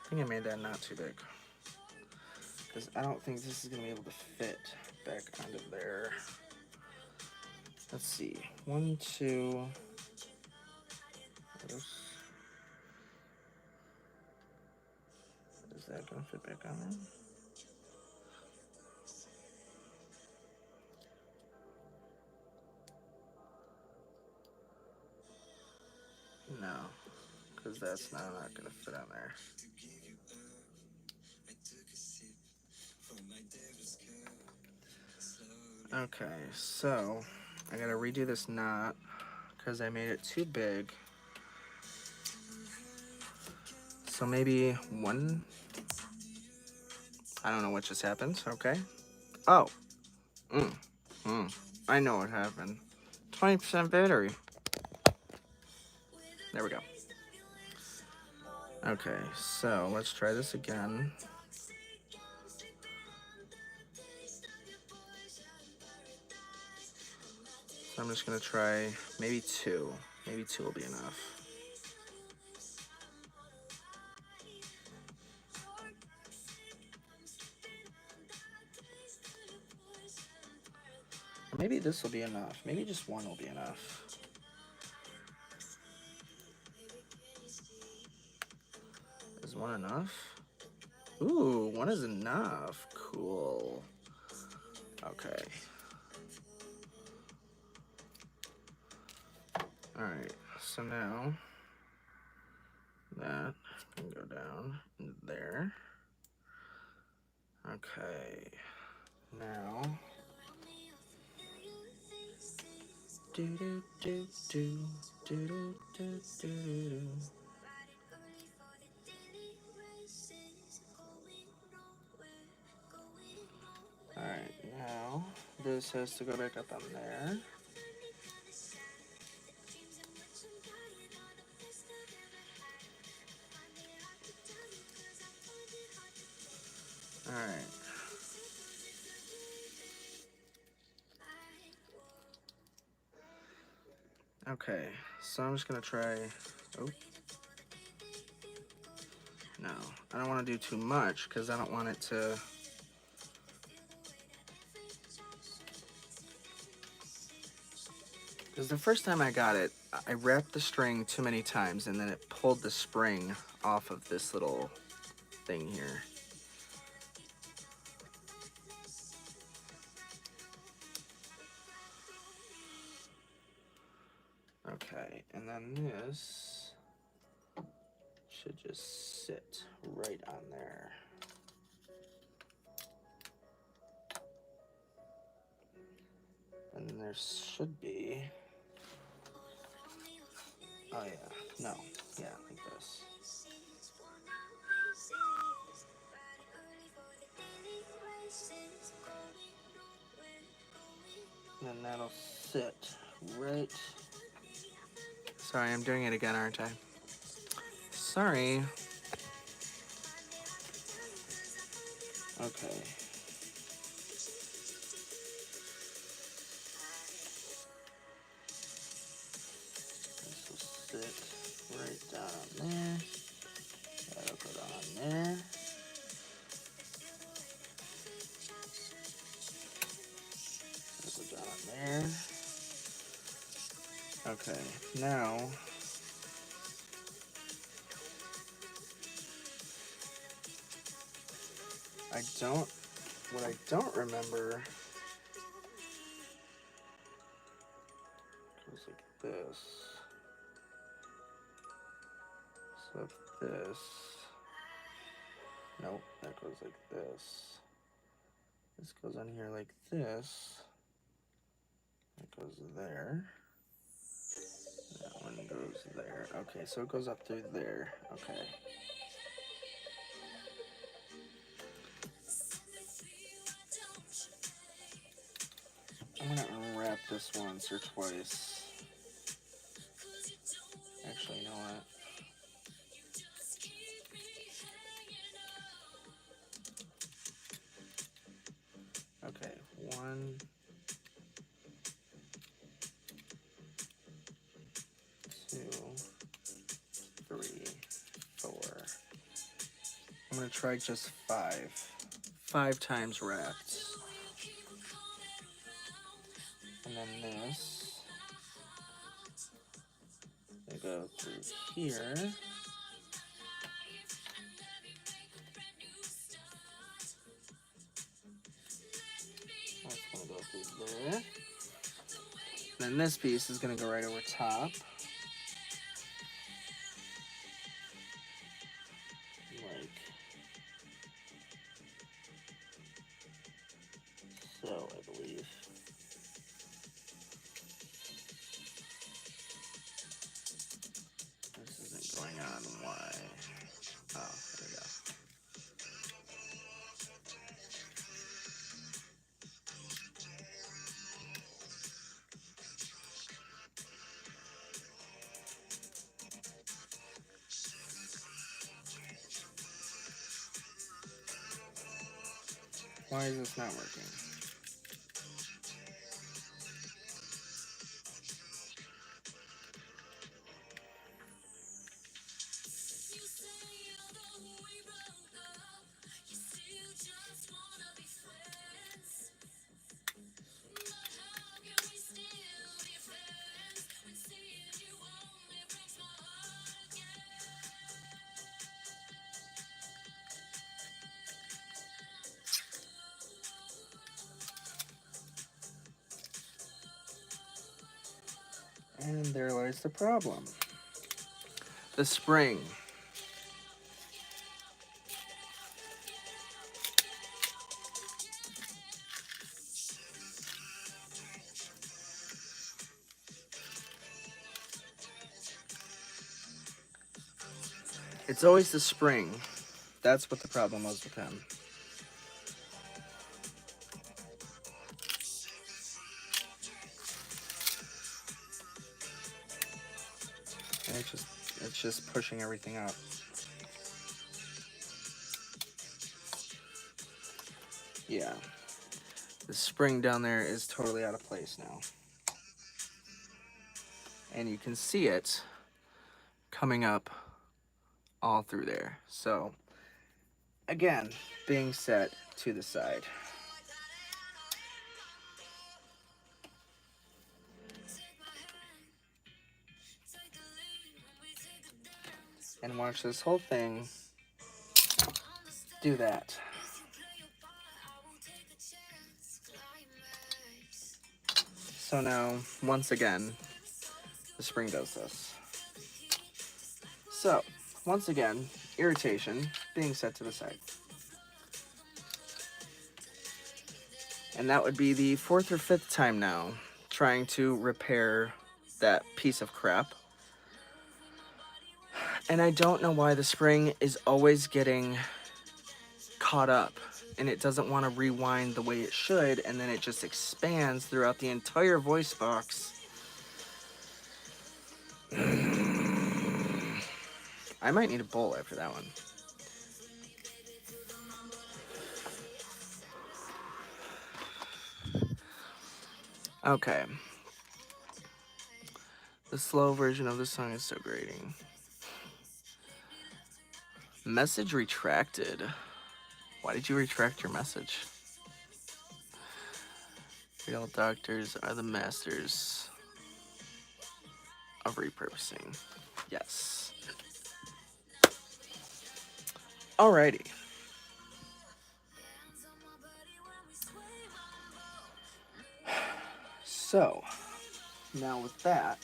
I think I made that not too big. Because I don't think this is going to be able to fit back onto there. Let's see. 1, 2. Is that going to fit back on there? that's not gonna fit on there. Okay, so I gotta redo this knot because I made it too big. So maybe one. I don't know what just happened. Okay. Oh. I know what happened. 20% battery. There we go. Okay, so let's try this again. So I'm just gonna try maybe 2. Maybe 2 will be enough. Or maybe this will be enough. Maybe just 1 will be enough. Is 1 enough? Ooh, 1 is enough. Cool. Okay. Alright, so now that can go down there. Okay. Now do do do do do do do do. Alright, now this has to go back up on there. Alright. Okay, so I'm just gonna try. Oh. No, I don't want to do too much because I don't want it to. Because the first time I got it, I wrapped the string too many times and then it pulled the spring off of this little thing here. Okay, and then this should just sit right on there. And then there should be. Oh yeah, no, yeah, like this. And then that'll sit right. Sorry, I'm doing it again, aren't I? Sorry. Okay. This will sit right down there. That'll go down there. That'll go down there. Okay, now what I don't remember goes like this. So this, nope, that goes like this. This goes on here like this. That goes there. That one goes there. Okay, so it goes up through there. Okay. I'm gonna unwrap this once or twice. Actually, you know what? Okay, 1, 2, 3, 4. I'm gonna try just 5. 5 times wrapped. And then this, they go through here. That's gonna go through there. Then this piece is gonna go right over top. so, I believe. This isn't going on. Why? Oh, there we go. Why is this not working? And there lies the problem. The spring. It's always the spring. That's what the problem was with him. And it's just pushing everything out. Yeah. The spring down there is totally out of place now. And you can see it coming up all through there. So, again, being set to the side. And watch this whole thing do that. So now, once again, the spring does this. So, once again, irritation being set to the side. And that would be the 4th or 5th time now trying to repair that piece of crap. And I don't know why the spring is always getting caught up and it doesn't want to rewind the way it should, and then it just expands throughout the entire voice box. I might need a bowl after that one. Okay. The slow version of the song is so grating. Message retracted. Why did you retract your message? Real doctors are the masters of repurposing. Yes. Alrighty. So, now with that,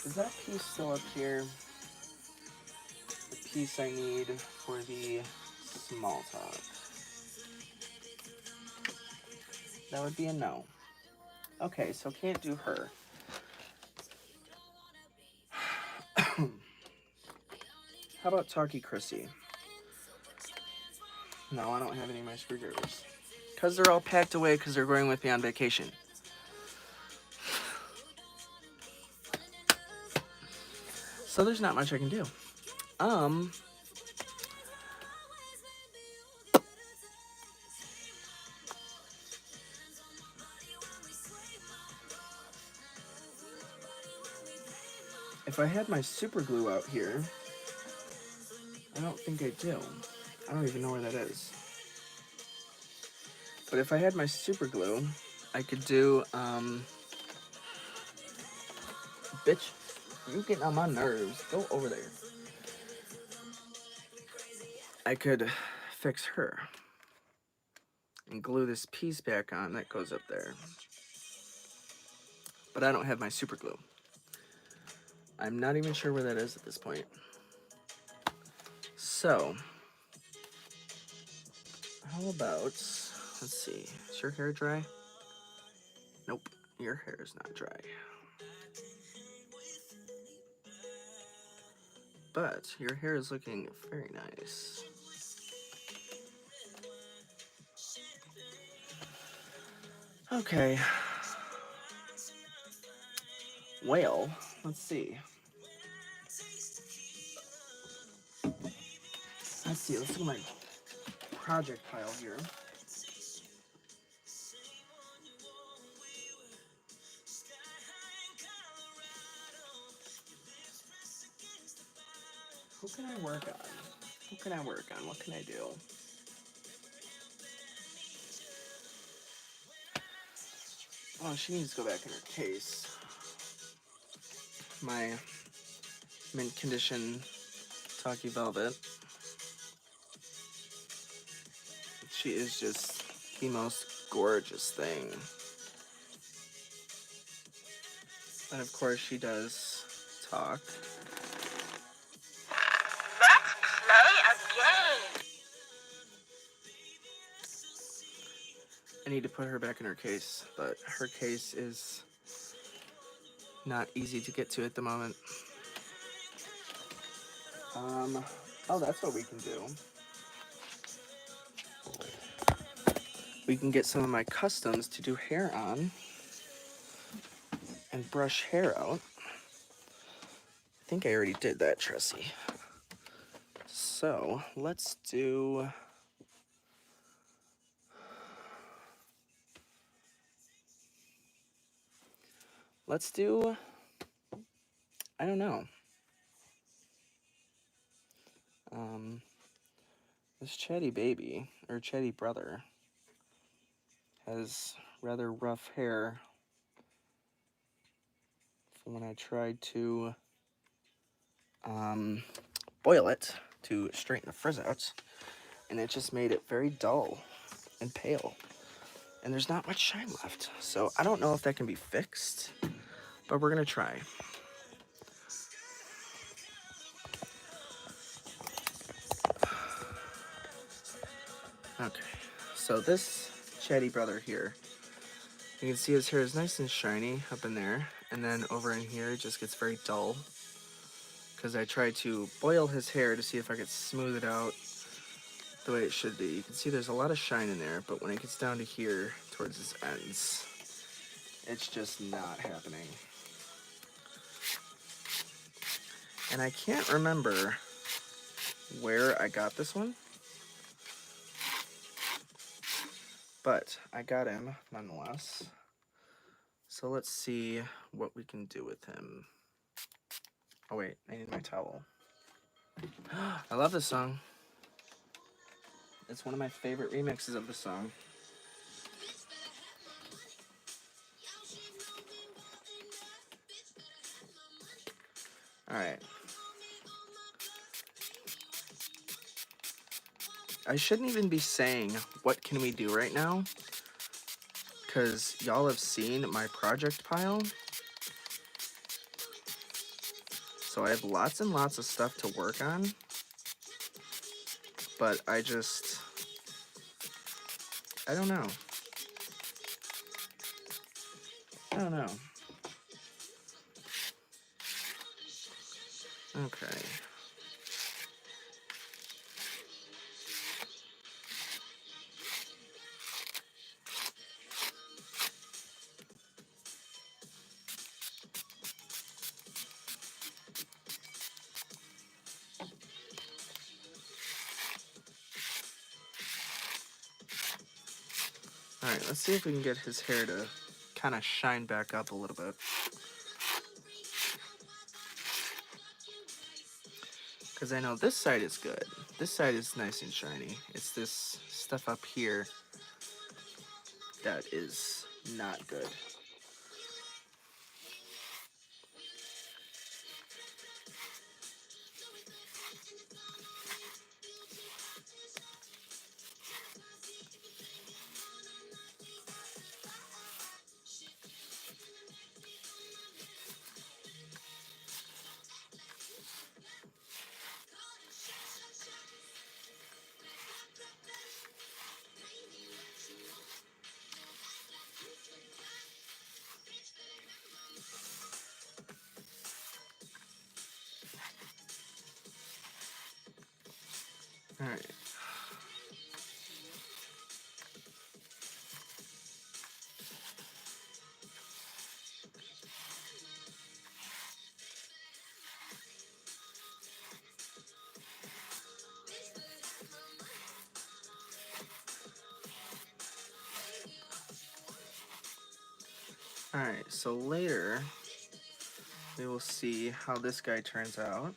is that piece still up here? The piece I need for the small talk. That would be a no. Okay, so can't do her. How about Talkie Chrissy? No, I don't have any of my screwdrivers. Because they're all packed away because they're going with me on vacation. So there's not much I can do. If I had my super glue out here, I don't think I do. I don't even know where that is. But if I had my super glue, I could do, bitch, you getting on my nerves. Go over there. I could fix her and glue this piece back on that goes up there. But I don't have my super glue. I'm not even sure where that is at this point. So, how about, let's see, is your hair dry? Nope, your hair is not dry. But your hair is looking very nice. Okay. Well, let's see. Let's look at my project pile here. Who can I work on? Who can I work on? What can I do? Oh, she needs to go back in her case. My mint condition Talkie Velvet. She is just the most gorgeous thing. And of course she does talk. Let's play a game. I need to put her back in her case, but her case is not easy to get to at the moment. Oh, that's what we can do. We can get some of my customs to do hair on and brush hair out. I think I already did that, Tressie. So let's do I don't know. This chatty baby, or chatty brother, has rather rough hair from when I tried to boil it to straighten the frizz out, and it just made it very dull and pale, and there's not much shine left. So I don't know if that can be fixed, but we're gonna try. Okay, so this chatty brother here, you can see his hair is nice and shiny up in there, and then over in here it just gets very dull because I tried to boil his hair to see if I could smooth it out the way it should be. You can see there's a lot of shine in there, but when it gets down to here towards his ends, it's just not happening. And I can't remember where I got this one, but I got him nonetheless. So let's see what we can do with him. Oh wait, I need my towel. I love this song. It's one of my favorite remixes of the song. Alright. I shouldn't even be saying what can we do right now, because y'all have seen my project pile. So I have lots and lots of stuff to work on, but I don't know. I don't know. Okay. Alright, let's see if we can get his hair to kind of shine back up a little bit. Because I know this side is good. This side is nice and shiny. It's this stuff up here that is not good. Alright. Alright, so later we will see how this guy turns out.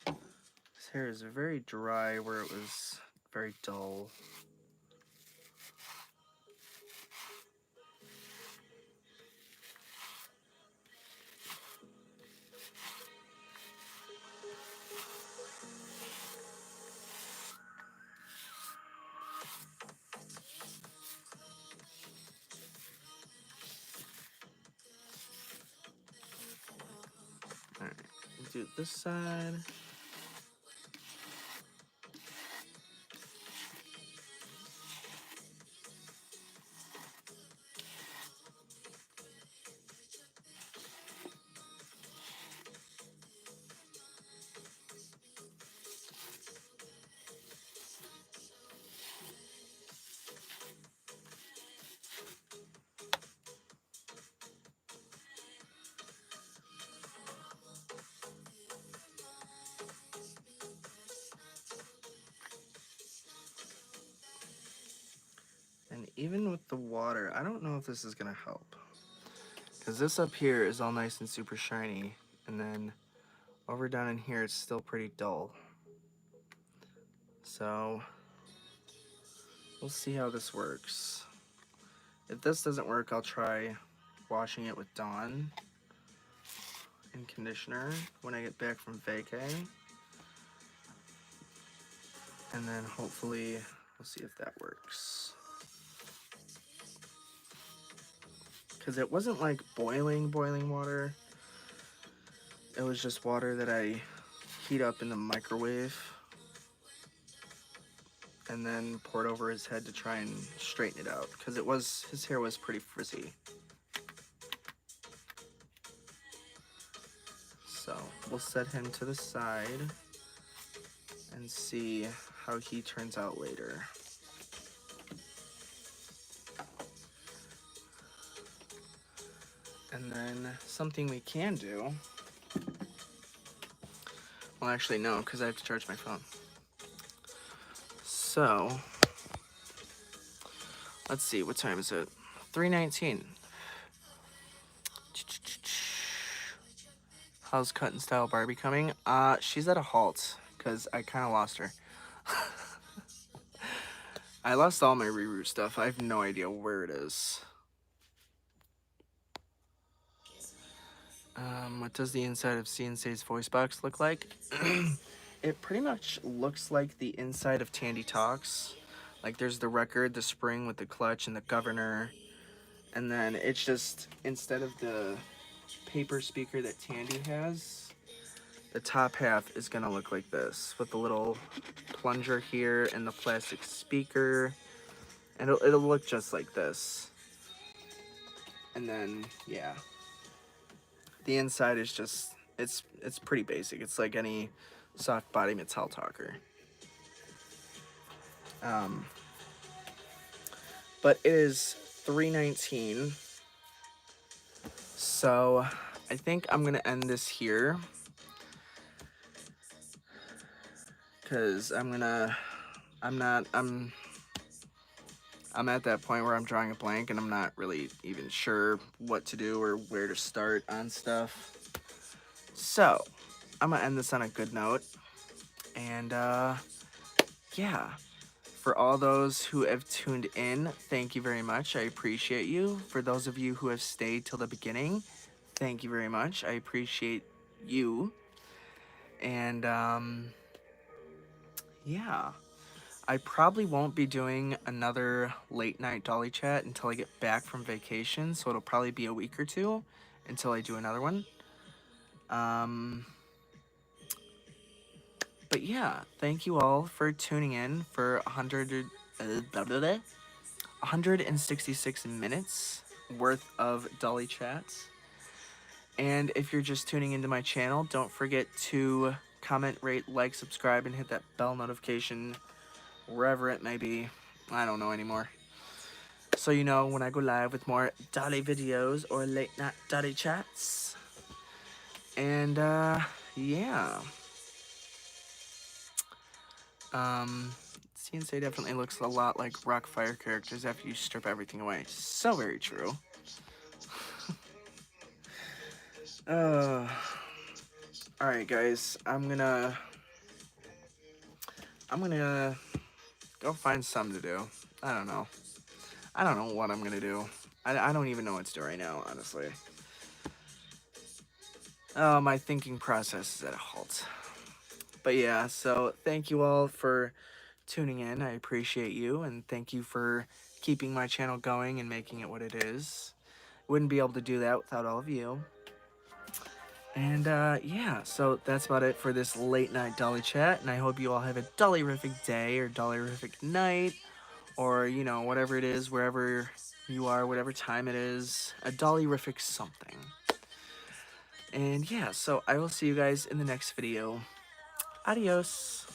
His hair is very dry where it was very dull. Alright, do this side. And even with the water, I don't know if this is going to help. Because this up here is all nice and super shiny. And then over down in here, it's still pretty dull. So we'll see how this works. If this doesn't work, I'll try washing it with Dawn and conditioner when I get back from vacay. And then hopefully we'll see if that works. Because it wasn't like boiling water. It was just water that I heat up in the microwave and then poured over his head to try and straighten it out. Because his hair was pretty frizzy. So we'll set him to the side and see how he turns out later. And then something we can do, well actually no, because I have to charge my phone. So, let's see, what time is it? 3:19. How's Cut and Style Barbie coming? She's at a halt, because I kind of lost her. I lost all my reroute stuff. I have no idea where it is. What does the inside of CNC's voice box look like? It pretty much looks like the inside of Tandy Talks. Like there's the record, the spring with the clutch and the governor. And then it's just, instead of the paper speaker that Tandy has, the top half is gonna look like this with the little plunger here and the plastic speaker. And it'll look just like this. And then, yeah. The inside is just, it's pretty basic. It's like any soft body Mattel talker. But it is 3:19. So I think I'm gonna end this here. Cause I'm at that point where I'm drawing a blank and I'm not really even sure what to do or where to start on stuff. So, I'm gonna end this on a good note. And, yeah. For all those who have tuned in, thank you very much. I appreciate you. For those of you who have stayed till the beginning, thank you very much. I appreciate you. And, yeah. I probably won't be doing another late night Dolly chat until I get back from vacation, so it'll probably be a week or two until I do another one. But yeah, thank you all for tuning in for 166 minutes worth of Dolly chats. And if you're just tuning into my channel, don't forget to comment, rate, like, subscribe, and hit that bell notification wherever it may be. I don't know anymore. So you know when I go live with more Dolly videos or late night Dolly chats. And yeah. CNC definitely looks a lot like Rockfire characters after you strip everything away. So very true. Alright guys, I'm gonna go find something to do. I don't know. I don't know what I'm gonna do. I don't even know what to do right now, honestly. Oh, my thinking process is at a halt. But yeah, so thank you all for tuning in. I appreciate you, and thank you for keeping my channel going and making it what it is. Wouldn't be able to do that without all of you. And yeah, so that's about it for this late night Dolly chat, and I hope you all have a Dolly-rific day or Dolly-rific night, or you know, whatever it is, wherever you are, whatever time it is, a Dolly-rific something. And yeah, so I will see you guys in the next video. Adios.